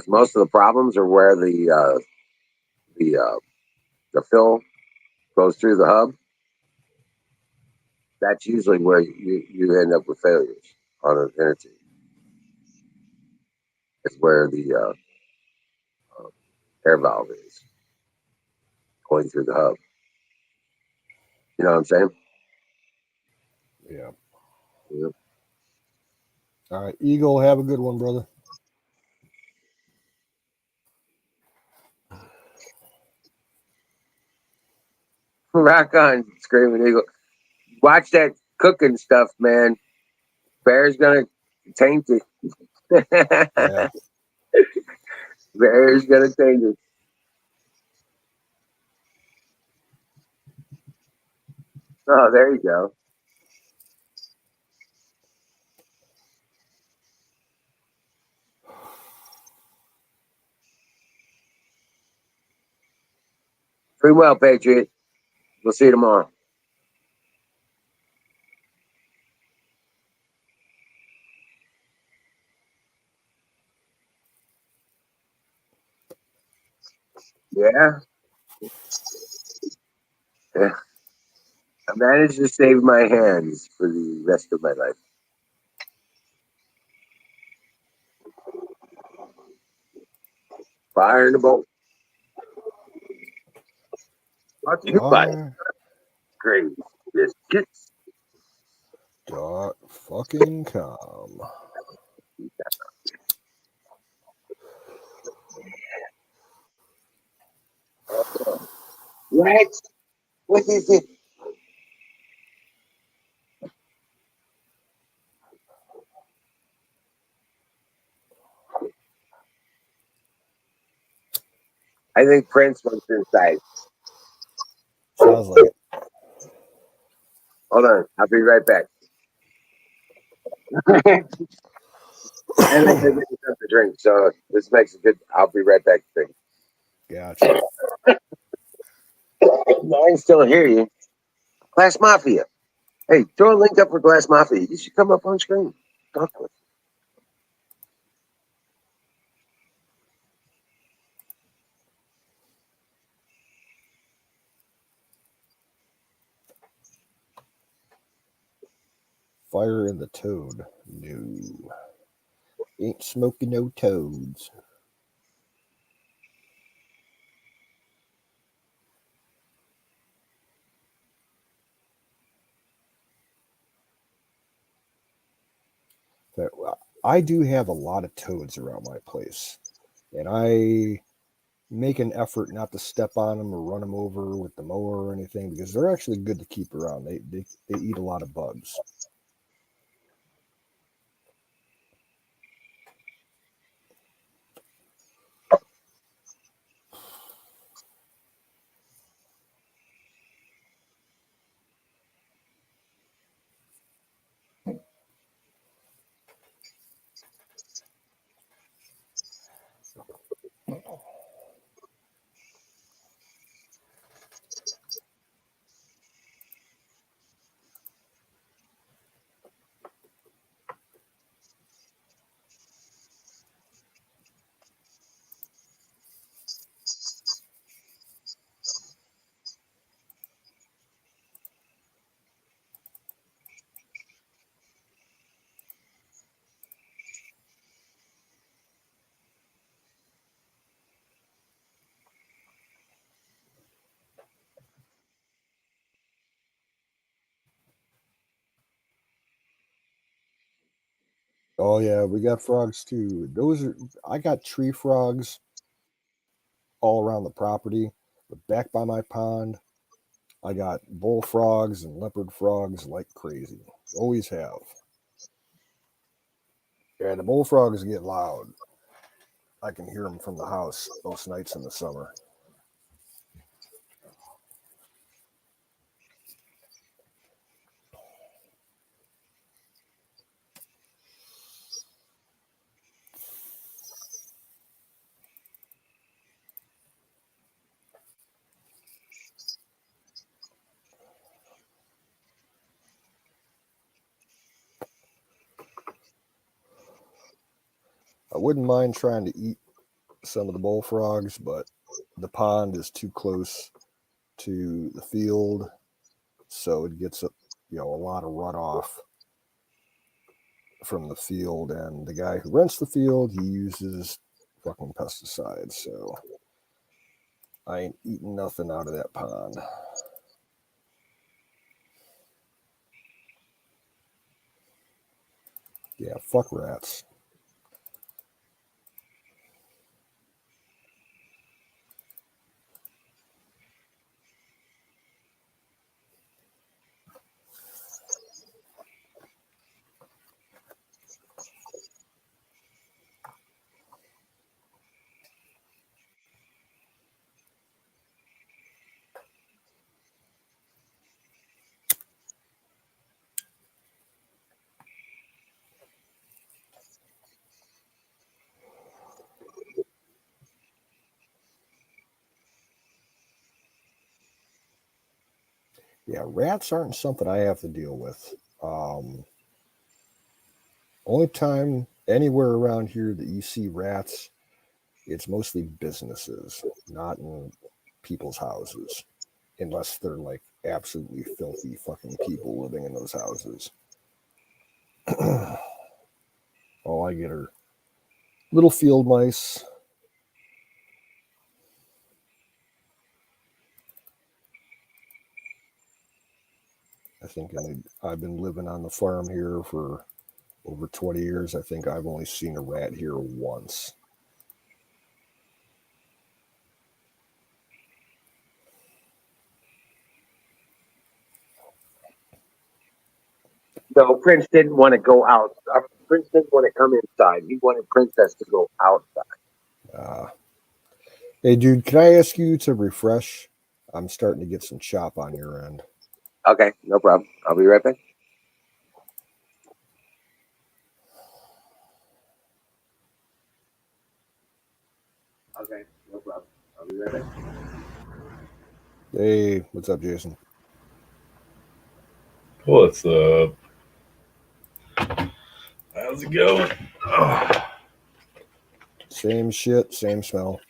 S7: because most of the problems are where the fill goes through the hub. That's usually where you end up with failures on an inner tube. It's where the air valve is going through the hub. You know what I'm saying?
S1: Yeah.
S7: Yep.
S1: All right, Eagle, have a good one, brother.
S7: Rock on, Screaming Eagle. Watch that cooking stuff, man. Bear's gonna taint it.
S1: Yeah.
S7: Bear's gonna taint it. Oh, there you go. Pretty well, Patriot. We'll see you tomorrow. Yeah. Yeah. I managed to save my hands for the rest of my life. Fire in the bolt. Brought to you by
S1: Fire.
S7: Great Biscuits.
S1: .com.
S7: What? What is it? I think Prince wants inside.
S1: Sounds like it.
S7: Hold on. I'll be right back. And I'm going to get something to drink, so this makes a good I'll be right back thing.
S1: Gotcha.
S7: No, I can still hear you. Glass Mafia. Hey, throw a link up for Glass Mafia. You should come up on screen. Talk to us.
S1: Fire in the toad. No. Ain't smoking no toads. But I do have a lot of toads around my place. And I make an effort not to step on them or run them over with the mower or anything because they're actually good to keep around. They eat a lot of bugs. Oh yeah, we got frogs too. I got tree frogs all around the property, but back by my pond, I got bullfrogs and leopard frogs like crazy. Always have. And the bullfrogs get loud. I can hear them from the house most nights in the summer. I wouldn't mind trying to eat some of the bullfrogs, but the pond is too close to the field, so it gets a lot of runoff from the field. And the guy who rents the field, he uses fucking pesticides, so I ain't eating nothing out of that pond. Yeah, fuck rats. Yeah, rats aren't something I have to deal with. Only time anywhere around here that you see rats, it's mostly businesses, not in people's houses, unless they're like absolutely filthy fucking people living in those houses. All I get are little field mice. I think I've been living on the farm here for over 20 years. I think I've only seen a rat here once.
S7: So Prince didn't want to go out. Prince didn't want to come inside. He wanted Princess to go outside.
S1: Hey, dude, can I ask you to refresh? I'm starting to get some chop on your end.
S7: Okay, no problem. I'll be right back. Okay, no problem. I'll be right back.
S1: Hey, what's up, Jason?
S8: What's up? How's it going? Oh,
S1: Same shit, same smell.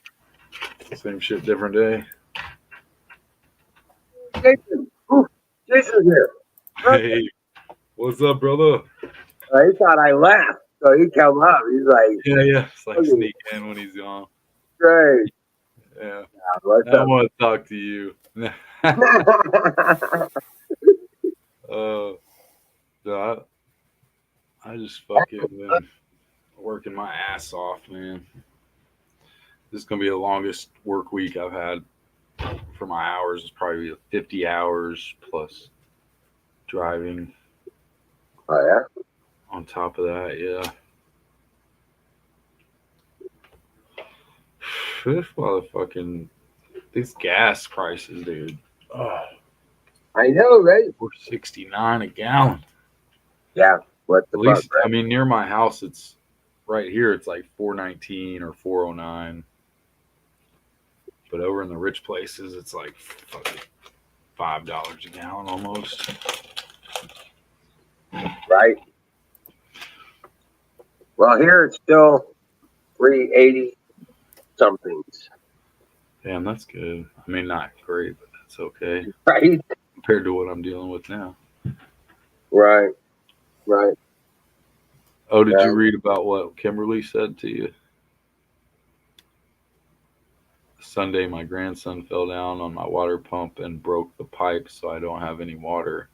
S8: same shit, different day.
S7: Jason, ooh, Jason's here.
S8: Hey, what's up, brother?
S7: He thought I left, so he come up. He's like,
S8: Yeah. It's like sneak in when he's gone.
S7: "Great,
S8: Yeah.
S7: what's
S8: I
S7: up?"
S8: want to talk to you. No, I just fucking been working my ass off, man. This is gonna be the longest work week I've had for my hours. It's probably 50 hours plus driving.
S7: Oh yeah.
S8: On top of that, yeah. This motherfucking these gas prices, dude. Oh,
S7: I know, right?
S8: $4.69 a gallon.
S7: Yeah. What the
S8: At
S7: fuck?
S8: least, I mean, near my house, it's right here. It's like $4.19 or $4.09. But over in the rich places, it's like fucking $5 a gallon almost.
S7: Right. Well, here it's still 380 somethings.
S8: Damn, that's good. I mean, not great, but that's okay
S7: Right.
S8: compared to what I'm dealing with now.
S7: Right. Right.
S8: Oh, did
S7: Yeah.
S8: you read about what Kimberly said to you? Sunday, my grandson fell down on my water pump and broke the pipe, so I don't have any water.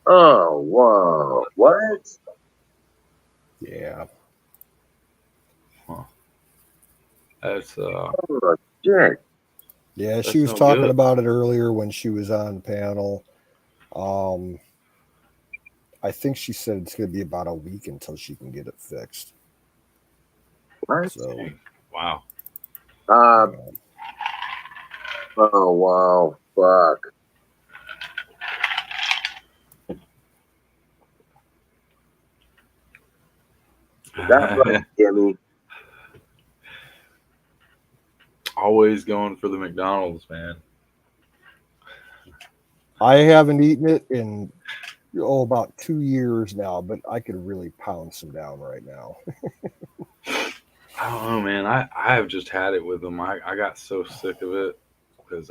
S7: Oh wow. What?
S1: Yeah.
S8: That's
S7: Oh shit.
S1: Yeah,
S8: That's
S1: she was
S8: no
S1: talking
S8: good.
S1: about it earlier when she was on panel. I think she said it's going to be about a week until she can get it fixed.
S7: What?
S1: So,
S8: Dang. Wow.
S7: Oh wow. Fuck. That's right, Jimmy.
S8: Always going for the McDonald's, man.
S1: I haven't eaten it in about 2 years now, but I could really pound some down right now.
S8: I don't know, man. I have just had it with them. I got so sick of it because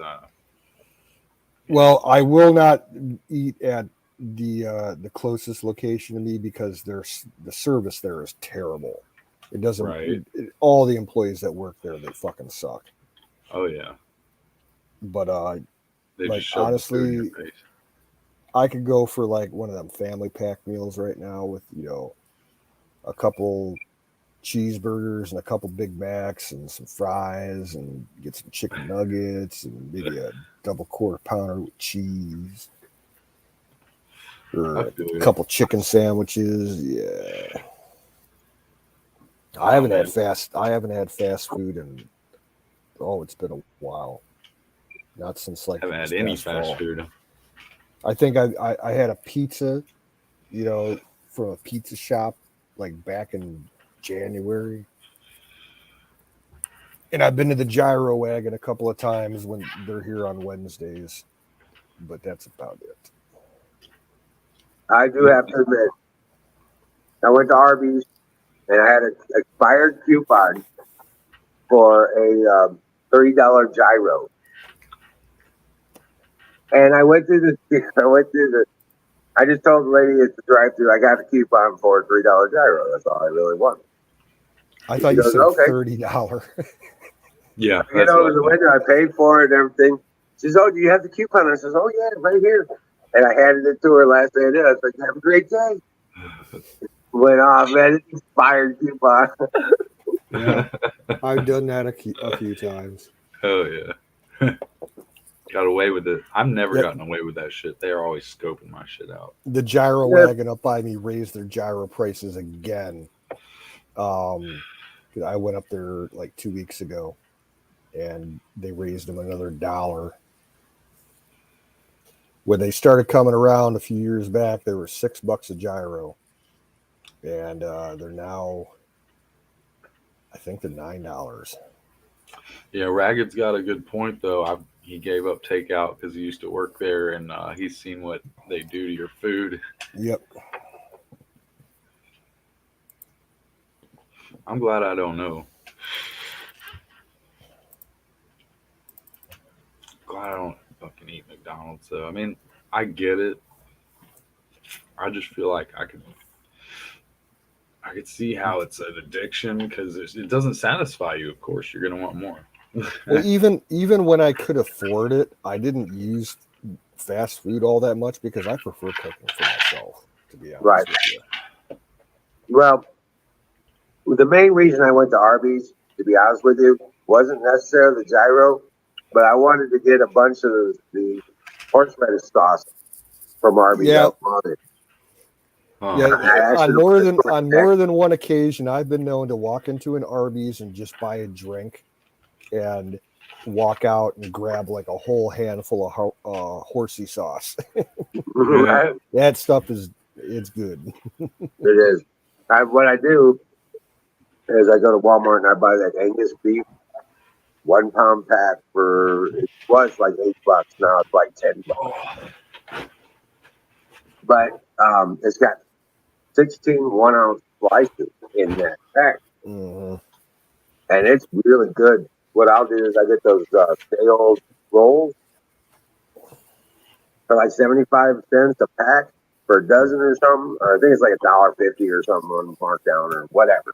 S1: Well, I will not eat at the closest location to me because the service there is terrible. It doesn't.
S8: Right.
S1: All the employees that work there, they fucking suck.
S8: Oh yeah,
S1: But
S8: they
S1: like
S8: just shove the food in your
S1: honestly,
S8: face.
S1: I could go for like one of them family pack meals right now with a couple cheeseburgers and a couple Big Macs and some fries and get some chicken nuggets and maybe a double quarter pounder with cheese or
S8: I
S1: a
S8: feel you.
S1: couple chicken sandwiches. Yeah.
S8: Oh, man.
S1: I haven't had fast food in it's been a while. Not since like
S8: Haven't
S1: this
S8: had any
S1: past
S8: fast
S1: fall.
S8: food.
S1: I think I had a pizza, from a pizza shop like back in January. And I've been to the Gyro Wagon a couple of times when they're here on Wednesdays, but that's about it.
S7: I do have to admit, I went to Arby's and I had an expired coupon for a $30 gyro. And I went through I just told the lady at the drive-thru, I got a coupon for a $3 gyro. That's all I really wanted.
S1: I thought
S7: She
S1: you
S7: goes,
S1: said
S7: okay.
S1: $30.
S8: Yeah,
S7: I get over the window, I paid for it and everything. She says, oh, do you have the coupon? I says, oh, yeah, right here. And I handed it to her last day of it. I was like, have a great day. Went off, man. It's expired coupon.
S1: Yeah, I've done that a few times.
S8: Oh yeah. Got away with it. I've never
S1: Yep.
S8: gotten away with that shit. They're always scoping my shit out.
S1: The Gyro Wagon up by me raised their gyro prices again. I went up there like 2 weeks ago, and they raised them another $1. When they started coming around a few years back, they were $6 a gyro, and they're now, I think they're $9.
S8: Yeah, Ragged's got a good point though. He gave up takeout because he used to work there, and he's seen what they do to your food.
S1: Yep.
S8: I'm glad I don't know. Glad I don't fucking eat McDonald's. So I mean, I get it. I just feel like I could see how it's an addiction because it doesn't satisfy you. Of course, you're gonna want more.
S1: Well, even when I could afford it, I didn't use fast food all that much because I prefer cooking for myself, to be honest
S7: Right.
S1: with you.
S7: Well, the main reason I went to Arby's, to be honest with you, wasn't necessarily the gyro, but I wanted to get a bunch of the horseradish sauce from Arby's.
S1: Yeah.
S8: Oh,
S1: Yeah, on more than one occasion, I've been known to walk into an Arby's and just buy a drink, and walk out and grab like a whole handful of horsey sauce.
S7: Right?
S1: That stuff it's good.
S7: It is. What I do is I go to Walmart and I buy that Angus beef 1 pound pack it was like $8. Now it's like $10. But it's got 16 1-ounce slices in that pack.
S1: Mm-hmm.
S7: And it's really good. What I'll do is I get those day-old rolls for like 75 cents a pack for a dozen or something. Or I think it's like $1.50 or something on markdown or whatever.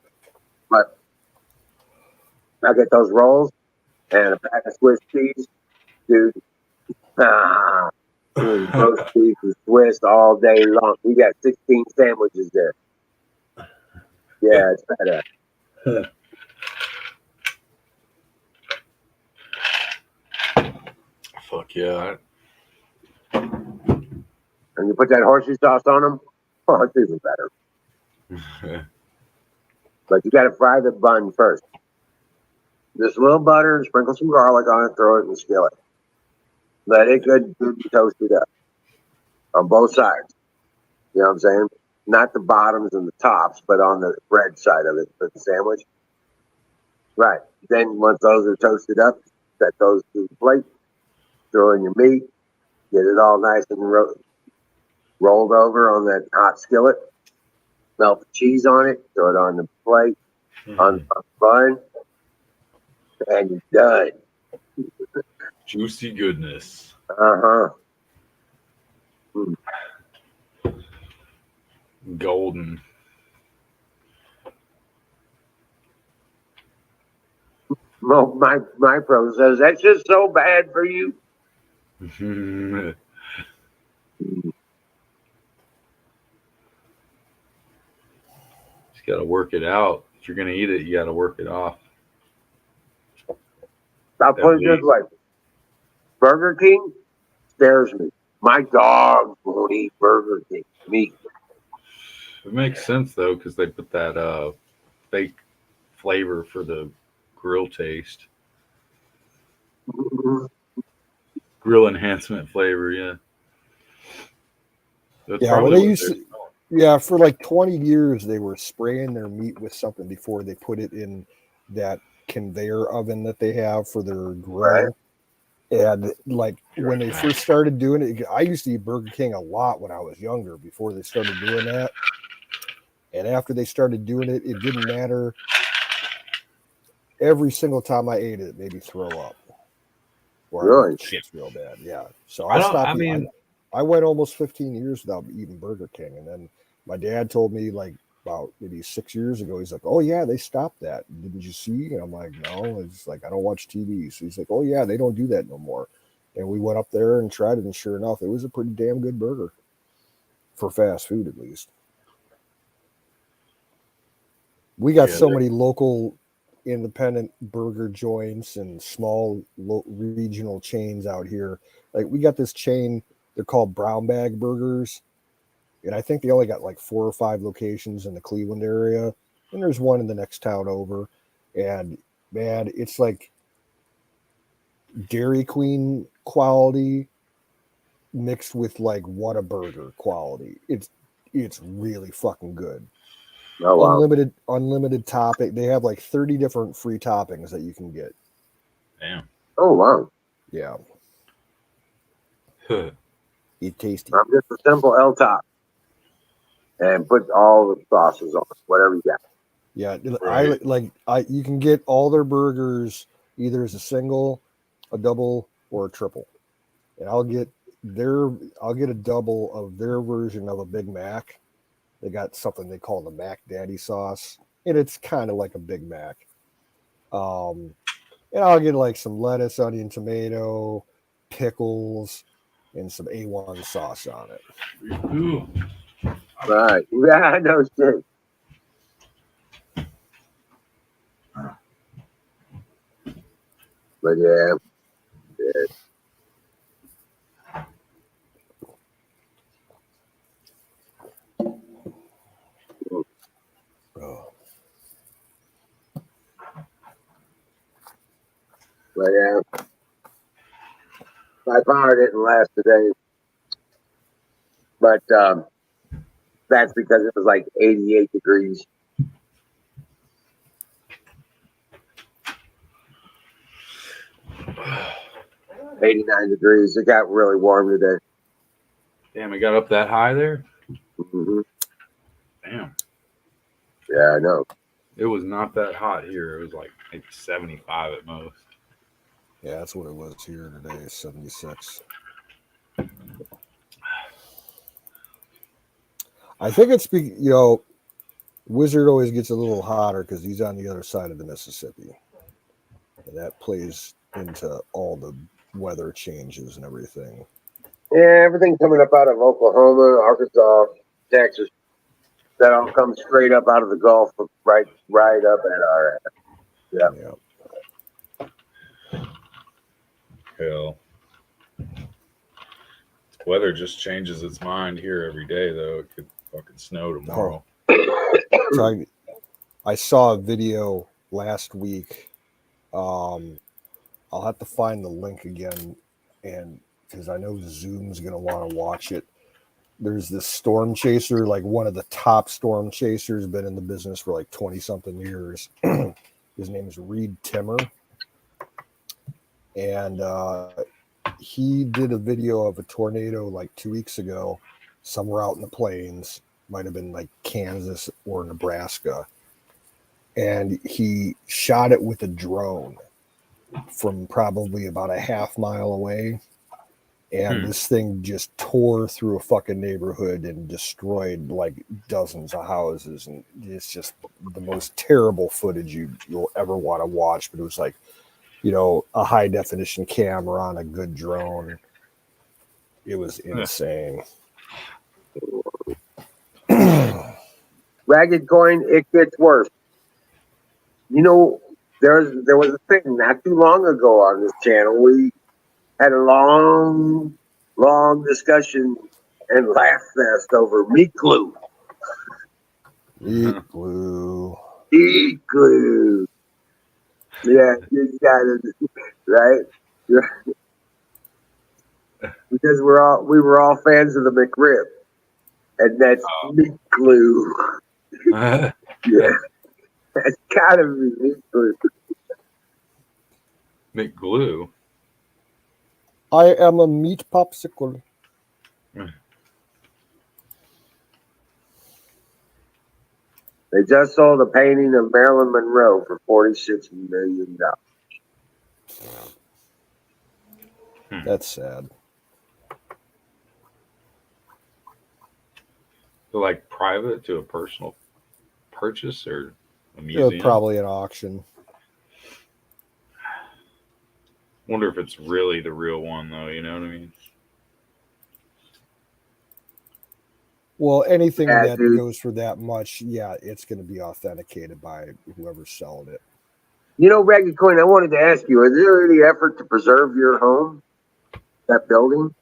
S7: But I get those rolls and a pack of Swiss cheese, dude. Roast beef and Swiss all day long. We got 16 sandwiches there. Yeah, it's badass.
S8: Fuck yeah.
S7: And you put that horseshoe sauce on them, oh, it's even better. But you got to fry the bun first. Just a little butter and sprinkle some garlic on it, throw it in the skillet. Let it good toasted up on both sides. You know what I'm saying? Not the bottoms and the tops, but on the bread side of it for the sandwich. Right. Then once those are toasted up, set those to the plate, throw in your meat, get it all nice and rolled over on that hot skillet, melt the cheese on it, throw it on the plate, on a bun, and you're done.
S8: Juicy goodness.
S7: Uh-huh.
S8: Golden.
S7: Well, my pro says that's just so bad for you.
S8: You just got to work it out. If you're going to eat it, you got to work it off.
S7: I'll put it this way. Burger King scares me. My dog won't eat Burger King meat.
S8: It makes sense though, because they put that fake flavor for the grill taste, grill enhancement flavor. Yeah, that's
S1: Yeah, well,
S8: probably
S1: they
S8: what
S1: used
S8: they're
S1: to,
S8: smelling.
S1: yeah, for like 20 years, they were spraying their meat with something before they put it in that conveyor oven that they have for their
S7: Right.
S1: grill. And like when they first started doing it, I used to eat Burger King a lot when I was younger before they started doing that. And after they started doing it, it didn't matter. Every single time I ate it, it made me throw up. Or
S7: Really?
S1: shit's real bad. Yeah. So
S8: I
S1: I
S8: don't.
S1: stopped
S8: I
S1: eating.
S8: mean,
S1: I went almost 15 years without eating Burger King. And then my dad told me like about maybe 6 years ago, he's like, oh yeah, they stopped that. Didn't you see? And I'm like, no, it's like, I don't watch TV. So he's like, oh yeah, they don't do that no more. And we went up there and tried it. And sure enough, it was a pretty damn good burger for fast food, at least. We got
S8: Yeah,
S1: so many local independent burger joints and small regional chains out here. Like we got this chain, they're called Brown Bag Burgers, and I think they only got like 4 or 5 locations in the Cleveland area, and there's one in the next town over. And man, it's like Dairy Queen quality mixed with like Whataburger quality. It's really fucking good.
S7: Oh wow.
S1: Unlimited topping. They have like 30 different free toppings that you can get.
S8: damn.
S7: Oh wow.
S1: Yeah,
S8: Huh.
S1: it's tasty.
S7: I'm just a simple L top. And put all the sauces on it, whatever you got.
S1: Yeah,
S8: Right.
S1: you can get all their burgers either as a single, a double, or a triple. And I'll get a double of their version of a Big Mac. They got something they call the Mac Daddy sauce, and it's kind of like a Big Mac. And I'll get like some lettuce, onion, tomato, pickles, and some A1 sauce on it.
S8: Ooh.
S7: Right. Yeah, no shit. But yeah.
S1: Oh.
S7: But yeah. My power didn't last today. But that's because it was like 88 degrees. $89 degrees. It got really warm today.
S8: Damn, it got up that high there.
S7: Mm-hmm.
S8: Damn,
S7: Yeah, I know.
S8: it was not that hot here. It was like maybe 75 at most.
S1: Yeah, that's what it was here today, 76. I think it's Wizard always gets a little hotter because he's on the other side of the Mississippi, and that plays into all the weather changes and everything.
S7: Yeah, everything coming up out of Oklahoma, Arkansas, Texas, that all comes straight up out of the Gulf, right up at our ass. Yeah.
S8: Hell, weather just changes its mind here every day, though. It could fucking snow tomorrow.
S1: I saw a video last week. I'll have to find the link again, and because I know Zoom's going to want to watch it. There's this storm chaser, like one of the top storm chasers, been in the business for like 20 something years. His name is Reed Timmer. And he did a video of a tornado like 2 weeks ago, somewhere out in the plains, might have been like Kansas or Nebraska. and he shot it with a drone from probably about a half mile away. And this thing just tore through a fucking neighborhood and destroyed like dozens of houses. And it's just the most terrible footage you'll ever want to watch. But it was like, you know, a high definition camera on a good drone. It was insane.
S7: Ragged Coin, it gets worse. You know, there was a thing not too long ago on this channel. We had a long discussion and laugh fest over meat glue.
S1: Meat glue.
S7: Meat glue. Yeah, you got it right. Because we were all fans of the McRib, and that's meat glue. Yeah, that's gotta be meat glue.
S8: McGlue.
S1: I am a meat popsicle.
S7: They just sold a painting of Marilyn Monroe for $46 million.
S1: That's sad.
S8: So like private to a personal purchase or a museum?
S1: Probably an auction.
S8: Wonder if it's really the real one though, you know what I mean?
S1: Well, anything that
S7: dude.
S1: goes for that much, yeah, it's going to be authenticated by whoever's selling it.
S7: You know, Ragged Coin, I wanted to ask you, is there any effort to preserve your home, that building?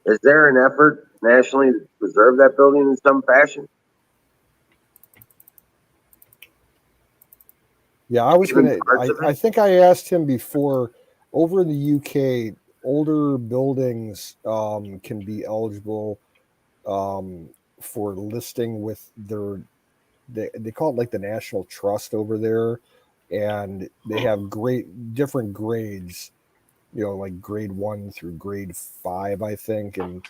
S7: Is there an effort nationally to preserve that building in some fashion?
S1: Yeah, I was going to, I think I asked him before, over in the UK, older buildings can be eligible for listing with they call it like the National Trust over there, and they have different grades, you know, like grade 1 through grade 5, I think, and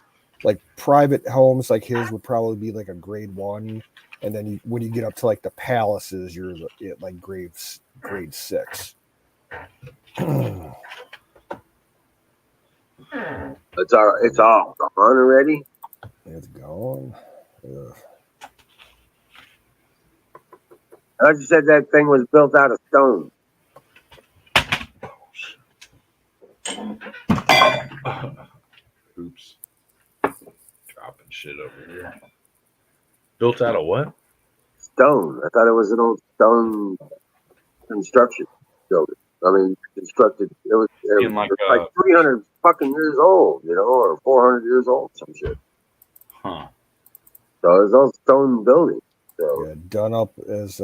S1: like private homes like his would probably be like a grade 1, and then when you get up to like the palaces, you're at like grade 6.
S7: It's all gone already.
S1: It's gone. Ugh.
S7: I thought you said that thing was built out of stone.
S8: Oops. Dropping shit over here. Built out of what?
S7: Stone. I thought it was an old stone construction building. I mean, constructed. It was like 300 fucking years old, you know, or 400 years old, some shit.
S8: Huh.
S7: So it was all stone building. So
S1: Yeah, done up as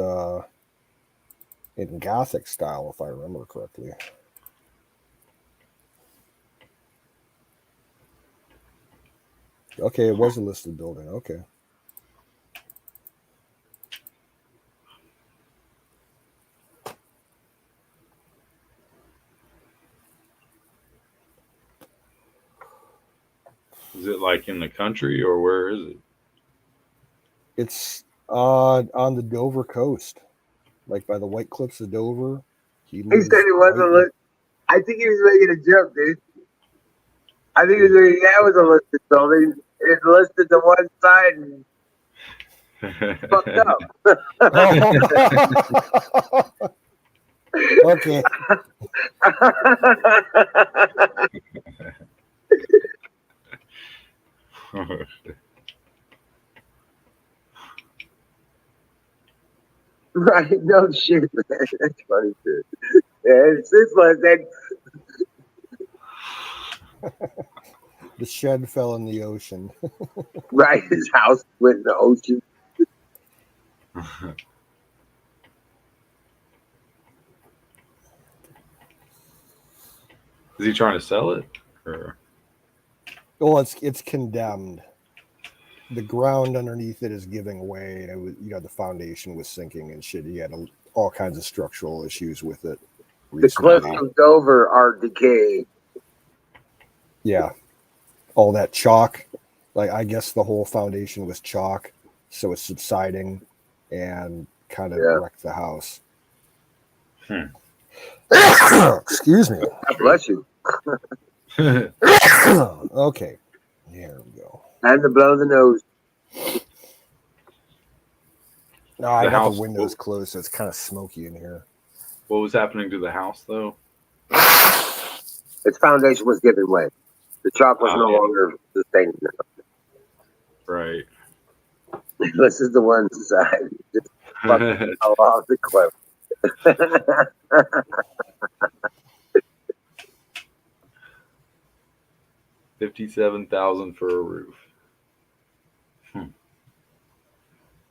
S1: in Gothic style, if I remember correctly. Okay, it was a listed building. Okay.
S8: Is it like in the country or where is it?
S1: It's on the Dover coast, like by the White Cliffs of Dover.
S7: He said it wasn't. I think he was making a joke, dude. I think it was a listed building. It listed to one side and fucked up.
S1: Okay.
S7: Right? No shit, man. That's funny, dude. Yeah, it's like that.
S1: The shed fell in the ocean.
S7: Right, his house went in the ocean.
S8: Is he trying to sell it? Or?
S1: Well, it's condemned. The ground underneath it is giving way, and it was, the foundation was sinking and shit. He had all kinds of structural issues with it recently.
S7: The cliffs of Dover are decaying.
S1: Yeah, all that chalk. Like, I guess the whole foundation was chalk, so it's subsiding, and kind of
S7: Yeah.
S1: wrecked the house.
S8: Hmm.
S1: Excuse me.
S7: God bless you.
S1: Okay, here we go.
S7: Time to blow the nose.
S1: No, I
S8: The
S1: got
S8: house-
S1: the windows closed, so it's kind of smoky in here.
S8: What was happening to the house, though?
S7: Its foundation was giving way. The chalk was
S8: Oh,
S7: no
S8: yeah.
S7: longer sustaining it.
S8: Right.
S7: This is the one side. Just fucking fell off the cliff.
S8: 57,000 for a roof.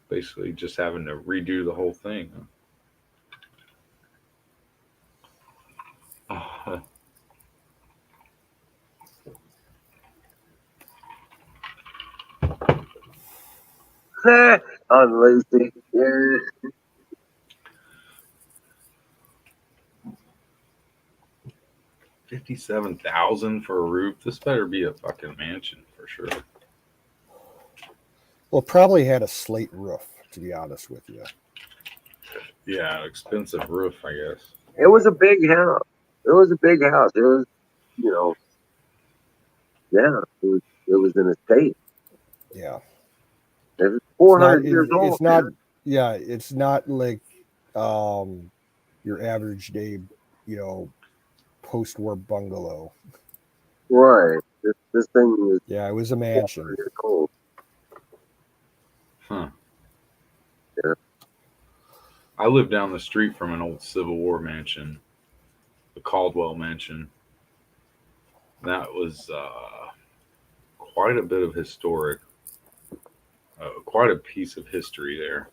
S8: Basically, just having to redo the whole thing. Huh?
S7: On Lucy. Yeah.
S8: $57,000 for a roof. This better be a fucking mansion for sure.
S1: Well, probably had a slate roof, to be honest with you.
S8: Yeah, expensive roof, I guess.
S7: It was a big house. It was a big house. It was, you know, yeah, it was an estate.
S1: Yeah.
S7: It was 400 years old.
S1: It's not.
S7: man.
S1: Yeah, it's not like your average day, post-war bungalow.
S7: Right. This thing is
S1: Yeah, it was a
S7: 400
S1: mansion.
S7: years old.
S8: Huh.
S7: Yeah.
S8: I live down the street from an old Civil War mansion, the Caldwell Mansion. That was quite a bit of historic, quite a piece of history there.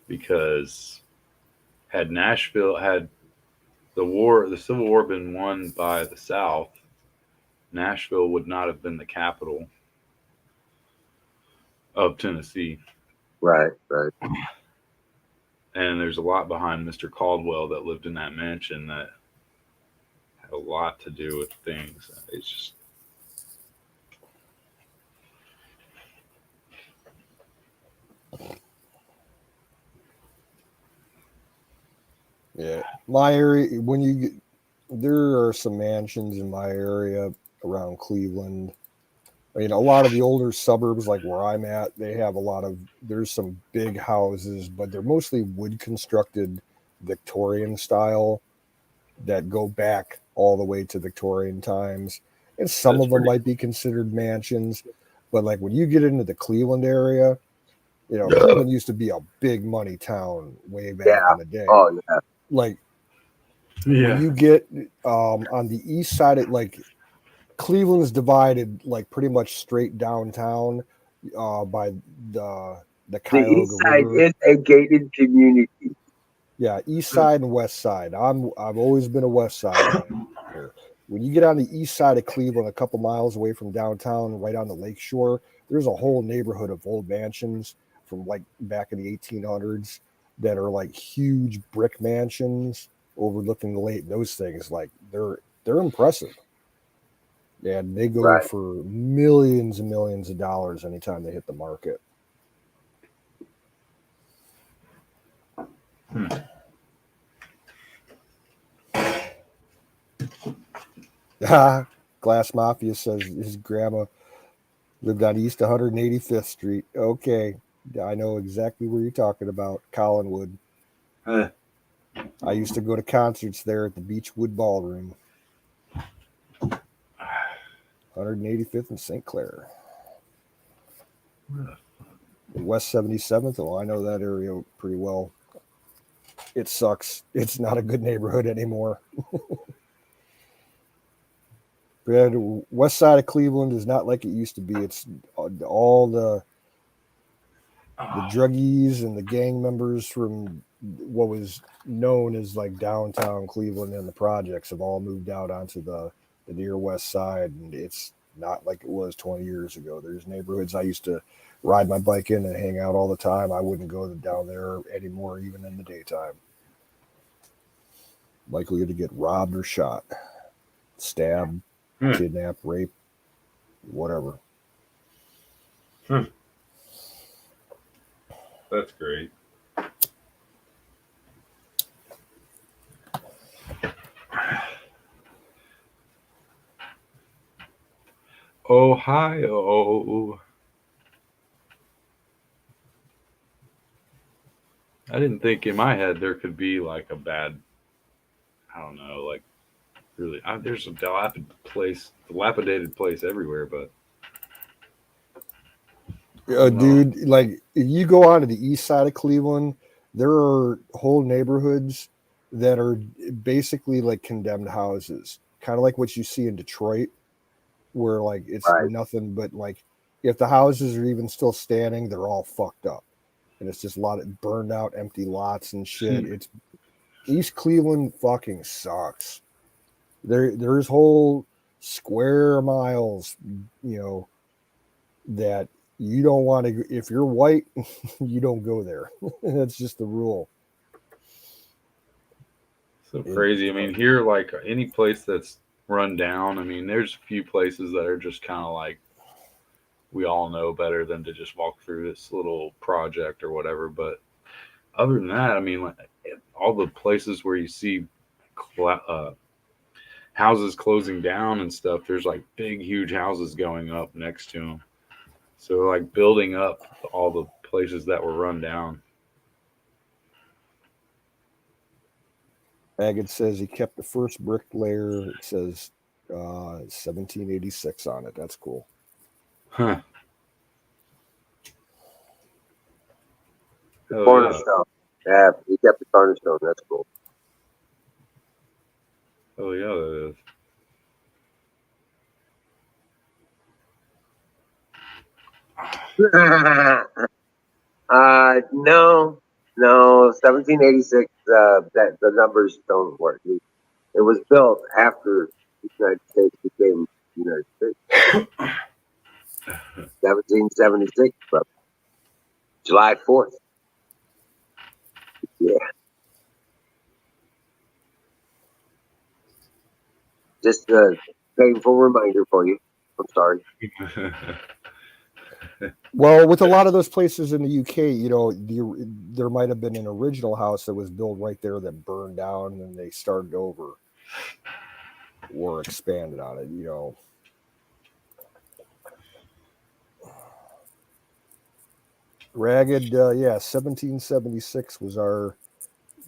S8: Because had the Civil War been won by the South, Nashville would not have been the capital of Tennessee.
S7: Right.
S8: And there's a lot behind Mr. Caldwell that lived in that mansion that had a lot to do with things. It's just
S1: Yeah, my area. There are some mansions in my area around Cleveland. I mean, a lot of the older suburbs, like where I'm at, there's some big houses, but they're mostly wood constructed Victorian style that go back all the way to Victorian times. And some
S8: That's
S1: of them
S8: pretty-
S1: might be considered mansions, but like when you get into the Cleveland area, Cleveland used to be a big money town way back
S7: Yeah.
S1: in the day.
S7: Oh, yeah.
S1: Like
S8: yeah.
S1: when you get on the east side, Cleveland's divided like pretty much straight downtown by the
S7: The
S1: Cuyahoga
S7: east side
S1: River.
S7: is a gated community.
S1: Yeah, east side and west side. I've always been a west side man here. When you get on the east side of Cleveland, a couple miles away from downtown, right on the lake shore, there's a whole neighborhood of old mansions from like back in the 1800s that are like huge brick mansions overlooking the lake. Those things, like they're impressive. And they go
S7: Right.
S1: for millions and millions of dollars anytime they hit the market. Glass Mafia says his grandma lived on East 185th Street. Okay, I know exactly where you're talking about, Collinwood.
S8: Eh.
S1: I used to go to concerts there at the Beechwood Ballroom. 185th and St. Clair. And West 77th, oh, I know that area pretty well. It sucks. It's not a good neighborhood anymore. But west side of Cleveland is not like it used to be. It's all the druggies and the gang members from what was known as like downtown Cleveland and the projects have all moved out onto the near west side, and it's not like it was 20 years ago. There's neighborhoods I used to ride my bike in and hang out all the time. I wouldn't go down there anymore, even in the daytime. Likely to get robbed or shot, stabbed, kidnapped, raped, whatever.
S8: That's great. Ohio. I didn't think in my head there could be like a bad, I don't know, like really. There's a dilapidated place everywhere, but I don't know.
S1: Dude, like if you go on to the east side of Cleveland, there are whole neighborhoods that are basically like condemned houses, kind of like what you see in Detroit, where like it's
S7: Right.
S1: nothing but like if the houses are even still standing, they're all fucked up, and it's just a lot of burned out, empty lots and shit. It's East Cleveland fucking sucks. There's whole square miles, you know, that you don't want to. If you're white, you don't go there. That's just the rule.
S8: So crazy. I mean, here, like any place that's run down, I mean, there's a few places that are just kind of like we all know better than to just walk through this little project or whatever. But other than that, I mean, like all the places where you see houses closing down and stuff, there's like big, huge houses going up next to them. So like building up all the places that were run down.
S1: Agate says he kept the first brick layer. It says 1786 on it. That's cool.
S8: Huh.
S7: The cornerstone. Yeah, he kept the cornerstone. That's cool.
S8: Oh yeah, that is.
S7: No, 1786. That the numbers don't work. It was built after the United States became the United States. 1776, but July 4th. Yeah. Just a painful reminder for you. I'm sorry.
S1: Well, with a lot of those places in the UK, you know, there might have been an original house that was built right there that burned down, and they started over or expanded on it. You know. Ragged, yeah, 1776 was our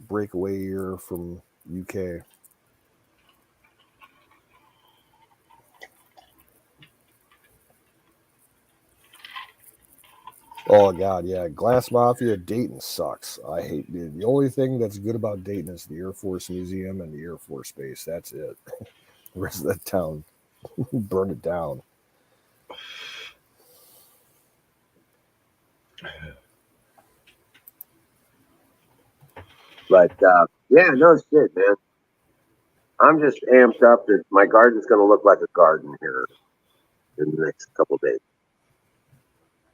S1: breakaway year from UK. Oh god, yeah, Glass Mafia Dayton sucks. I hate it. The only thing that's good about Dayton is the Air Force Museum and the Air Force Base. That's it. The rest of that town, burn it down.
S7: But yeah, no shit, man. I'm just amped up that my garden's going to look like a garden here in the next couple of days.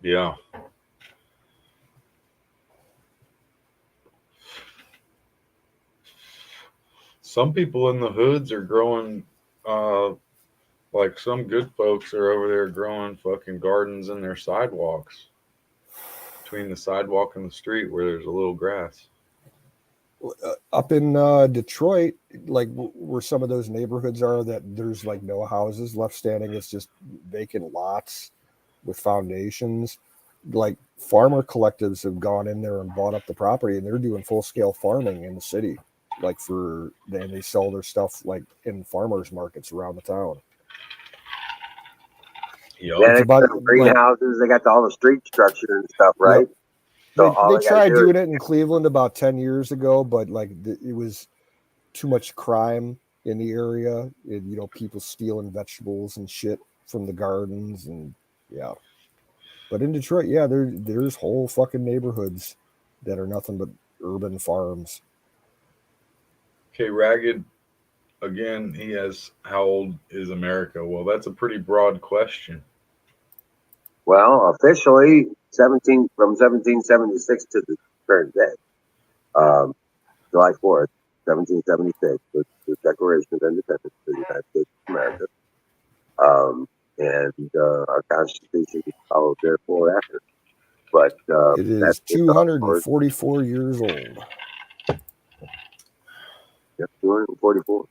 S8: Yeah. Some people in the hoods are growing, like some good folks are over there growing fucking gardens in their sidewalks, between the sidewalk and the street where there's a little grass.
S1: Up in Detroit, like where some of those neighborhoods are, that there's like no houses left standing. It's just vacant lots with foundations. Like farmer collectives have gone in there and bought up the property, and they're doing full scale farming in the city. Like and they sell their stuff like in farmers markets around the town.
S8: Yep.
S7: Yeah,
S1: It's
S7: they
S1: about
S7: got greenhouses. They got all the street structure and stuff, right?
S1: Yep.
S7: So
S1: They tried doing it in Cleveland about 10 years ago, but like it was too much crime in the area. And, you know, people stealing vegetables and shit from the gardens, and yeah. But in Detroit, yeah, there's whole fucking neighborhoods that are nothing but urban farms.
S8: Okay, Ragged, again, he has, how old is America? Well, that's a pretty broad question.
S7: Well, officially, from 1776 to the current day, July 4th, 1776, was the Declaration of Independence for the United States of America. And our Constitution followed therefore after. But
S1: It is
S7: that's
S1: 244 years old.
S7: Yep, 244.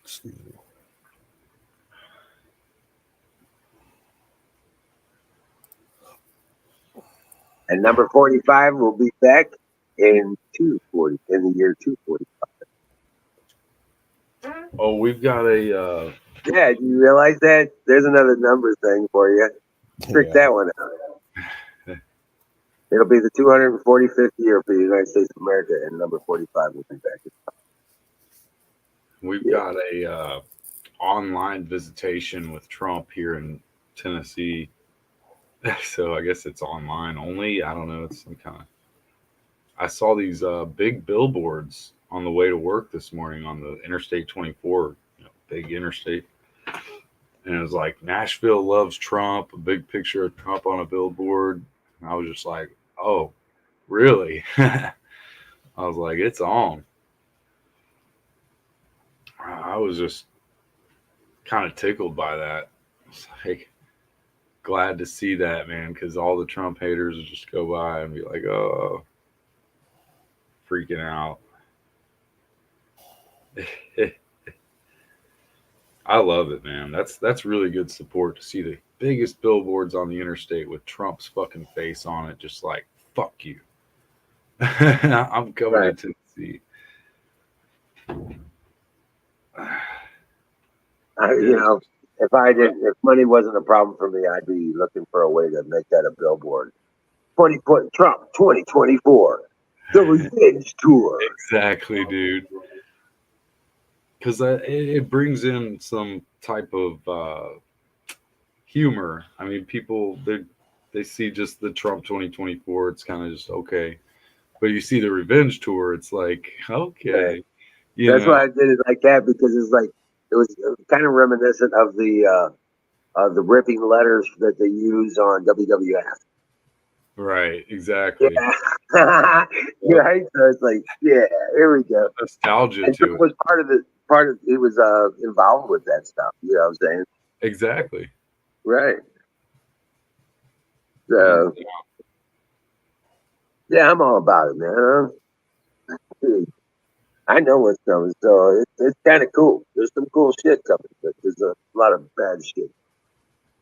S1: Excuse me.
S7: And number 45 will be back in the year 240.
S8: Oh, we've got a
S7: Yeah, do you realize that? There's another number thing for you. Trick
S1: Yeah.
S7: that one out. It'll be the 245th year for the United States of America, and number 45 will be back.
S8: we've got a online visitation with Trump here in Tennessee. So I guess it's online only. I don't know. It's some kind of. I saw these big billboards on the way to work this morning on the Interstate 24, big interstate. And it was like, Nashville loves Trump, a big picture of Trump on a billboard. And I was just like, oh, really? I was like, it's on. I was just kind of tickled by that. It's like, glad to see that, man, because all the Trump haters would just go by and be like, oh, freaking out. I love it, man. That's really good support to see the biggest billboards on the interstate with Trump's fucking face on it, just like, fuck you. I'm coming to Tennessee.
S7: If money wasn't a problem for me, I'd be looking for a way to make that a billboard. 20 Trump 2024, the revenge tour.
S8: Exactly, dude. Because it brings in some type of humor. I mean, people they see just the Trump 2024. It's kind of just okay, but you see the revenge tour. It's like okay,
S7: yeah. That's why I did it like that, because it was kind of reminiscent of the ripping letters that they use on WWF.
S8: Right, exactly.
S7: Yeah. Right. So it's like, yeah, here we go.
S8: Nostalgia
S7: and
S8: to it.
S7: Was he was involved with that stuff. You know what I'm saying?
S8: Exactly.
S7: Right. So yeah, I'm all about it, man. I know what's coming, so it's kind of cool. There's some cool shit coming, but there's a lot of bad shit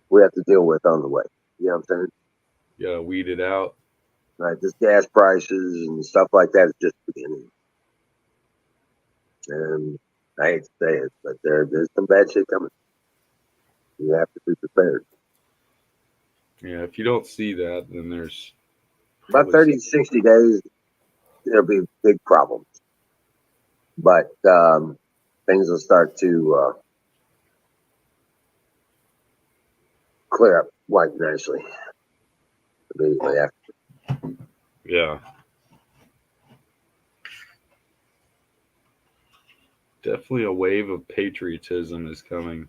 S7: we have to deal with on the way. You know what I'm saying?
S8: Yeah, weed it out.
S7: Right, just gas prices and stuff like that is just beginning. And I hate to say it, but there's some bad shit coming. You have to be prepared.
S8: Yeah, if you don't see that, then there's
S7: about 30 to 60 days, there'll be big problems. But things will start to clear up quite nicely immediately after.
S8: Yeah. Definitely a wave of patriotism is coming.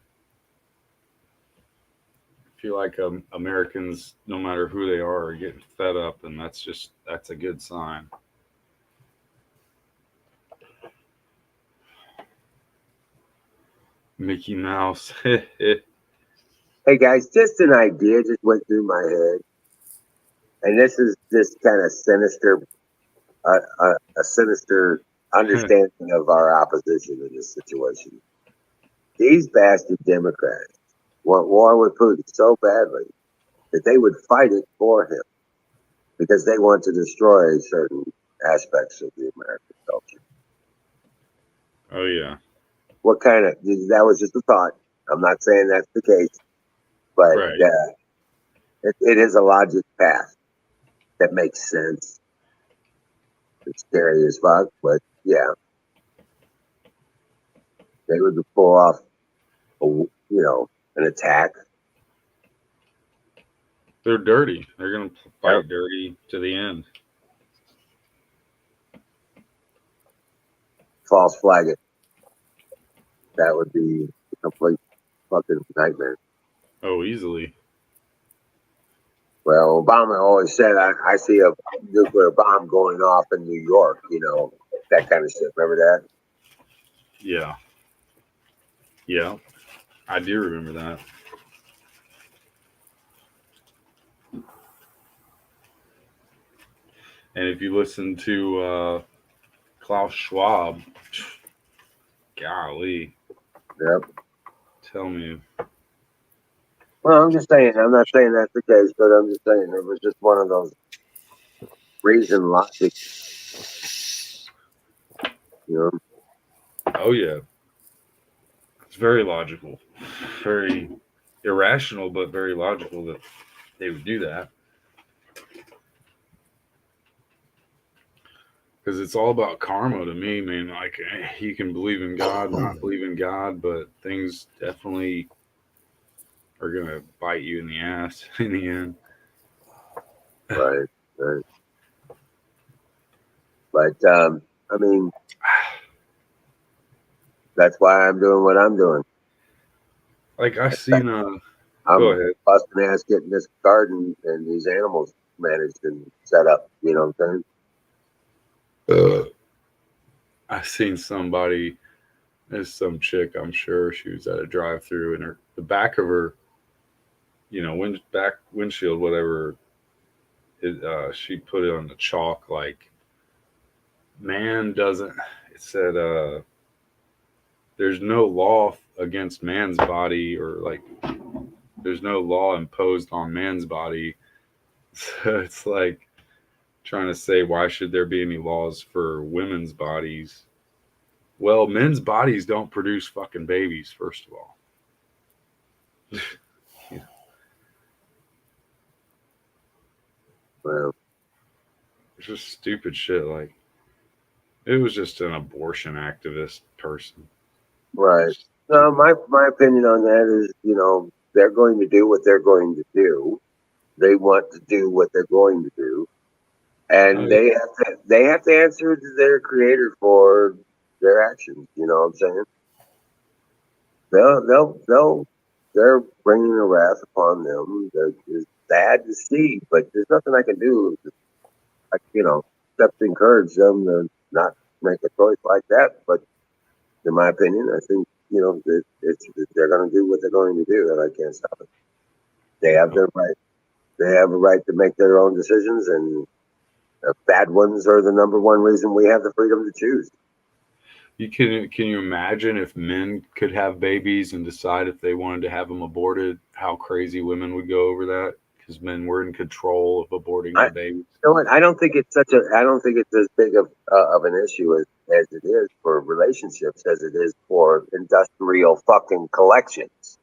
S8: I feel like Americans, no matter who they are getting fed up, and that's a good sign. Mickey Mouse.
S7: Hey guys, just an idea just went through my head, and this is just kind of sinister, a sinister understanding of our opposition in this situation. These bastard Democrats want war with Putin so badly that they would fight it for him because they want to destroy certain aspects of the American culture.
S8: Oh yeah.
S7: What kind of, that was just a thought. I'm not saying that's the case, but
S8: right.
S7: It is a logic path that makes sense. It's scary as fuck, but yeah, they would pull off, an attack.
S8: They're dirty. They're gonna fight dirty to the end.
S7: False flag it. That would be a complete fucking nightmare.
S8: Oh, easily.
S7: Well, Obama always said, I see a nuclear bomb going off in New York, that kind of shit. Remember that?
S8: Yeah. Yeah. I do remember that. And if you listen to Klaus Schwab, golly,
S7: Yep.
S8: tell me.
S7: Well, I'm just saying. I'm not saying that's the case, but I'm just saying it was just one of those reason logic. You know.
S8: Oh, yeah. It's very logical. Very irrational, but very logical that they would do that. Because it's all about karma to me, man. Like, you can believe in God, not believe in God, but things definitely are going to bite you in the ass in the end.
S7: Right. Right. But I mean, that's why I'm doing what I'm doing.
S8: Like, I seen Go
S7: I'm
S8: ahead.
S7: busting ass getting this garden and these animals managed and set up. You know what I'm saying?
S8: I seen somebody, there's some chick, I'm sure she was at a drive-through, and the back of her, back windshield, whatever, she put it on the chalk like, man doesn't. It said, there's no law against man's body, or like, there's no law imposed on man's body. So it's like trying to say, why should there be any laws for women's bodies? Well, men's bodies don't produce fucking babies, first of all.
S7: Well,
S8: It's just stupid shit. Like, it was just an abortion activist person.
S7: right. No, my opinion on that is, they're going to do what they're going to do. They want to do what they're going to do, and they have to answer to their creator for their actions. You know what I'm saying? They're bringing a wrath upon them that is sad to see, but there's nothing I can do. Except to encourage them to not make a choice like that. But in my opinion, I think they're going to do what they're going to do, and I can't stop it. They have their right. They have a right to make their own decisions, and bad ones are the number one reason we have the freedom to choose.
S8: Can you imagine if men could have babies and decide if they wanted to have them aborted? How crazy women would go over that, because men were in control of aborting their babies.
S7: You know what? I don't think it's as big of an issue as it is for relationships as it is for industrial fucking collections.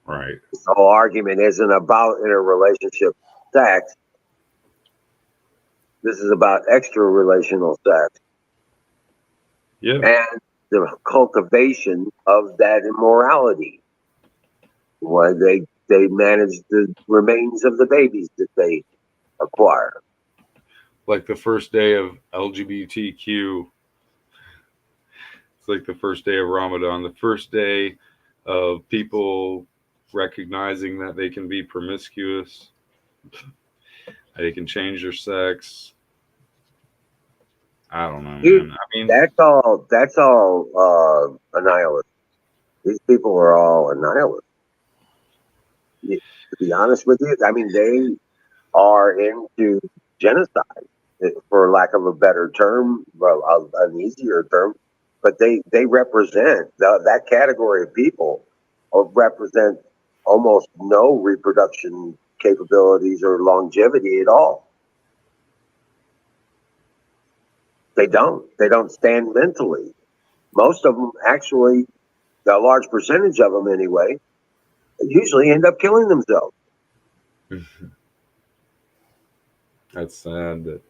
S8: Right.
S7: The whole argument isn't about interrelationship sex. This is about extra relational sex.
S8: Yeah.
S7: And the cultivation of that immorality. Why they manage the remains of the babies that they acquire.
S8: Like the first day of LGBTQ. It's like the first day of Ramadan, the first day of people recognizing that they can be promiscuous, they can change their sex. I don't know, man. I mean,
S7: that's all annihilist. These people are all annihilist. To be honest with you, I mean, they are into genocide, for lack of a better term, well, an easier term. But they represent that category of people, represent almost no reproduction capabilities or longevity at all. They don't stand mentally. Most of them, actually, a large percentage of them anyway, usually end up killing themselves.
S8: That's sad. That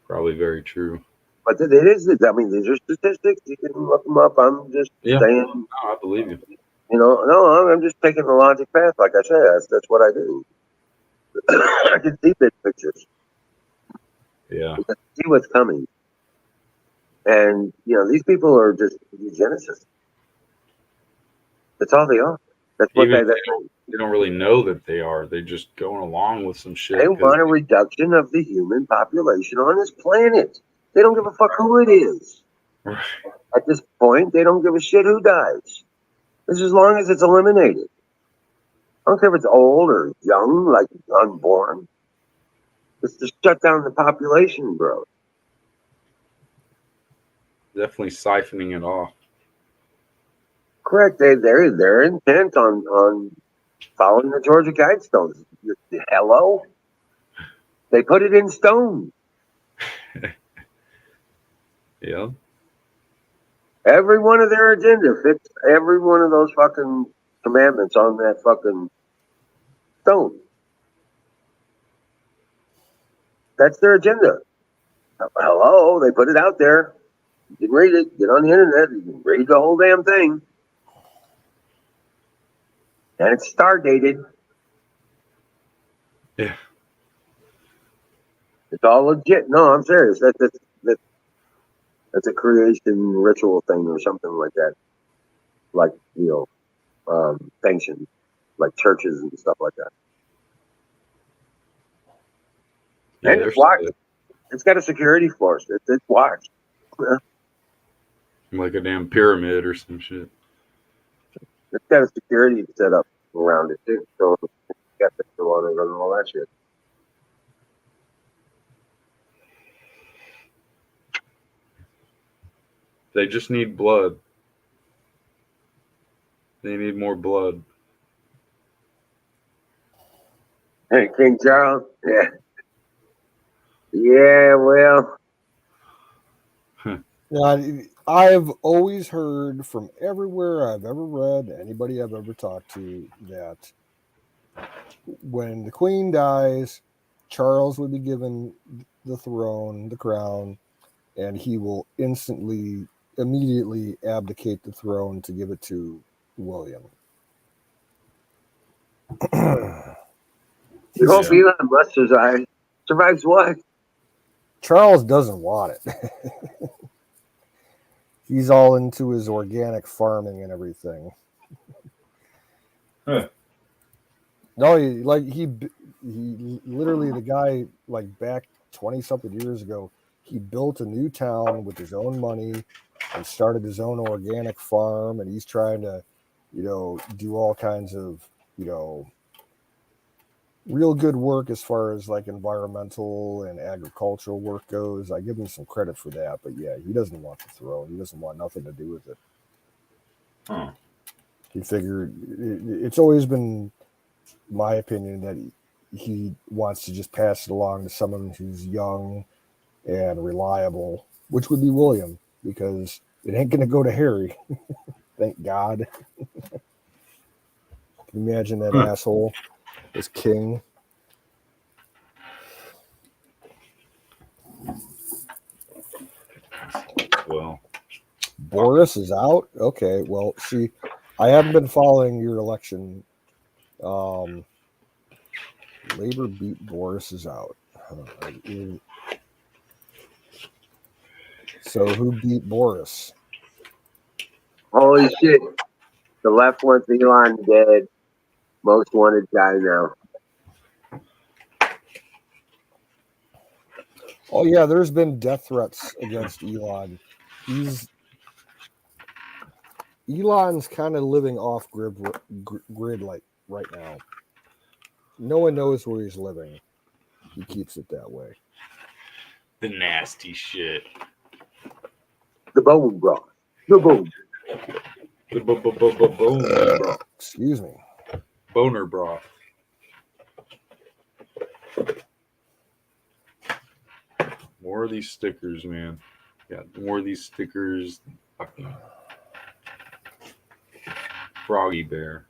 S8: probably very true.
S7: But it is. I mean, these are statistics. You can look them up. I'm just saying.
S8: No, I believe you.
S7: No, I'm just taking the logic path. Like I said, that's what I do. I can see big pictures.
S8: Yeah.
S7: I can see what's coming. And these people are just eugenicists. That's all they are. That's what
S8: they don't really know that they are. They're just going along with some shit.
S7: They want a reduction of the human population on this planet. They don't give a fuck who it is.
S8: Right.
S7: At this point, they don't give a shit who dies. Just as long as it's eliminated. I don't care if it's old or young, like unborn. It's to shut down the population, bro.
S8: Definitely siphoning it off.
S7: Correct. They're intent on following the Georgia Guidestones. Hello? They put it in stone.
S8: Yeah.
S7: Every one of their agenda fits every one of those fucking commandments on that fucking stone. That's their agenda. Hello? They put it out there. You can read it. Get on the internet. You can read the whole damn thing. And it's star dated.
S8: Yeah.
S7: It's all legit. No, I'm serious. That's a creation ritual thing or something like that. Like, sanctioned, like churches and stuff like that.
S8: Yeah,
S7: And it's watched. It's got a security force. It's watched.
S8: Like a damn pyramid or some shit.
S7: It's got a security set up around it too. So it's got the on it and all that shit.
S8: They just need blood. They need more blood.
S7: Hey, King Charles. Yeah. Yeah, well.
S1: Yeah, I've always heard from everywhere I've ever read, anybody I've ever talked to, that when the Queen dies, Charles would be given the throne, the crown, and he will immediately abdicate the throne to give it to William.
S7: You hope Elon Musk survives what?
S1: Charles doesn't want it. He's all into his organic farming and everything.
S8: Huh.
S1: No, he literally, the guy, like back 20 something years ago, he built a new town with his own money and started his own organic farm, and he's trying to, do all kinds of, real good work as far as like environmental and agricultural work goes. I give him some credit for that, but yeah, he doesn't want the throne. He doesn't want nothing to do with it.
S8: Huh.
S1: He figured it's always been my opinion that he wants to just pass it along to someone who's young and reliable, which would be William, because it ain't going to go to Harry. Thank God. Can you imagine that asshole as king?
S8: Well,
S1: Boris is out. Okay, well, see, I haven't been following your election. Labor beat Boris is out. So who beat Boris?
S7: Holy shit. The left wants Elon dead. Most wanted guy now.
S1: Oh yeah, there's been death threats against Elon. Elon's kind of living off grid like right now. No one knows where he's living. He keeps it that way.
S8: the nasty shit.
S7: The bone broth. The bone.
S8: The boner broth.
S1: Excuse me.
S8: Boner broth. More of these stickers, man. Got more of these stickers. Fucking Froggy Bear.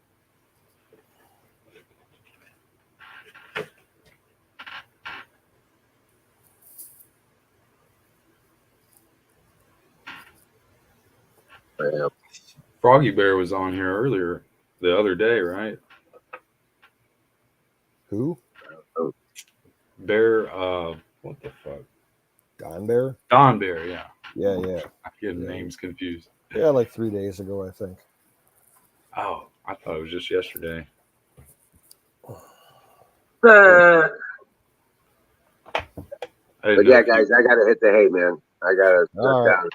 S7: Yeah.
S8: Froggy Bear was on here earlier the other day, right?
S1: Who?
S8: Bear, what the fuck?
S1: Don Bear?
S8: Don Bear, yeah.
S1: Yeah.
S8: I'm getting names confused.
S1: Yeah, like 3 days ago, I think.
S8: Oh, I thought it was just yesterday.
S7: But yeah, guys, I gotta hit the hay, man. I gotta
S1: All right.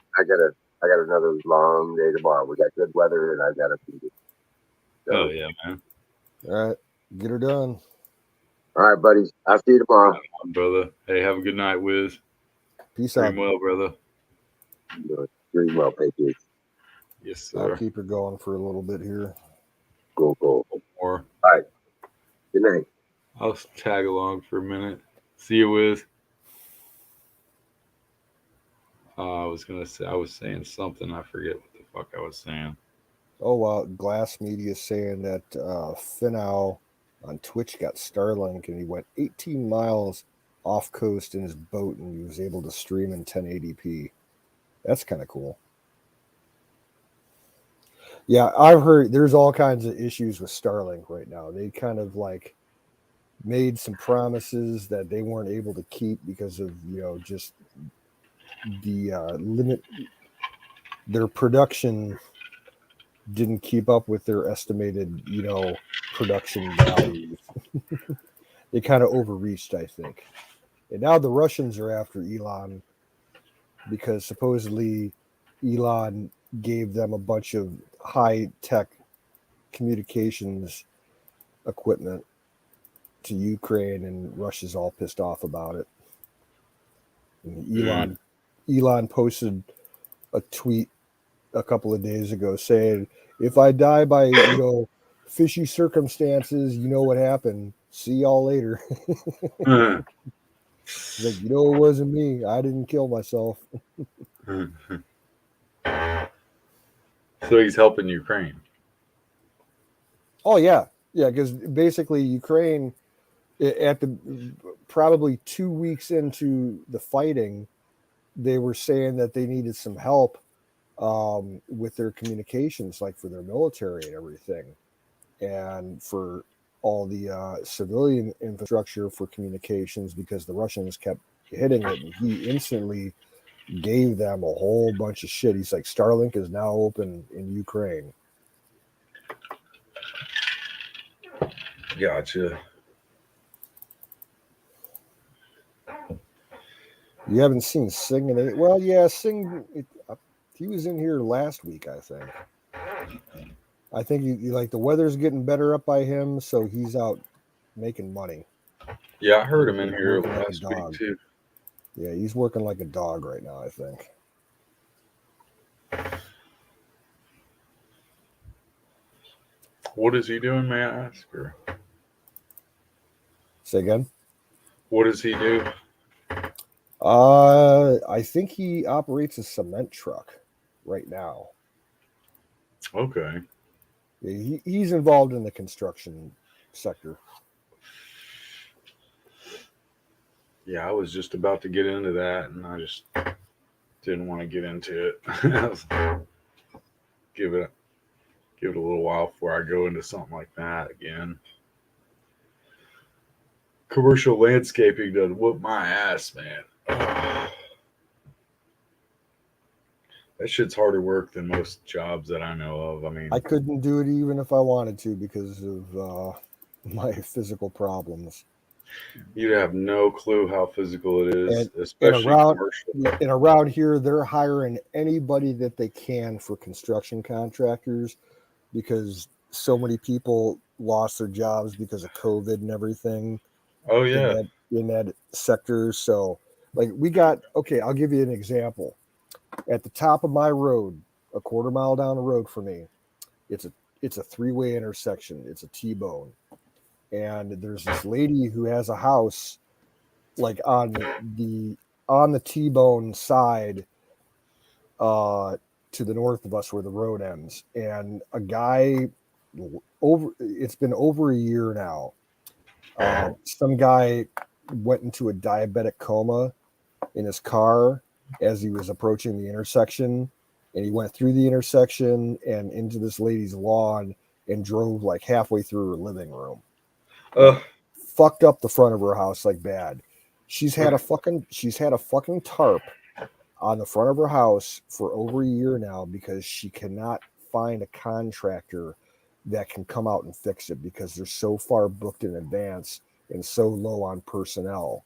S7: I got another long day tomorrow. We got good weather and I gotta beat it. So,
S8: Oh yeah, man.
S1: All right. Get her done.
S7: All right, buddies. I'll see you tomorrow.
S8: Brother. Hey, have a good night, Wiz.
S1: Peace out.
S8: Dream well, brother.
S7: Dream well, Patriots.
S8: Yes,
S1: I'll
S8: sir.
S1: keep her going for a little bit here.
S7: Go, go.
S8: More.
S7: All right. Good night.
S8: I'll tag along for a minute. See you, Wiz. I was saying something. I forget what the fuck I was saying.
S1: Oh, wow. Glass Media saying that Finau on Twitch got Starlink and he went 18 miles off coast in his boat and he was able to stream in 1080p. That's kind of cool. Yeah, I've heard there's all kinds of issues with Starlink right now. They kind of like made some promises that they weren't able to keep because of, just the limit. Their production didn't keep up with their estimated, production values. They kind of overreached, I think. And now the Russians are after Elon because supposedly Elon gave them a bunch of high-tech communications equipment to Ukraine, and Russia's all pissed off about it. And Elon posted a tweet a couple of days ago saying, if I die by, fishy circumstances, you know what happened. See y'all later. He's like, it wasn't me. I didn't kill myself.
S8: So he's helping Ukraine.
S1: Oh, yeah. Yeah, because basically Ukraine, at the probably 2 weeks into the fighting, they were saying that they needed some help with their communications, like for their military and everything, and for all the civilian infrastructure for communications, because the Russians kept hitting it, and he instantly gave them a whole bunch of shit. He's like, Starlink is now open in Ukraine.
S8: Gotcha.
S1: You haven't seen Singh in it? Well, yeah, Singh. He was in here last week, I think. I think he like the weather's getting better up by him, so he's out making money.
S8: Yeah, I heard him in here
S1: Working like a
S8: last
S1: dog.
S8: week too.
S1: Yeah, he's working like a dog right now, I think.
S8: What is he doing, may I ask? Or
S1: Say again?
S8: what does he do?
S1: I think he operates a cement truck right now.
S8: Okay.
S1: Yeah, he's involved in the construction sector.
S8: Yeah, I was just about to get into that, and I just didn't want to get into it. Give it a little while before I go into something like that again. Commercial landscaping does whoop my ass, man. That shit's harder work than most jobs that I know of. I mean,
S1: I couldn't do it even if I wanted to because of my physical problems.
S8: you'd have no clue how physical it is,
S1: And
S8: especially commercial.
S1: And around here, they're hiring anybody that they can for construction contractors because so many people lost their jobs because of COVID and everything.
S8: Oh yeah.
S1: In that sector. So like I'll give you an example. At the top of my road, a quarter mile down the road from me, it's a three-way intersection. It's a T-bone. And there's this lady who has a house like on the T-bone side to the north of us where the road ends. And a guy it's been over a year now. Some guy went into a diabetic coma in his car as he was approaching the intersection, and he went through the intersection and into this lady's lawn and drove like halfway through her living room. Fucked up the front of her house like bad. She's had a fucking tarp on the front of her house for over a year now because she cannot find a contractor that can come out and fix it because they're so far booked in advance and so low on personnel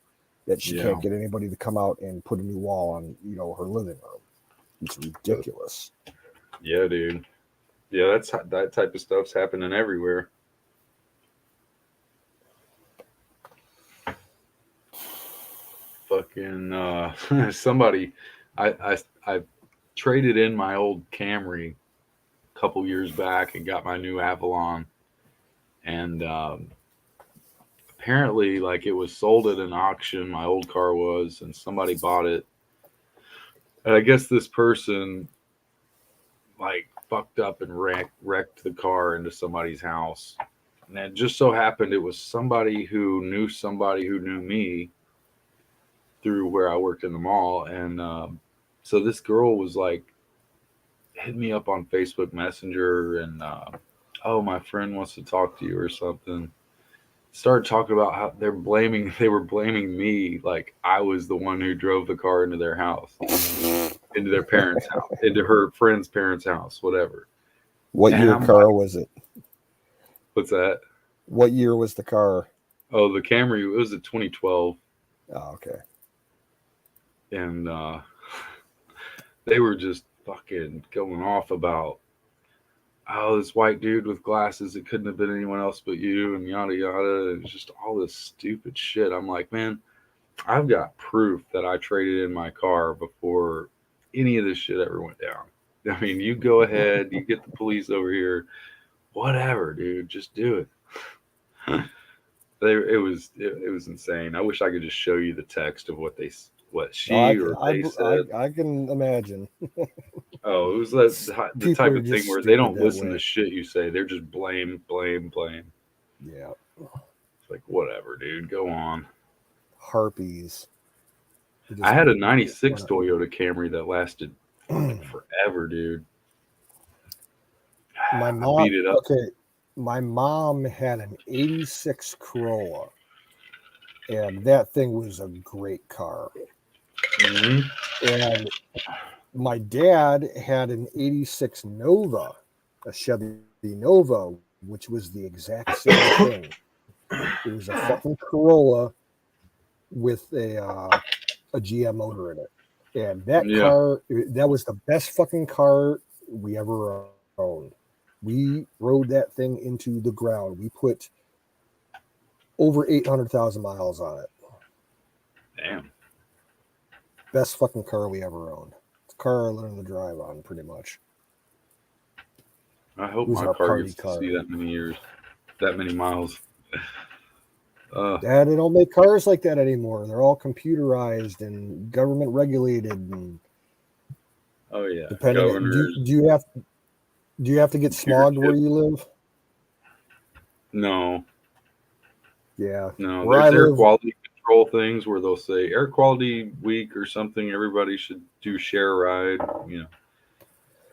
S1: that she can't get anybody to come out and put a new wall on, her living room. It's ridiculous.
S8: Yeah, dude. Yeah, that type of stuff's happening everywhere. fucking somebody, I traded in my old Camry a couple years back and got my new Avalon, and apparently like it was sold at an auction. My old car was, and somebody bought it, and I guess this person like fucked up and wrecked the car into somebody's house. And it just so happened it was somebody who knew me through where I worked in the mall. And so this girl was like, hit me up on Facebook Messenger and, oh, my friend wants to talk to you or something. Started talking about how they were blaming me like I was the one who drove the car into their house, into their parents' house, into her friend's parents' house, whatever.
S1: What
S8: And
S1: year
S8: I'm
S1: car
S8: like,
S1: was it?
S8: what's that?
S1: What year was the car?
S8: Oh, the Camry. It was a 2012,
S1: Oh, okay.
S8: and they were just fucking going off about, oh, this white dude with glasses. It couldn't have been anyone else but you, and yada yada. And it's just all this stupid shit. I'm like, man, I've got proof that I traded in my car before any of this shit ever went down. I mean, you go ahead, you get the police over here, whatever, dude, just do it. It was insane. I wish I could just show you the text of what she or they said.
S1: I can imagine.
S8: Oh, it was the
S1: People
S8: type
S1: are
S8: of thing
S1: just
S8: where they don't
S1: stupid that
S8: listen
S1: way.
S8: to shit you say. They're just blame.
S1: Yeah.
S8: It's like, whatever, dude, go on.
S1: Harpies.
S8: I had a 96 Toyota Camry that lasted forever, dude.
S1: My
S8: I
S1: mom,
S8: beat it up.
S1: okay, my mom had an 86 Corolla, and that thing was a great car.
S8: Mhm.
S1: And my dad had an 86 Nova, a Chevy Nova, which was the exact same thing. It was a fucking Corolla with a GM motor in it. And that
S8: Yeah.
S1: car, that was the best fucking car we ever owned. We rode that thing into the ground. We put over 800,000 miles on it.
S8: Damn.
S1: Best fucking car we ever owned. It's a car I learned to drive on, pretty much.
S8: I hope
S1: It was
S8: my
S1: our
S8: car
S1: party
S8: gets to
S1: car.
S8: see that many years, that many miles.
S1: Dad, they don't make cars like that anymore. They're all computerized and government regulated. And
S8: Oh yeah,
S1: depending,
S8: governors.
S1: do you have to get smogged where you live?
S8: No,
S1: Yeah.
S8: no.
S1: Where
S8: There's
S1: I
S8: air
S1: live,
S8: quality control things where they'll say air quality week or something. Everybody should do share ride. You know,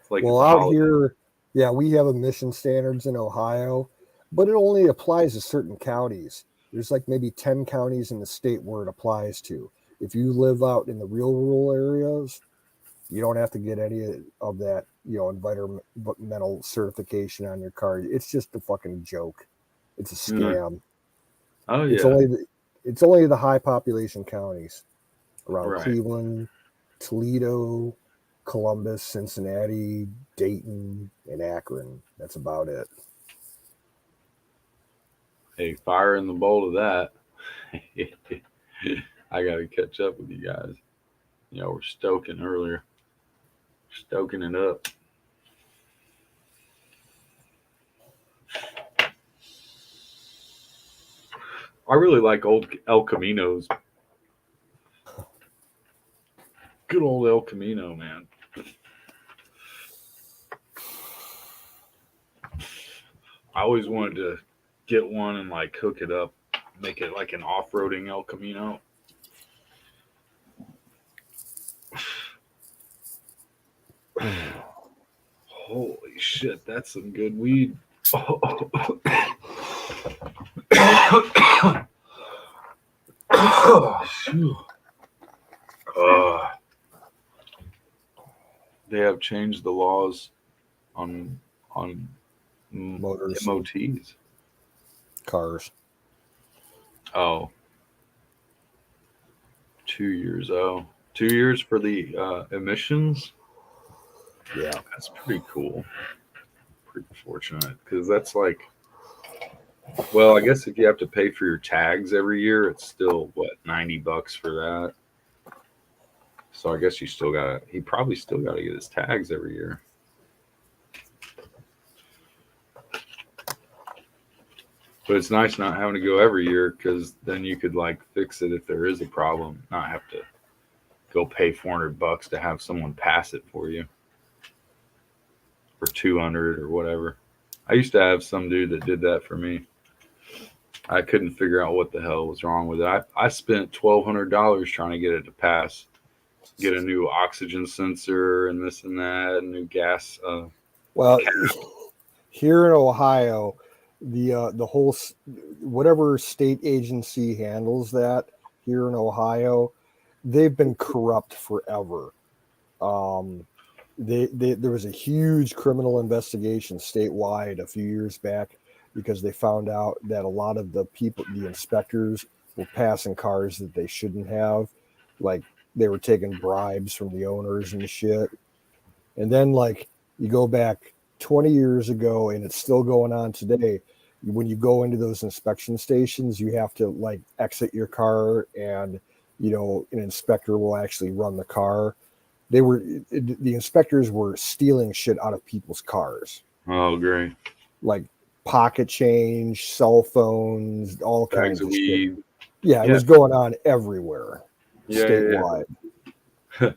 S8: it's like
S1: well,
S8: it's a
S1: out
S8: holiday.
S1: here, yeah, we have emission standards in Ohio, but it only applies to certain counties. There's like maybe 10 counties in the state where it applies to. If you live out in the real rural areas, you don't have to get any of that, environmental certification on your car. It's just a fucking joke. It's a scam.
S8: Oh
S1: It's
S8: yeah,
S1: only the high population counties around
S8: right.
S1: Cleveland, Toledo, Columbus, Cincinnati, Dayton, and Akron. That's about it.
S8: Hey, fire in the bowl of that. I got to catch up with you guys. You know, we're stoking earlier, stoking it up. I really like old El Caminos. Good old El Camino, man. I always wanted to get one and like hook it up, make it like an off-roading El Camino. Holy shit, that's some good weed. They have changed the laws on
S1: Motors,
S8: MOTs.
S1: cars.
S8: Oh, 2 years. Oh, 2 years for the emissions.
S1: Yeah.
S8: That's pretty cool. Pretty fortunate because that's like, well, I guess if you have to pay for your tags every year, it's still what, $90 for that. So I guess he probably still gotta get his tags every year. But it's nice not having to go every year, because then you could like fix it if there is a problem, not have to go pay $400 to have someone pass it for you, or 200 or whatever. I used to have some dude that did that for me. I couldn't figure out what the hell was wrong with it. I spent $1,200 trying to get it to pass, get a new oxygen sensor and this and that, and new gas.
S1: Well, here in Ohio, the whole whatever state agency handles that here in Ohio, they've been corrupt forever. There was a huge criminal investigation statewide a few years back because they found out that a lot of the inspectors were passing cars that they shouldn't have, like they were taking bribes from the owners and shit. And then like you go back 20 years ago, and it's still going on today. When you go into those inspection stations, you have to like exit your car, and an inspector will actually run the car. The inspectors were stealing shit out of people's cars.
S8: Oh, great.
S1: Like pocket change, cell phones, all kinds of weed. Shit. Yeah, it was going on everywhere, statewide. Because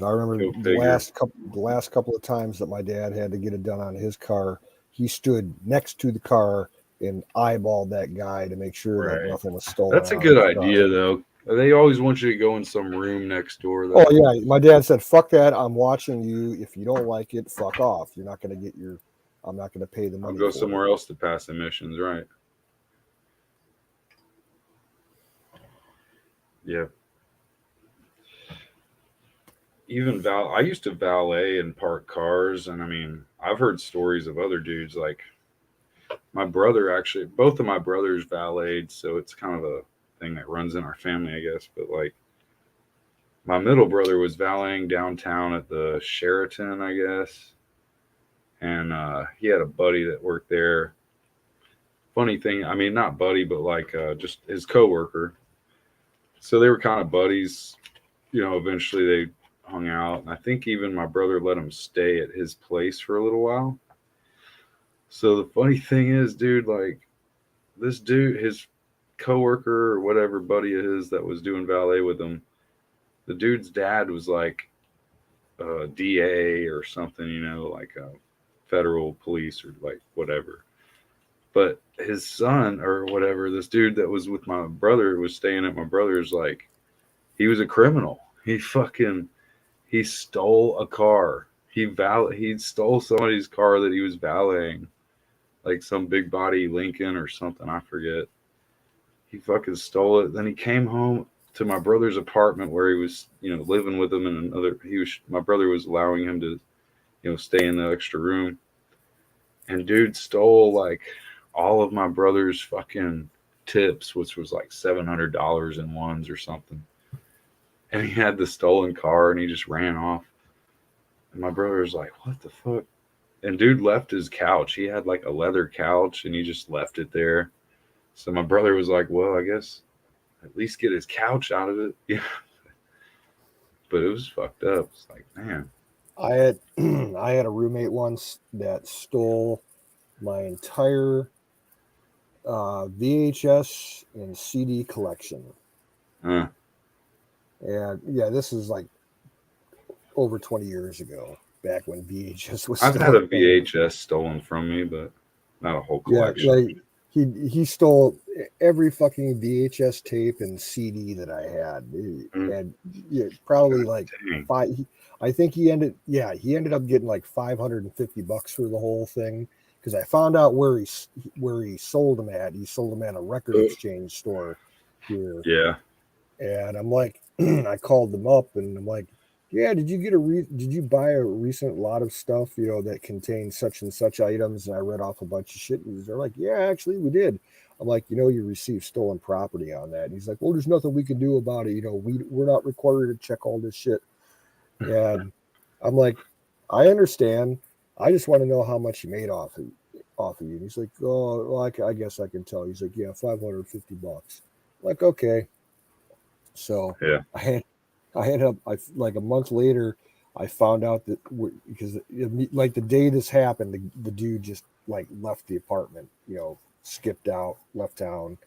S1: I remember the last couple of times that my dad had to get it done on his car, he stood next to the car and eyeballed that guy to make sure that nothing was stolen.
S8: That's a good idea, though. They always want you to go in some room next door.
S1: Though. Oh yeah, my dad said, "Fuck that! I'm watching you. If you don't like it, fuck off. You're not going to get your. I'm not going to pay the money.
S8: I'll go somewhere else to pass emissions, right?" Yeah. Even I used to valet and park cars, and I mean, I've heard stories of other dudes like my brother. Actually, both of my brothers valeted, so it's kind of a thing that runs in our family, I guess. But like, my middle brother was valeting downtown at the Sheraton, I guess, and he had a buddy that worked there. Funny thing, I mean, not buddy, but like just his coworker. So they were kind of buddies. Eventually they hung out, and I think even my brother let him stay at his place for a little while. So the funny thing is, dude, like this dude, his coworker or whatever buddy of his that was doing valet with him, the dude's dad was like a DA or something, like a federal police or like whatever. But his son or whatever, this dude that was with my brother, was staying at my brother's, like, he was a criminal. He stole a car. He stole somebody's car that he was valeting, like some big body Lincoln or something, I forget. He fucking stole it. Then he came home to my brother's apartment where he was, living with him, and my brother was allowing him to, stay in the extra room. And dude stole like all of my brother's fucking tips, which was like $700 in ones or something. And he had the stolen car, and he just ran off. And my brother was like, "What the fuck?" And dude left his couch. He had like a leather couch, and he just left it there. So my brother was like, "Well, I guess at least get his couch out of it." Yeah. But it was fucked up. It's like, man.
S1: I had a roommate once that stole my entire VHS and CD collection. And yeah, this is like over 20 years ago, back when VHS was.
S8: I've had a VHS stolen from me, but not a whole collection.
S1: Yeah, like he stole every fucking VHS tape and CD that I had, and probably like five. I think he ended up getting like $550 for the whole thing, because I found out where he sold them at. He sold them at a record exchange store here.
S8: Yeah.
S1: And I'm like, I called them up, and I'm like, "Yeah, did you buy a recent lot of stuff, that contains such and such items?" And I read off a bunch of shit. And they're like, "Yeah, actually, we did." I'm like, "You received stolen property on that." And he's like, "Well, there's nothing we can do about it. We're not required to check all this shit." And I'm like, "I understand. I just want to know how much you made off of you." And he's like, "Oh, well, I guess I can tell." He's like, "Yeah, $550." I'm like, okay. So
S8: yeah,
S1: like a month later, I found out that because like the day this happened, the dude just like left the apartment, skipped out, left town.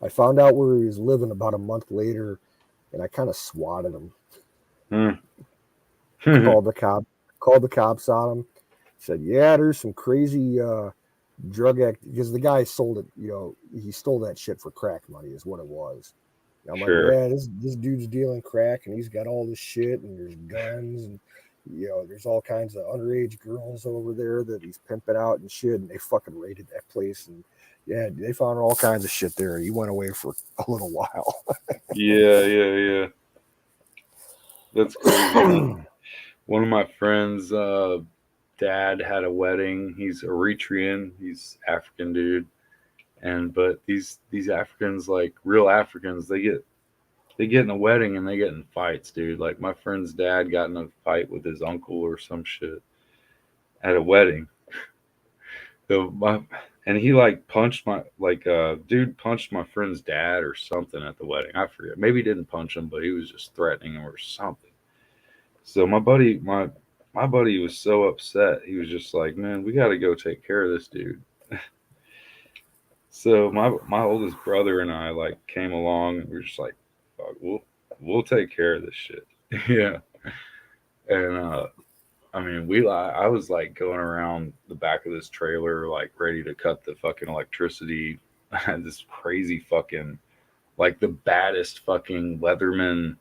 S1: I found out where he was living about a month later, and I kind of swatted him. Called the cops on him. Said, "Yeah, there's some crazy drug act because the guy sold it. He stole that shit for crack money, is what it was." And I'm
S8: Sure.
S1: like, "Yeah, this dude's dealing crack, and he's got all this shit, and there's guns, and there's all kinds of underage girls over there that he's pimping out and shit." And they fucking raided that place, and yeah, they found all kinds of shit there. He went away for a little while.
S8: Yeah. That's crazy. One of my friends' dad had a wedding. He's Eritrean. He's African dude, but these Africans, like real Africans, they get in a wedding and they get in fights, dude. Like my friend's dad got in a fight with his uncle or some shit at a wedding. And he like punched dude punched my friend's dad or something at the wedding. I forget. Maybe he didn't punch him, but he was just threatening him or something. So my buddy was so upset. He was just like, "Man, we got to go take care of this dude." So my oldest brother and I like came along and we were just like, "Fuck, we'll take care of this shit." Yeah. And I mean, I was like going around the back of this trailer, like ready to cut the fucking electricity. I had this crazy fucking, like the baddest fucking Leatherman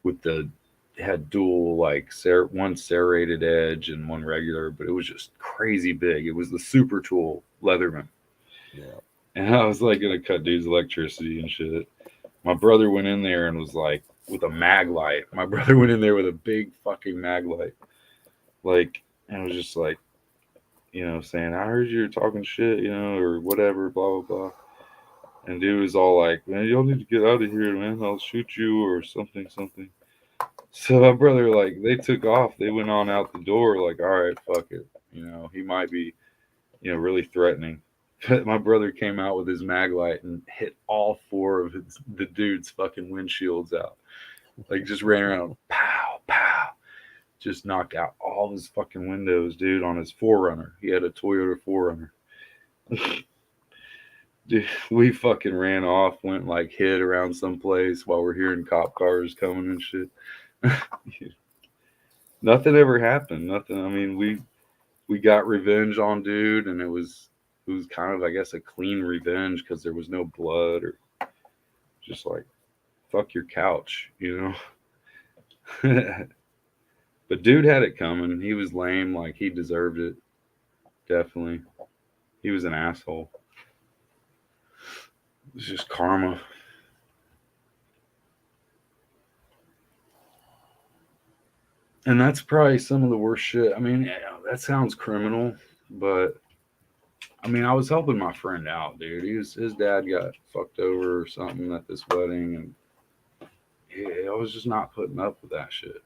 S8: with had dual, like one serrated edge and one regular, but it was just crazy big. It was the super tool Leatherman.
S1: Yeah.
S8: And I was like going to cut dude's electricity and shit. My brother went in there and was like, with a mag light. My brother went in there with a big fucking mag light. Like, and it was just like, saying, "I heard you were talking shit, or whatever, blah, blah, blah." And dude was all like, "Man, y'all need to get out of here, man. I'll shoot you," or something. So my brother, like, they took off. They went on out the door, like, "All right, fuck it." He might be, really threatening. But my brother came out with his mag light and hit all four of the dude's fucking windshields out. Like, just ran around, pow, pow. Just knocked out all his fucking windows, dude, on his 4Runner. He had a Toyota 4Runner. Dude, we fucking ran off, went like hid around someplace while we're hearing cop cars coming and shit. Nothing ever happened. Nothing. I mean, we got revenge on dude, and it was kind of, I guess, a clean revenge because there was no blood or just like, fuck your couch, But dude had it coming. He was lame. Like, he deserved it. Definitely. He was an asshole. It was just karma. And that's probably some of the worst shit. I mean, that sounds criminal, but I mean, I was helping my friend out, dude. His dad got fucked over or something at this wedding, and I was just not putting up with that shit.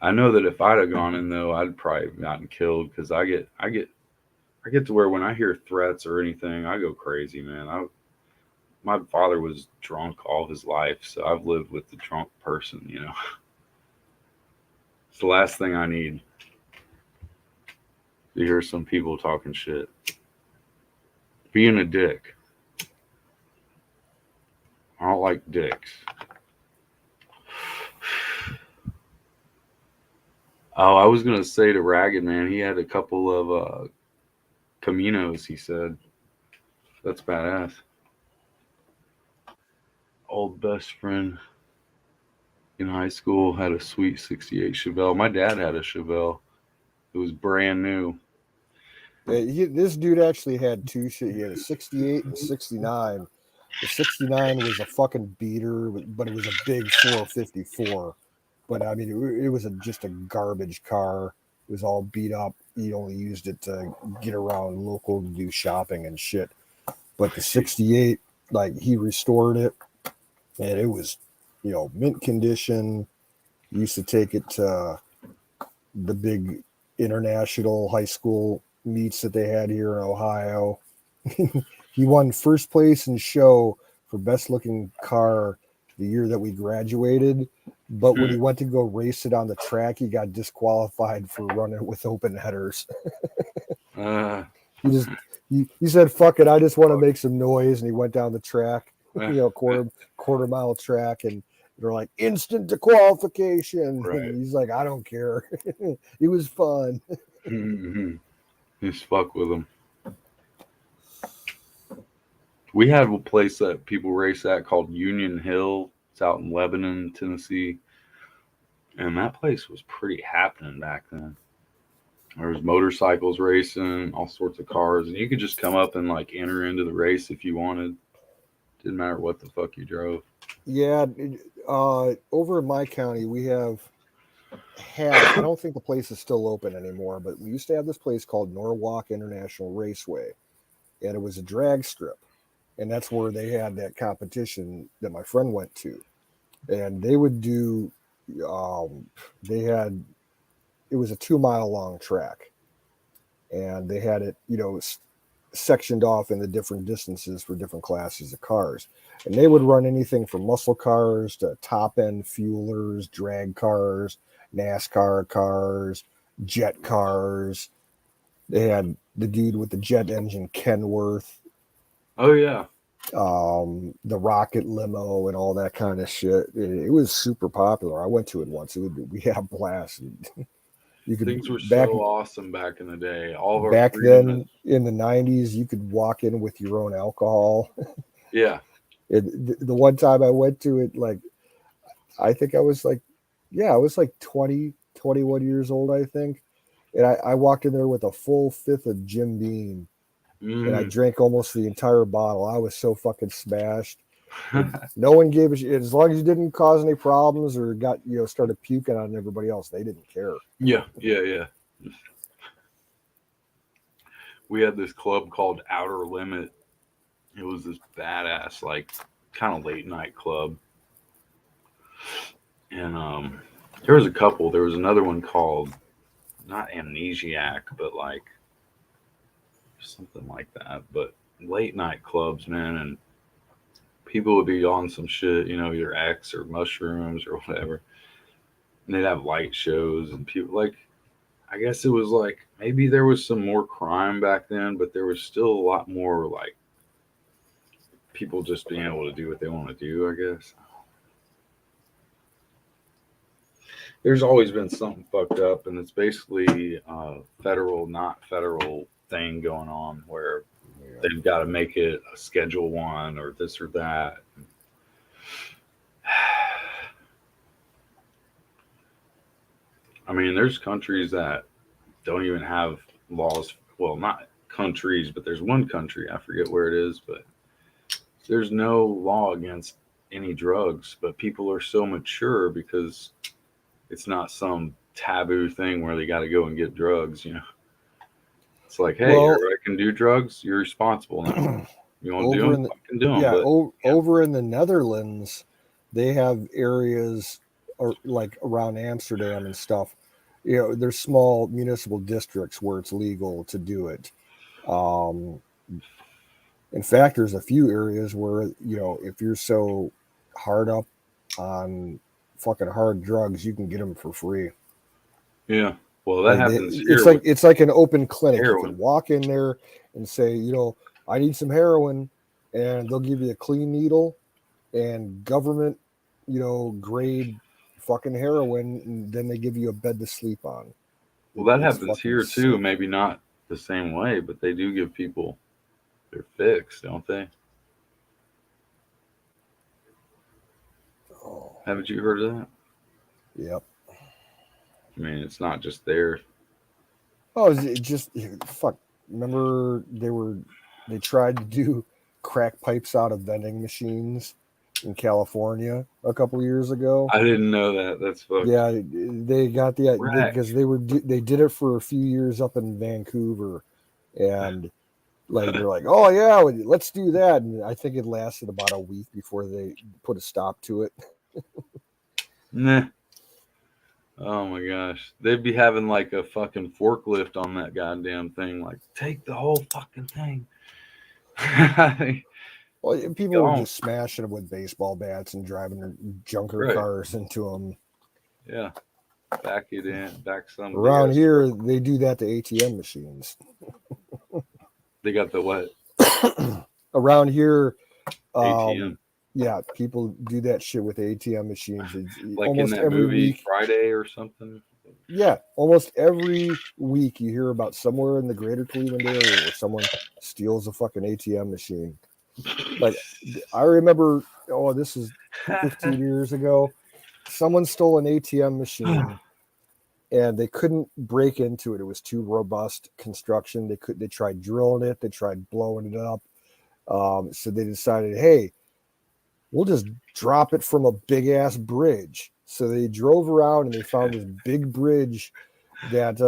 S8: I know that if I'd have gone in though, I'd probably have gotten killed because I get to where when I hear threats or anything, I go crazy, man. My father was drunk all his life, so I've lived with the drunk person, It's the last thing I need to hear some people talking shit. Being a dick. I don't like dicks. Oh, I was gonna say to Ragged Man, he had a couple of Caminos, he said. That's badass. Old best friend in high school had a sweet 68 Chevelle. My dad had a Chevelle. It was brand new.
S1: This dude actually had two shit. He had a 68 and 69. The 69 was a fucking beater, but it was a big 454. But I mean, it was just a garbage car. It was all beat up. He only used it to get around local to do shopping and shit. But the 68, like, he restored it, and it was, mint condition. Used to take it to the big international high school meets that they had here in Ohio. He He won first place in show for best looking car the year that we graduated. But when he went to go race it on the track, he got disqualified for running with open headers. He said, "Fuck it, I just want to make some noise," and he went down the track, quarter mile track, and they're like instant disqualification.
S8: Right.
S1: And he's like, "I don't care." It was fun.
S8: Just fuck with them. We have a place that people race at called Union Hill. It's out in Lebanon, Tennessee. And that place was pretty happening back then. There was motorcycles racing, all sorts of cars, and you could just come up and like enter into the race if you wanted. Didn't matter what the fuck you drove.
S1: Yeah, over in my county, we had. I don't think the place is still open anymore, but we used to have this place called Norwalk International Raceway, and it was a drag strip, and that's where they had that competition that my friend went to, and they would do. It was a 2-mile long track, and they had it, sectioned off into different distances for different classes of cars. And they would run anything from muscle cars to top end fuelers, drag cars, NASCAR cars, jet cars. They had the dude with the jet engine, Kenworth.
S8: Oh, yeah.
S1: The rocket limo and all that kind of shit. It was super popular. I went to it once. We had a blast. You could,
S8: things were so awesome back in the day. All of our
S1: back then in the 90s, you could walk in with your own alcohol.
S8: Yeah.
S1: The one time I went to it, like, I think I was like 20, 21 years old, I think. And I walked in there with a full fifth of Jim Beam. And I drank almost the entire bottle. I was so fucking smashed. No one gave a shit. As long as you didn't cause any problems or started puking on everybody else, they didn't care.
S8: Yeah. We had this club called Outer Limit. It was this badass, like, kind of late night club. And there was a couple. There was another one called, not Amnesiac, but like something like that. But late night clubs, man, and people would be on some shit, either X or mushrooms or whatever. And they'd have light shows, and people, like, I guess it was like maybe there was some more crime back then, but there was still a lot more like people just being able to do what they want to do, I guess. There's always been something fucked up, and it's basically a federal, not federal thing going on where they've got to make it a Schedule 1 or this or that. I mean, there's countries that don't even have laws. Well, not countries, but there's one country, I forget where it is, but there's no law against any drugs, but people are so mature because it's not some taboo thing where they got to go and get drugs, It's like, hey, everybody can do drugs. You're responsible now. You want to do them? Fucking do them.
S1: Yeah, over in the Netherlands, they have areas like around Amsterdam and stuff. There's small municipal districts where it's legal to do it. In fact, there's a few areas where, if you're so hard up on fucking hard drugs, you can get them for free.
S8: Yeah. Well, that happens here.
S1: It's like an open clinic.
S8: Heroin.
S1: You can walk in there and say, I need some heroin, and they'll give you a clean needle and government, grade fucking heroin, and then they give you a bed to sleep on.
S8: Well, that happens here too. Maybe not the same way, but they do give people their fix, don't they?
S1: Oh.
S8: Haven't you heard of that?
S1: Yep.
S8: I mean, it's not just there.
S1: Oh, it just fuck. Remember they tried to do crack pipes out of vending machines in California a couple of years ago.
S8: I didn't know that. That's fucked.
S1: Yeah, they got because they did it for a few years up in Vancouver, and like they're like, oh yeah, let's do that. And I think it lasted about a week before they put a stop to it.
S8: Nah. Oh my gosh. They'd be having like a fucking forklift on that goddamn thing. Like, take the whole fucking thing.
S1: Well, people were
S8: Don't.
S1: just smashing them with baseball bats and driving their junker
S8: Right.
S1: cars into them.
S8: Yeah. Back it in. Back some.
S1: Around here, they do that to ATM machines.
S8: They got the what?
S1: Around here,
S8: ATM.
S1: yeah, people do that shit with ATM machines.
S8: Like
S1: almost
S8: in that
S1: every
S8: movie
S1: week.
S8: Friday or something.
S1: Yeah, almost every week you hear about somewhere in the greater Cleveland area where someone steals a fucking ATM machine. Like, I remember, this is 15 years ago. Someone stole an ATM machine and they couldn't break into it. It was too robust construction. They tried drilling it. They tried blowing it up. So they decided, hey, we'll just drop it from a big ass bridge. So they drove around and they found this big bridge that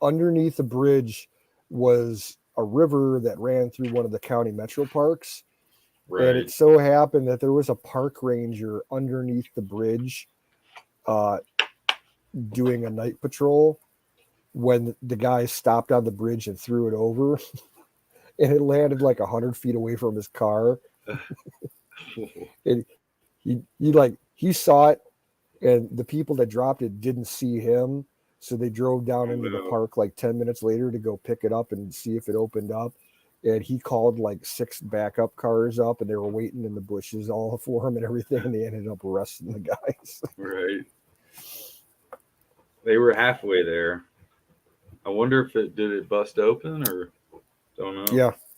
S1: underneath the bridge was a river that ran through one of the county metro parks.
S8: Right.
S1: And it so happened that there was a park ranger underneath the bridge doing a night patrol when the guy stopped on the bridge and threw it over. And it landed like 100 feet away from his car. And he saw it, and the people that dropped it didn't see him. So they drove down into the park like 10 minutes later to go pick it up and see if it opened up. And he called like 6 backup cars up, and they were waiting in the bushes all for him and everything. And they ended up arresting the guys.
S8: Right. They were halfway there. I wonder if did it bust open or don't know.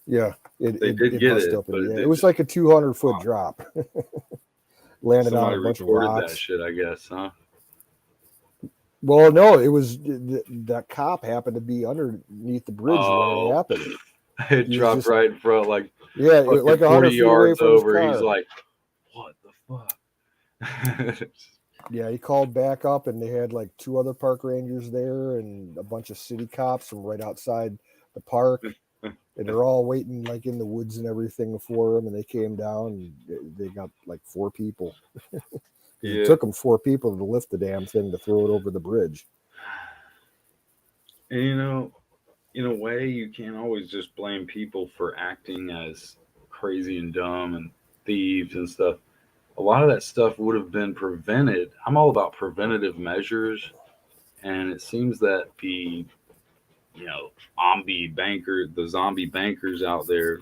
S1: Yeah.
S8: They did get it.
S1: Open.
S8: But
S1: It was like a 200-foot drop. Landed on
S8: somebody
S1: a bunch of
S8: recorded
S1: rocks.
S8: that shit, I guess, huh?
S1: Well, no, it was that cop happened to be underneath the bridge when it happened.
S8: It dropped right in front, like
S1: like
S8: 100
S1: 100 feet away
S8: yards
S1: from
S8: over.
S1: his car.
S8: He's like, "What the fuck?"
S1: Yeah, he called back up, and they had like 2 other park rangers there, and a bunch of city cops from right outside the park, and they're all waiting like in the woods and everything for him. And they came down, and they got like 4 people. It took them 4 people to lift the damn thing to throw it over the bridge.
S8: And you know, in a way, you can't always just blame people for acting as crazy and dumb and thieves and stuff. A lot of that stuff would have been prevented. I'm all about preventative measures, and it seems that the zombie bankers out there,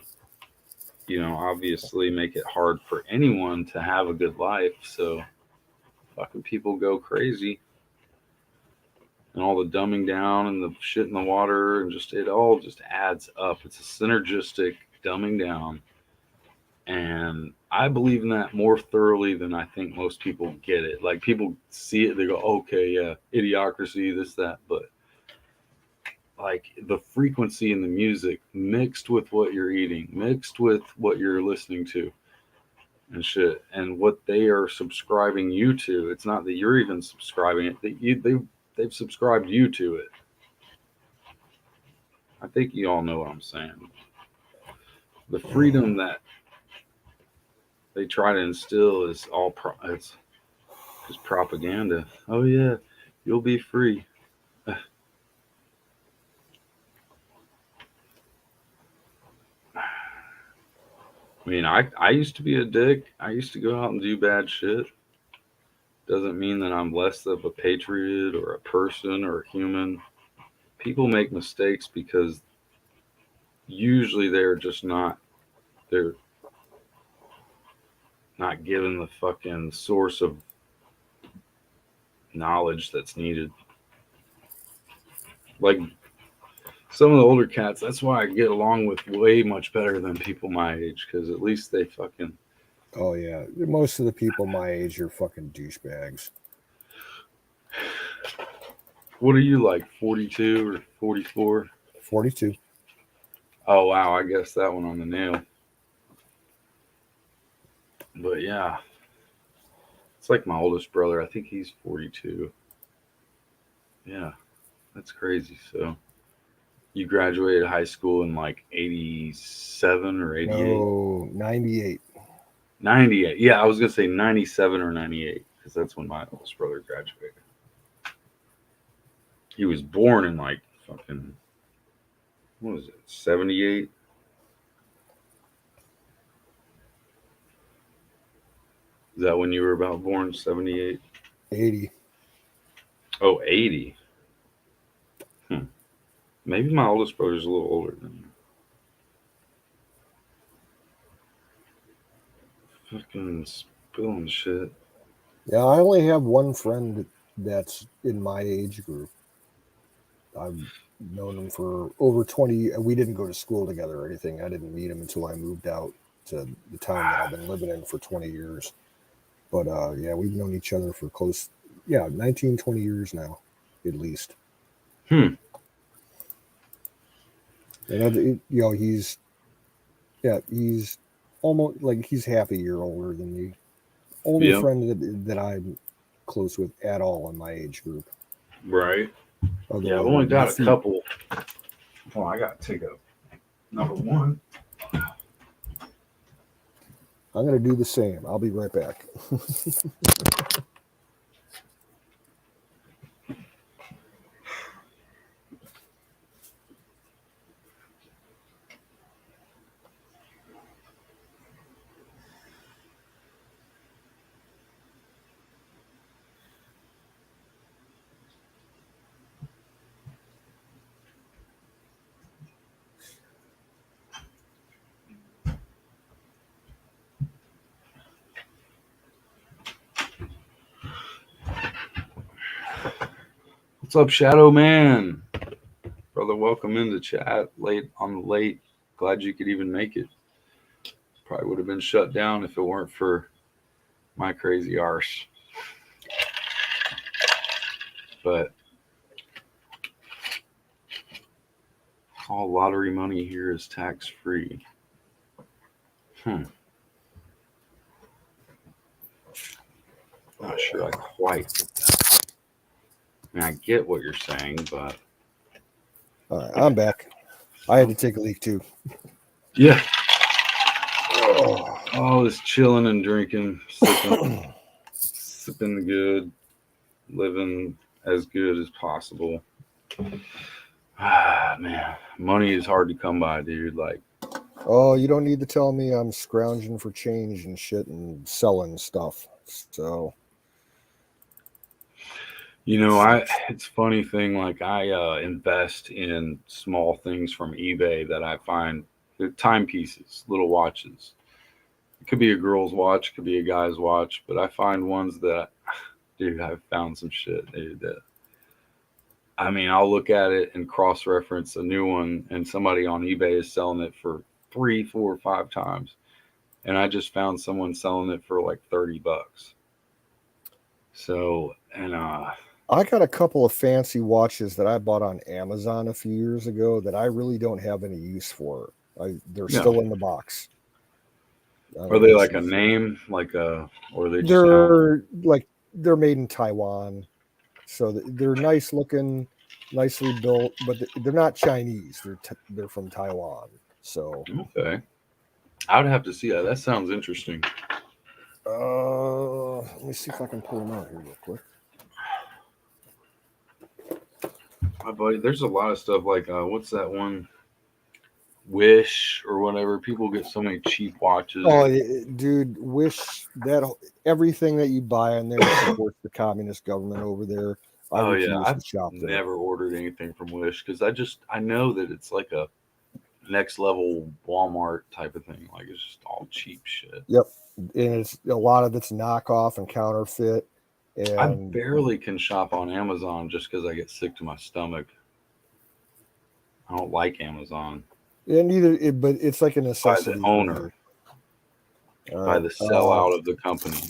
S8: obviously make it hard for anyone to have a good life. So fucking people go crazy. And all the dumbing down and the shit in the water and it all just adds up. It's a synergistic dumbing down. And I believe in that more thoroughly than I think most people get it. Like, people see it, they go, okay, yeah, idiocracy, this, that. But like, the frequency in the music mixed with what you're eating, mixed with what you're listening to and shit, and what they are subscribing you to. It's not that you're even subscribing it. They've subscribed you to it. I think you all know what I'm saying. The freedom that they try to instill is it's just propaganda. Oh yeah, you'll be free. I mean, I used to be a dick. I used to go out and do bad shit. Doesn't mean that I'm less of a patriot or a person or a human. People make mistakes because usually they're not given the fucking source of knowledge that's needed. Like some of the older cats, that's why I get along with way much better than people my age, because at least they fucking...
S1: Oh yeah, most of the people my age are fucking douchebags.
S8: What are you, like 42 or 44?
S1: 42.
S8: Oh wow, I guess that one on the nail. But yeah, it's like my oldest brother. I think he's 42. Yeah, that's crazy. So you graduated high school in like 87 or 88?
S1: No, 98.
S8: 98. Yeah, I was going to say 97 or 98, because that's when my oldest brother graduated. He was born in like fucking, what was it, 78? Is that when you were about born? 78?
S1: 80.
S8: Oh, 80. Maybe my oldest brother's a little older than you. Fucking spilling shit.
S1: Yeah, I only have one friend that's in my age group. I've known him for over 20. We didn't go to school together or anything. I didn't meet him until I moved out to the town that I've been living in for 20 years. But yeah, we've known each other for 19, 20 years now, at least.
S8: Hmm.
S1: And he's almost like he's half a year older than me. Only
S8: Yeah.
S1: friend that I'm close with at all in my age group.
S8: Right.
S1: Other
S8: Yeah, I've
S1: than
S8: only got a
S1: nephew.
S8: couple. Oh, I got to take a number one.
S1: I'm going to do the same. I'll be right back.
S8: What's up, Shadow Man? Brother, welcome into chat. Late. Glad you could even make it. Probably would have been shut down if it weren't for my crazy arse. But all lottery money here is tax free. Not sure I quite get that. I mean, I get what you're saying, but
S1: All right, I'm back. I had to take a leak too.
S8: yeah. Oh, this chilling and drinking, sipping good, living as good as possible. Ah, man, money is hard to come by, dude. Like,
S1: Oh, you don't need to tell me I'm scrounging for change and shit and selling stuff. So,
S8: it's a funny thing. Like, I invest in small things from eBay that I find. They're timepieces, little watches. It could be a girl's watch, could be a guy's watch, but I find ones that, dude, I've found some shit, dude. I mean, I'll look at it and cross-reference a new one, and somebody on eBay is selling it for 3, 4, 5 times, and I just found someone selling it for like $30. So, and
S1: I got a couple of fancy watches that I bought on Amazon a few years ago that I really don't have any use for. They're still in the box.
S8: Are they like a name, or they just?
S1: They're made in Taiwan, so they're nice looking, nicely built, but they're not Chinese. They're from Taiwan. So
S8: Okay, I would have to see that. That sounds interesting.
S1: let me see if I can pull them out here real quick.
S8: My buddy, there's a lot of stuff like what's that one? Wish or whatever. People get so many cheap watches.
S1: Oh, dude, Wish that everything that you buy on there supports the communist government over there.
S8: I've never ordered anything from Wish because I know that it's like a next level Walmart type of thing. Like it's just all cheap shit.
S1: Yep, and it's a lot of it's knockoff and counterfeit. And
S8: I barely can shop on Amazon just because I get sick to my stomach. I don't like Amazon.
S1: And but it's like a necessity.
S8: By the owner, by the sellout of the company,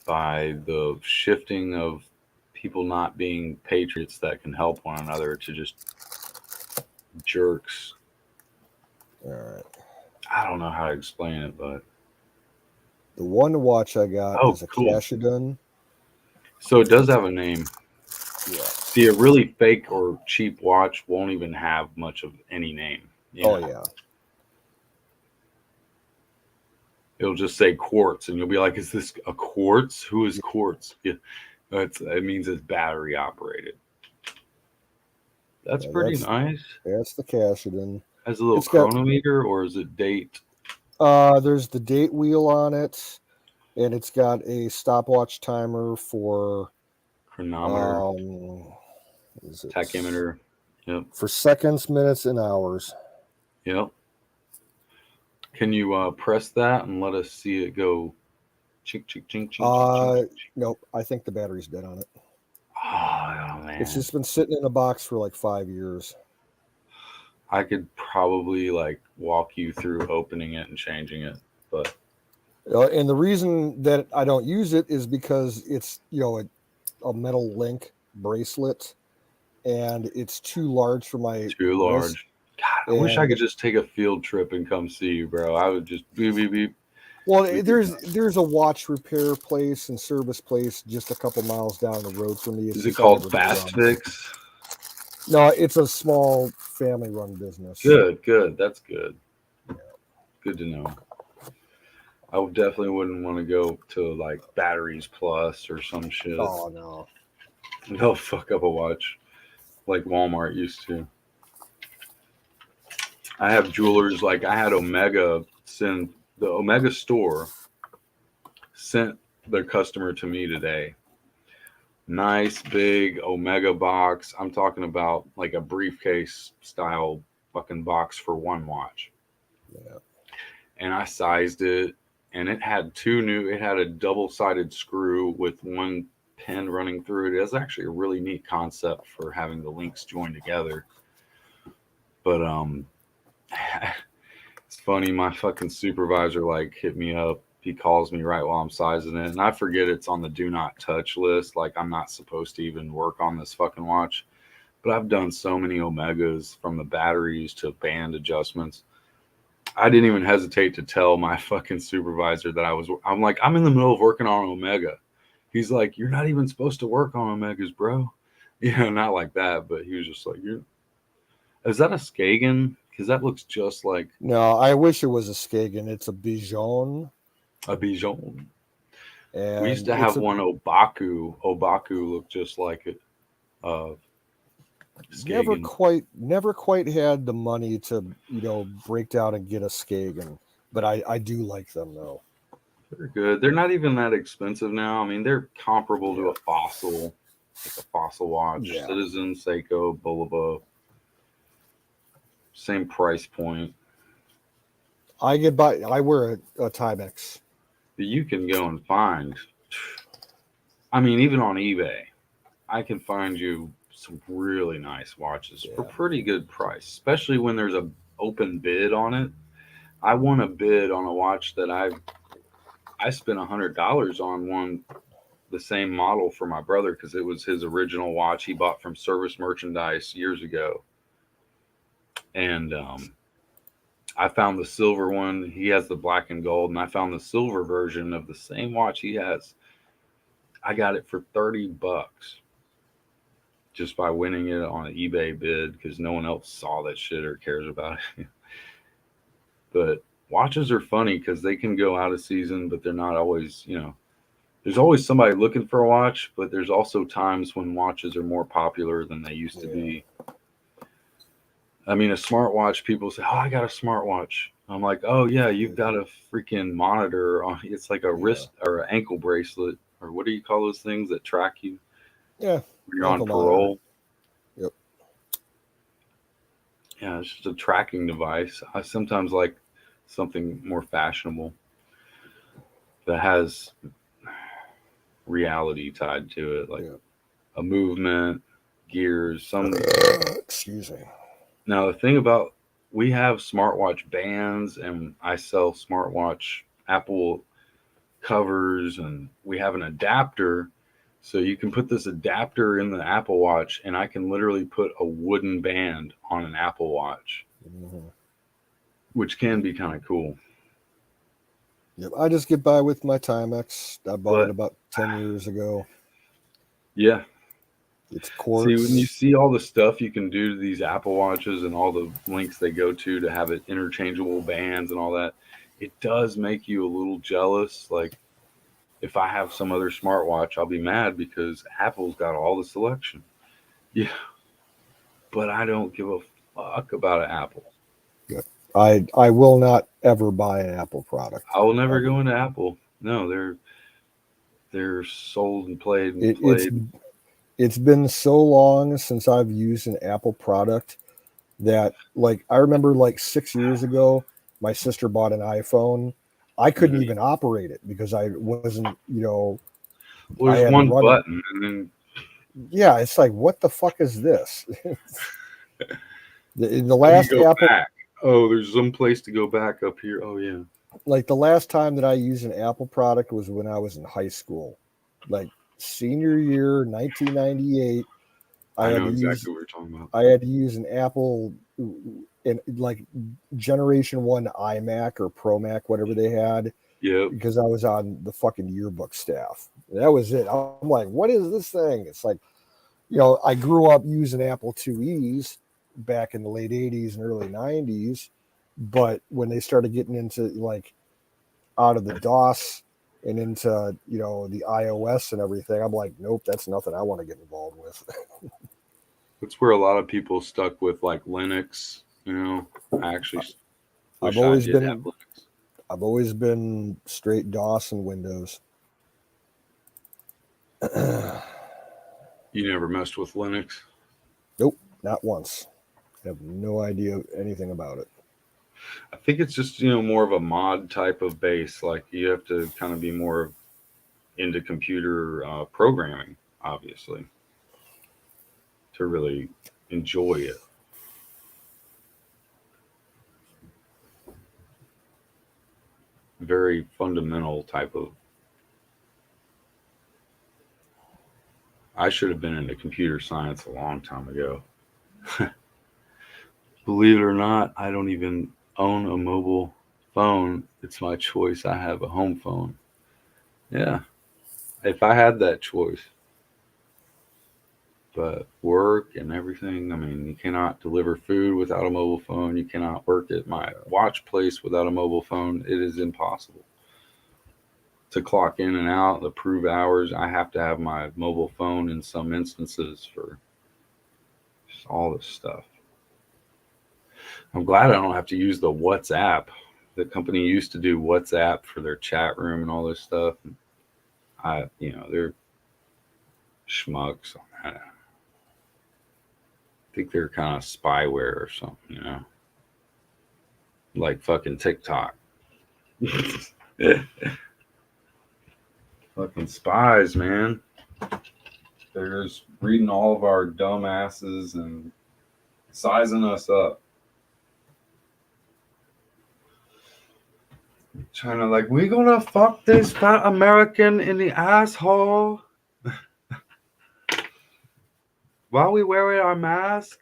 S8: by the shifting of people not being patriots that can help one another to just jerks.
S1: All right.
S8: I don't know how to explain it, but
S1: the one watch I got is a Cashadun.
S8: So it does have a name.
S1: Yeah.
S8: See, a really fake or cheap watch won't even have much of any name.
S1: Yeah.
S8: It'll just say quartz, and you'll be like, "Is this a quartz? Who is quartz?" Yeah, it means it's battery operated. That's pretty nice.
S1: That's the Cashadun.
S8: Has a little chronometer, or is it date?
S1: There's the date wheel on it. and it's got a stopwatch timer for
S8: Chronometer,
S1: is it
S8: tachymeter. Yep.
S1: for seconds, minutes, and hours.
S8: Yep. Can you press that and let us see it go? Chink, chink, chink, chink, chink, chink.
S1: Nope, I think the battery's dead on it.
S8: Oh man,
S1: It's just been sitting in a box for like 5 years.
S8: I could probably like walk you through opening it and changing it, but
S1: And the reason that I don't use it is because it's a metal link bracelet, and it's too large for my
S8: too large.
S1: wrist.
S8: God, I wish I could just take a field trip and come see you, bro. I would just beep beep beep.
S1: Well, there's a watch repair place and service place just a couple miles down the road from me. It's
S8: Is it
S1: just
S8: called
S1: everybody
S8: Fast
S1: around.
S8: Fix?
S1: No, it's a small family-run business.
S8: Good. That's good. Good to know. I definitely wouldn't want to go to like Batteries Plus or some shit.
S1: Oh no.
S8: They'll fuck up a watch like Walmart used to. I have jewelers like I had Omega send the Omega store sent their customer to me today. Nice big Omega box. I'm talking about like a briefcase style fucking box for one watch.
S1: Yeah.
S8: And I sized it, and it had it had a double-sided screw with one pin running through it. It's actually a really neat concept for having the links joined together. But it's funny, my fucking supervisor like hit me up. He calls me right while I'm sizing it, and I forget it's on the do not touch list. Like I'm not supposed to even work on this fucking watch. But I've done so many Omegas, from the batteries to band adjustments. I didn't even hesitate to tell my fucking supervisor that I'm like, I'm in the middle of working on Omega. He's like, you're not even supposed to work on Omegas, bro. Not like that, but he was just like, is that a Skagen? Because that looks just like
S1: No, I wish it was a Skagen. It's a Bijon.
S8: a Bijon.
S1: And
S8: We used to have one Obaku. Obaku looked just like it. Skagen.
S1: Never quite had the money to break down and get a Skagen, but I do like them though.
S8: They're good. They're not even that expensive now. I mean, they're comparable to a Fossil, like a Fossil watch.
S1: Yeah.
S8: Citizen, Seiko, Bulova. Same price point.
S1: I wear a Timex.
S8: But you can go and find, I mean, even on eBay, I can find you some really nice watches for pretty good price, especially when there's a open bid on it. I won a bid on a watch that I spent $100 on one, the same model for my brother, because it was his original watch he bought from Service Merchandise years ago. And I found the silver one. He has the black and gold, and I found the silver version of the same watch he has. I got it for $30 just by winning it on an eBay bid, because no one else saw that shit or cares about it. But watches are funny because they can go out of season, but they're not always, there's always somebody looking for a watch, but there's also times when watches are more popular than they used to be. I mean, a smartwatch, people say, oh, I got a smartwatch. I'm like, oh, yeah, you've got a freaking monitor on. It's like a wrist or an ankle bracelet, or what do you call those things that track you?
S1: Yeah.
S8: When you're on parole.
S1: Yep.
S8: Yeah, it's just a tracking device. I sometimes like something more fashionable that has reality tied to it, like a movement, gears, some.
S1: Excuse me.
S8: Now, the thing about, we have smartwatch bands, and I sell smartwatch Apple covers, and we have an adapter. So you can put this adapter in the Apple Watch, and I can literally put a wooden band on an Apple Watch, which can be kind of cool.
S1: Yep, I just get by with my Timex. I bought it about 10 years ago.
S8: Yeah.
S1: It's quartz.
S8: See, when you see all the stuff you can do to these Apple Watches and all the links they go to have it interchangeable bands and all that, it does make you a little jealous. Like, if I have some other smartwatch, I'll be mad because Apple's got all the selection. Yeah. But I don't give a fuck about an Apple.
S1: Good. I will not ever buy an Apple product.
S8: I will never go into Apple. No, they're sold and played and
S1: It,
S8: played.
S1: it's been so long since I've used an Apple product that, like, I remember like 6 years ago, my sister bought an iPhone. I couldn't even operate it because I wasn't,
S8: Well,
S1: I
S8: there's
S1: had to
S8: one
S1: run it.
S8: button, and then
S1: Yeah, it's like, what the fuck is this? the
S8: you
S1: last
S8: go
S1: Apple,
S8: back. Oh, there's some place to go back up here. Oh yeah.
S1: like the last time that I used an Apple product was when I was in high school, like senior year, 1998.
S8: I know exactly what you're talking about.
S1: I had to use an Apple, in like Generation 1 iMac or Pro Mac, whatever they had,
S8: Yep.
S1: because I was on the fucking yearbook staff. That was it. I'm like, what is this thing? It's like, I grew up using Apple IIe's back in the late 80s and early 90s. But when they started getting into like out of the DOS and into, the iOS and everything, I'm like, nope, that's nothing I want to get involved with.
S8: That's where a lot of people stuck with like Linux. I actually
S1: I've
S8: wish I
S1: always
S8: did
S1: been
S8: have Linux.
S1: I've always been straight DOS and Windows.
S8: You never messed with Linux?
S1: Nope, not once. I have no idea anything about it.
S8: I think it's just more of a mod type of base. Like you have to kind of be more into computer programming, obviously, to really enjoy it. Very fundamental type of. I should have been into computer science a long time ago. Believe it or not, I don't even own a mobile phone. It's my choice. I have a home phone. Yeah. If I had that choice. But work and everything, I mean, you cannot deliver food without a mobile phone. You cannot work at my watch place without a mobile phone. It is impossible. To clock in and out, approve hours, I have to have my mobile phone in some instances for just all this stuff. I'm glad I don't have to use the WhatsApp. The company used to do WhatsApp for their chat room and all this stuff. They're schmucks on that. I think they're kind of spyware or something, like fucking TikTok. Fucking spies, man. They're just reading all of our dumb asses and sizing us up. Trying to like, we gonna fuck this fat American in the asshole while we wearing our mask.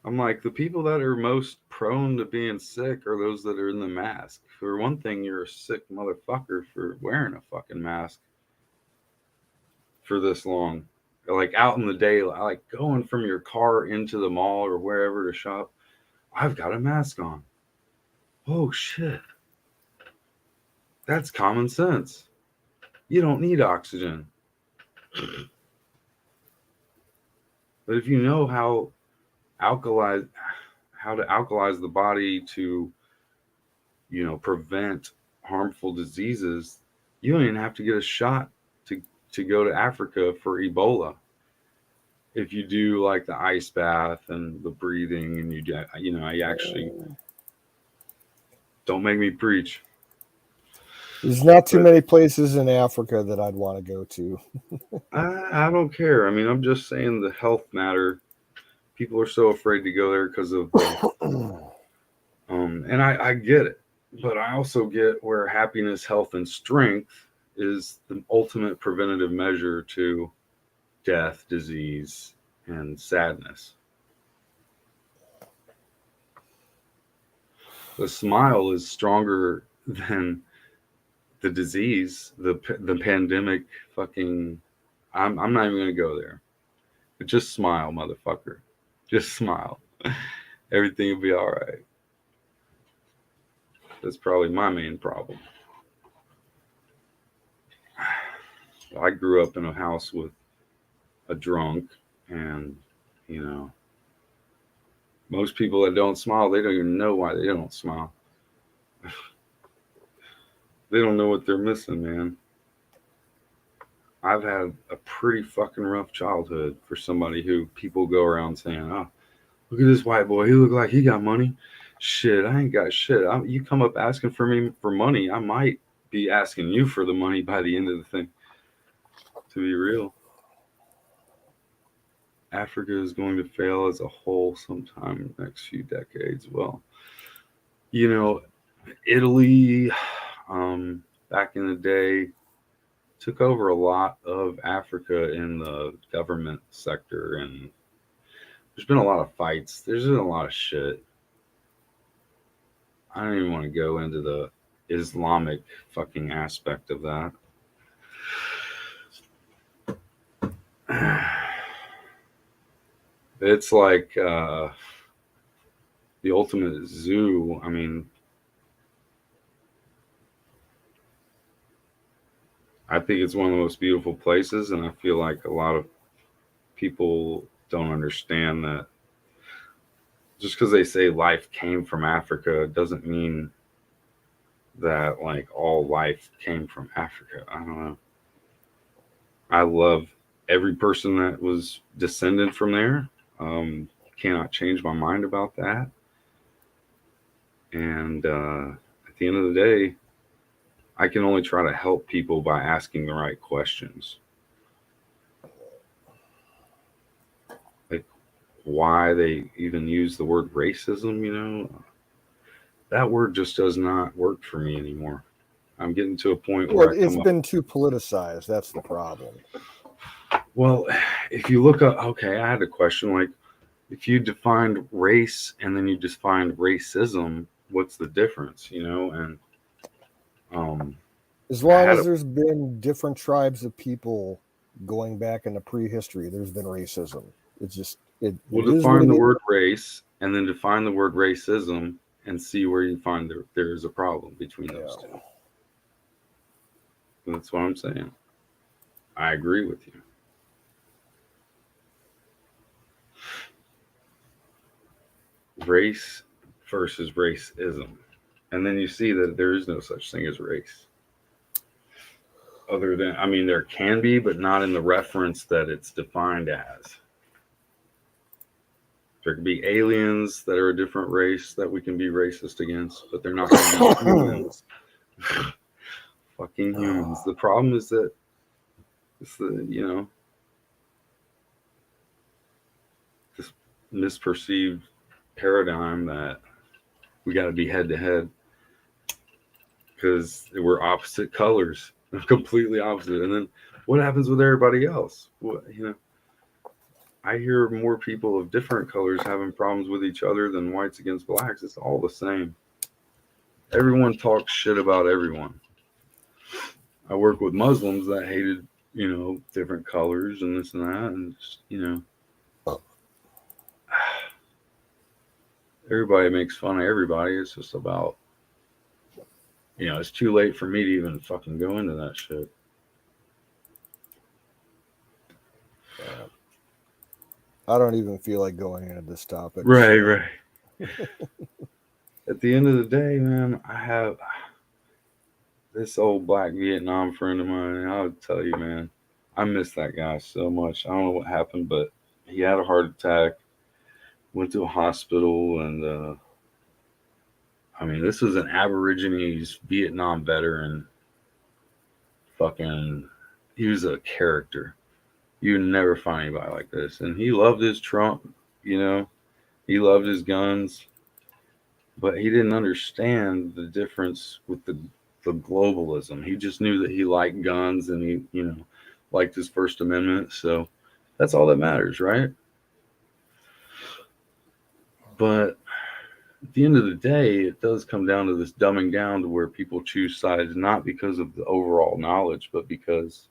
S8: I'm like, the people that are most prone to being sick are those that are in the mask. For one thing, you're a sick motherfucker for wearing a fucking mask for this long. Like out in the day, like going from your car into the mall or wherever to shop, I've got a mask on. Oh shit. That's common sense. You don't need oxygen. But if you know how to alkalize the body to, prevent harmful diseases, you don't even have to get a shot to go to Africa for Ebola. If you do like the ice bath and the breathing and I actually don't make me preach.
S1: There's not too many places in Africa that I'd want to go to.
S8: I don't care. I mean, I'm just saying the health matter. People are so afraid to go there because of and I get it, but I also get where happiness, health, and strength is the ultimate preventative measure to death, disease, and sadness. The smile is stronger than the disease, the pandemic. Fucking, I'm not even gonna go there. But just smile, motherfucker. Just smile. Everything will be all right. That's probably my main problem. I grew up in a house with a drunk, and most people that don't smile, they don't even know why they don't smile. They don't know what they're missing, man. I've had a pretty fucking rough childhood for somebody who people go around saying, "Oh, look at this white boy. He look like he got money." Shit, I ain't got shit. You come up asking for me for money, I might be asking you for the money by the end of the thing. To be real, Africa is going to fail as a whole sometime in the next few decades. Well, you know, Italy, back in the day, took over a lot of Africa in the government sector, and there's been a lot of fights. There's been a lot of shit. I don't even want to go into the Islamic fucking aspect of that. It's like the ultimate zoo. I mean, I think it's one of the most beautiful places, and I feel like a lot of people don't understand that just because they say life came from Africa doesn't mean that like all life came from Africa. I don't know. I love every person that was descended from there. Cannot change my mind about that. And at the end of the day, I can only try to help people by asking the right questions. Like why they even use the word racism, you know, that word just does not work for me anymore. I'm getting to a point where
S1: Well, it's been too politicized. That's the problem.
S8: Well, if you look up, okay, I had a question like, if you defined race and then you defined racism, what's the difference, you know? And
S1: as long as there's been different tribes of people going back into prehistory, there's been racism. It's just
S8: we'll define the word race and then define the word racism and see where you find there is a problem between those two. That's what I'm saying. I agree with you. Race versus racism. And then you see that there is no such thing as race. Other than, I mean, there can be, but not in the reference that it's defined as. There could be aliens that are a different race that we can be racist against, but they're not going to be humans. Fucking humans. The problem is that it's the, you know, this misperceived paradigm that we got to be head to head because we're opposite colors, completely opposite. And then what happens with everybody else? What, you know, I hear more people of different colors having problems with each other than whites against blacks. It's all the same. Everyone talks shit about everyone. I work with Muslims that hated, you know, different colors and this and that, and just, you know, everybody makes fun of everybody. It's just about, you know, it's too late for me to even fucking go into that shit.
S1: I don't even feel like going into this topic.
S8: Right, so. Right. At the end of the day, man, I have this old black Vietnam friend of mine. I'll tell you, man, I miss that guy so much. I don't know what happened, but he had a heart attack, went to a hospital, and I mean, this was an Aborigines Vietnam veteran. Fucking, he was a character. You would never find anybody like this. And he loved his Trump, you know, he loved his guns, but he didn't understand the difference with the globalism. He just knew that he liked guns and he, you know, liked his First Amendment. So that's all that matters, right? But at the end of the day, it does come down to this dumbing down to where people choose sides, not because of the overall knowledge, but because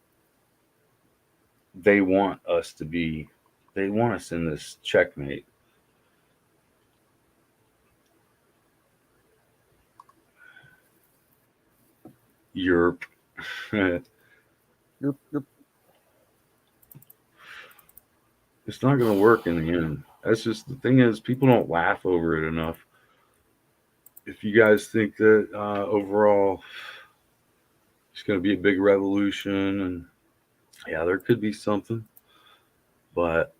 S8: they want us to be, they want us in this checkmate. Europe. It's not going to work in the end. That's just the thing is, people don't laugh over it enough. If you guys think that overall it's going to be a big revolution, and yeah, there could be something, but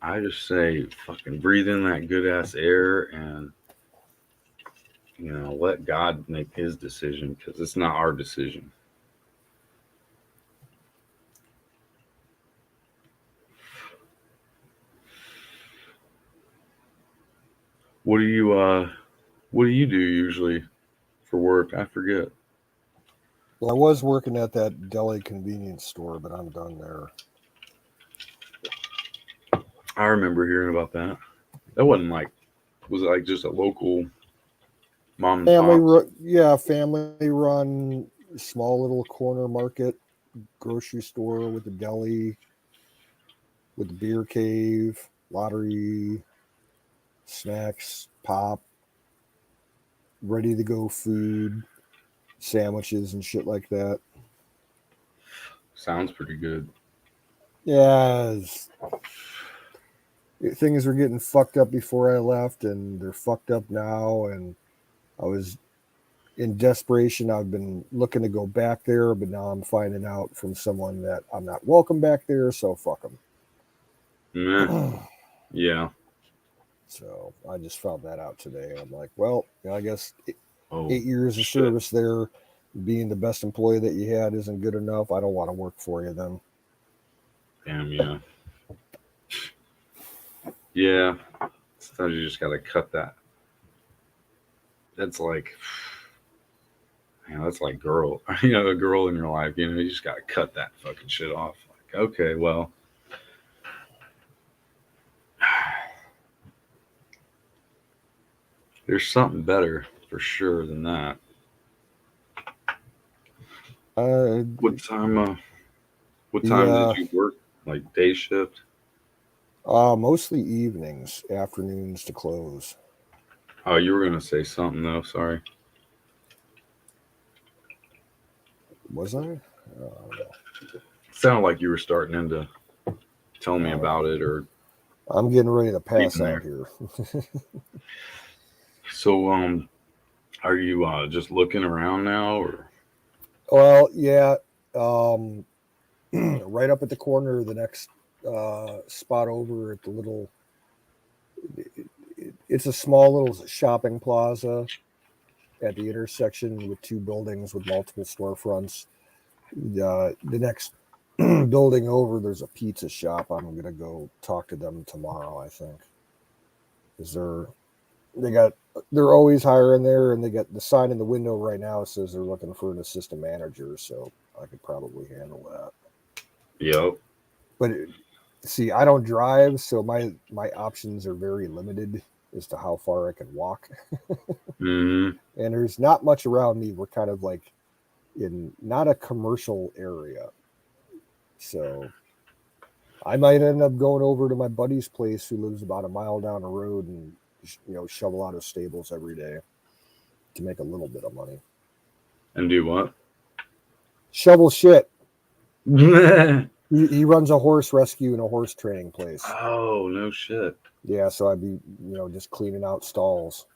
S8: I just say fucking breathe in that good ass air and, you know, let God make his decision, because it's not our decision. What do you do usually for work? I forget.
S1: Well, I was working at that deli convenience store, but I'm done there.
S8: I remember hearing about that. That wasn't like, was it like just a local mom and pop?
S1: Family run, small little corner market, grocery store with the deli, with the beer cave, lottery, snacks, pop, ready to go food, sandwiches and shit like that.
S8: Sounds pretty good.
S1: Yeah, things were getting fucked up before I left, and they're fucked up now. And I was in desperation. I've been looking to go back there, but now I'm finding out from someone that I'm not welcome back there, so fuck them.
S8: Meh. Yeah.
S1: So I just found that out today. I'm like, well, I guess 8
S8: Oh,
S1: years of
S8: shit.
S1: service there, being the best employee that you had isn't good enough. I don't want to work for you then.
S8: Damn, yeah. Yeah. Sometimes you just got to cut that. That's like, man, that's like girl, you know, a girl in your life, you know, you just got to cut that fucking shit off. Like, okay, well, there's something better for sure than that. What time did you work? Like day shift?
S1: Mostly evenings, afternoons to close.
S8: Oh, you were gonna say something though. Sorry.
S1: Was I?
S8: Sounded like you were starting into tell me about it, or
S1: I'm getting ready to pass
S8: Leaving
S1: out here.
S8: so. Are you just looking around now, or?
S1: Well, yeah. Right up at the corner of the next spot over at the little. It's a small little shopping plaza at the intersection with 2 buildings with multiple storefronts. The next building over, there's a pizza shop. I'm gonna go talk to them tomorrow, I think. Is they're always hiring there, and they got the sign in the window right now says they're looking for an assistant manager, so I could probably handle that.
S8: Yep.
S1: But see, I don't drive, so my options are very limited as to how far I can walk.
S8: Mm-hmm.
S1: And there's not much around me. We're kind of like in not a commercial area, so I might end up going over to my buddy's place who lives about a mile down the road and shovel out his stables every day to make a little bit of money.
S8: And do what?
S1: Shovel shit. He runs a horse rescue and a horse training place.
S8: Oh, no shit.
S1: Yeah, so I'd be just cleaning out stalls.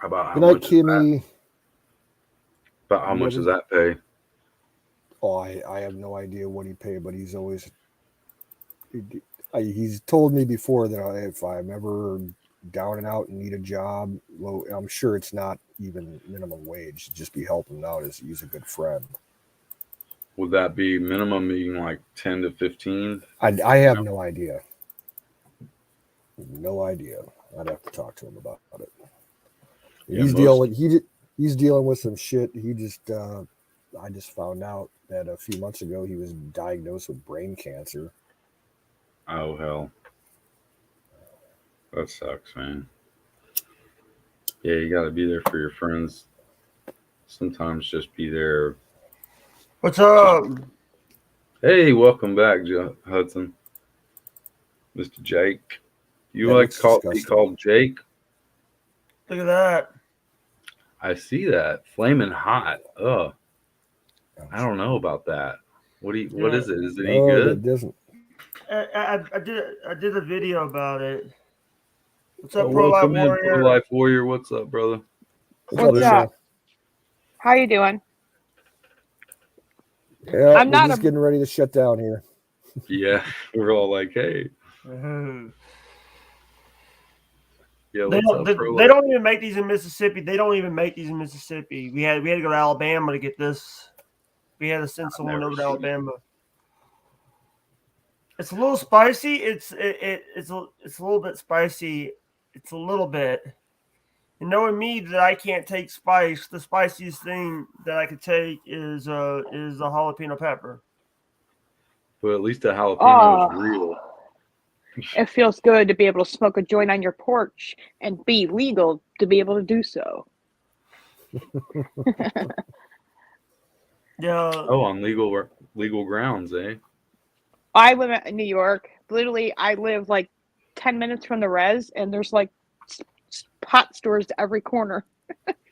S8: About how
S1: Good night,
S8: much is that?
S1: Kimmy.
S8: About how much does that pay?
S1: Oh, I have no idea what he paid, but he's always he's told me before that if I'm ever down and out and need a job, I'm sure it's not even minimum wage. Just be helping out as he's a good friend.
S8: Would that be minimum being like 10 to 15?
S1: I have no idea. No idea. I'd have to talk to him about it.
S8: Yeah,
S1: he's dealing with some shit. I just found out that a few months ago he was diagnosed with brain cancer.
S8: Oh, hell. That sucks, man. Yeah, you got to be there for your friends. Sometimes just be there.
S6: What's up?
S8: Hey, welcome back, Hudson. Mr. Jake. You
S1: Yeah,
S8: like
S1: that's
S8: be called Jake?
S6: Look at that.
S8: I see that. Flaming hot. Oh, I don't know about that. What is it? Is it any good?
S1: It doesn't.
S6: I did a video about it. What's up, Pro Life
S8: Welcome in,
S6: Warrior?
S8: Pro Life Warrior. What's up, brother?
S9: What's
S1: Michelle?
S9: up? How you doing?
S1: Yeah,
S9: I'm
S1: we're
S9: not
S1: just
S9: a-
S1: getting ready to shut down here.
S8: Yeah, we're all like, hey, yeah,
S6: They
S8: what's
S6: don't,
S8: up,
S6: they,
S8: Pro
S6: they
S8: Life?
S6: don't even make these in Mississippi. They don't even make these in Mississippi. We had to go to Alabama to get this. We had to send someone
S8: never
S6: over to
S8: seen it.
S6: Alabama. It's a little spicy. It's a little bit spicy. It's a little bit. And knowing me that I can't take spice, the spiciest thing that I could take is a jalapeno pepper.
S8: But at least the jalapeno
S9: Oh,
S8: is real.
S9: it feels good to be able to smoke a joint on your porch and be legal to be able to do so.
S6: Yeah.
S8: Oh, on legal grounds, eh?
S9: I live in New York. Literally, I live like 10 minutes from the res, and there's like pot stores to every corner.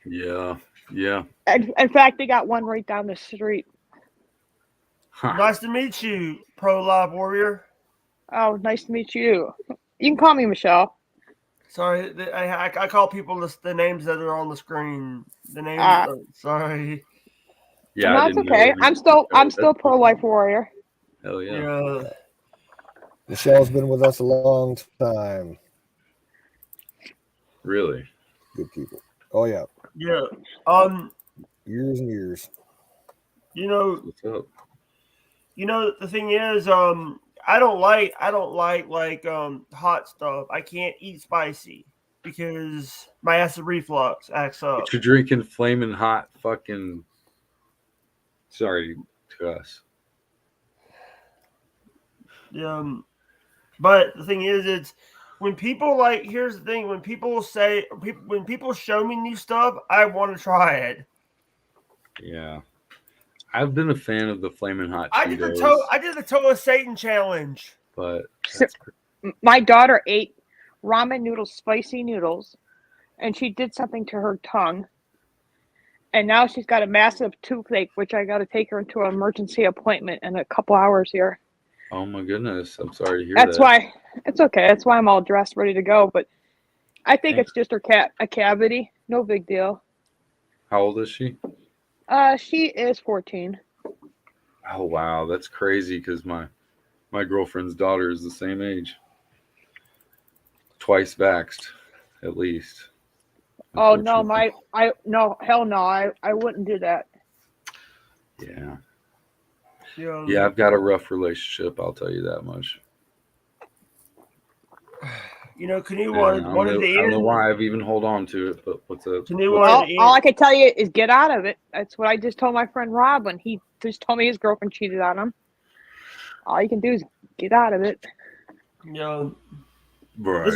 S8: Yeah, yeah.
S9: And in fact, they got one right down the street.
S8: Huh.
S6: Nice to meet you, Pro Life Warrior.
S9: Oh, nice to meet you. You can call me Michelle.
S6: Sorry, I call people the names that are on the screen. The names. Sorry.
S8: Yeah,
S9: No,
S8: I
S9: it's
S8: didn't
S9: okay.
S8: know.
S9: I'm still
S8: That's
S9: pro-life warrior.
S8: Hell yeah.
S6: Yeah.
S1: Michelle's been with us a long time.
S8: Really?
S1: Good people. Oh yeah,
S6: Yeah.
S1: years and years.
S6: You know,
S8: What's up?
S6: the thing is, I don't like hot stuff. I can't eat spicy because my acid reflux acts up.
S8: But you're drinking flaming hot fucking. Sorry to us.
S6: But the thing is, it's when people here's the thing: when people show me new stuff, I want to try it.
S8: Yeah. I've been a fan of the flaming hot
S6: I
S8: Cheetos.
S6: did the toe of Satan challenge.
S8: But
S9: So, my daughter ate ramen noodles, spicy noodles, and she did something to her tongue. And now she's got a massive toothache, which I got to take her into an emergency appointment in a couple hours here.
S8: oh my goodness, I'm sorry to hear
S9: That's
S8: that.
S9: why it's okay. That's why I'm all dressed, ready to go. But I think
S8: Thanks.
S9: it's just her a cavity. No big deal.
S8: How old is she?
S9: She is 14.
S8: Oh wow, that's crazy because my girlfriend's daughter is the same age. Twice vaxxed, at least.
S9: Oh no,
S8: Unfortunately.
S9: hell no, I wouldn't do that.
S8: Yeah.
S6: Yeah.
S8: Yeah, I've got a rough relationship, I'll tell you that much.
S6: Canoe
S8: And
S6: wanted
S8: I don't know
S6: to
S8: why I've even hold on to it, but what's up?
S6: Canoe
S9: Well,
S6: wanted to
S9: all I can tell you is get out of it. That's what I just told my friend Rob when he just told me his girlfriend cheated on him. All you can do is get out of it.
S8: Right.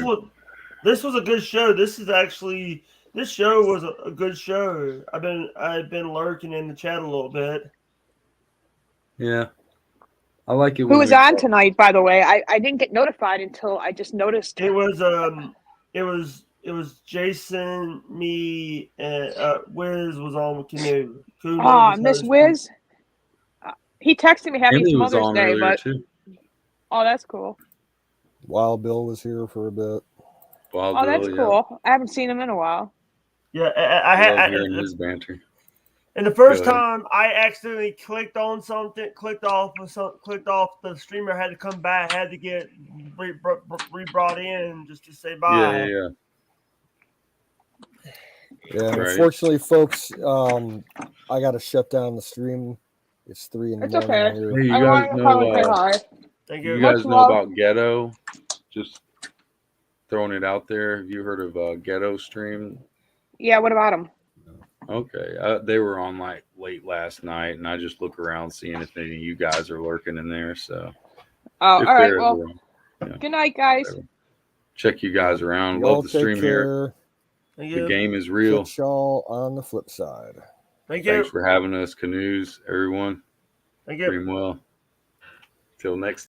S6: This was a good show. This show was a good show. I've been lurking in the chat a little bit.
S8: Yeah. I like it
S9: Who
S8: when
S9: was on tonight, by the way? I didn't get notified until I just noticed.
S6: It was Jason, me, and Wiz was on with Canoe.
S9: Oh, Miss Wiz. He texted me happy
S8: Emily was
S9: Mother's
S8: on
S9: Day,
S8: earlier
S9: but
S8: too.
S9: oh, that's cool.
S1: Wild Bill was here for a bit.
S8: Wild
S9: Oh,
S8: Bill,
S9: that's cool. I haven't seen him in a while.
S6: Yeah,
S8: I love hearing his banter.
S6: And the first time I accidentally clicked on something, clicked off the streamer, had to come back, had to get re-brought in just to say bye.
S8: Yeah.
S1: Yeah, and
S8: Right.
S1: unfortunately, folks, I got to shut down the stream. It's 3 in the
S9: It's
S1: morning
S9: okay.
S1: here.
S8: Hey, you
S9: I
S8: guys
S9: wanted to probably say
S8: know?
S9: hi.
S6: Thank
S8: You
S6: you.
S8: guys
S9: Much
S8: know
S9: love.
S8: about Ghetto? Just throwing it out there. Have you heard of Ghetto Stream?
S9: Yeah, what about him?
S8: Okay, they were on like late last night, and I just look around seeing if any of you guys are lurking in there. So,
S9: Oh, all
S8: if
S9: right.
S8: they're
S9: Well,
S8: around,
S9: good night, guys.
S8: whatever. Check you guys around.
S1: Y'all
S8: Love the
S1: take
S8: stream here.
S1: care.
S6: Thank
S8: The
S6: you.
S8: game is real.
S1: Catch y'all on the flip side.
S6: Thank you.
S8: Thanks for having us, Canoes, everyone.
S6: Thank you.
S8: Dream well. Till next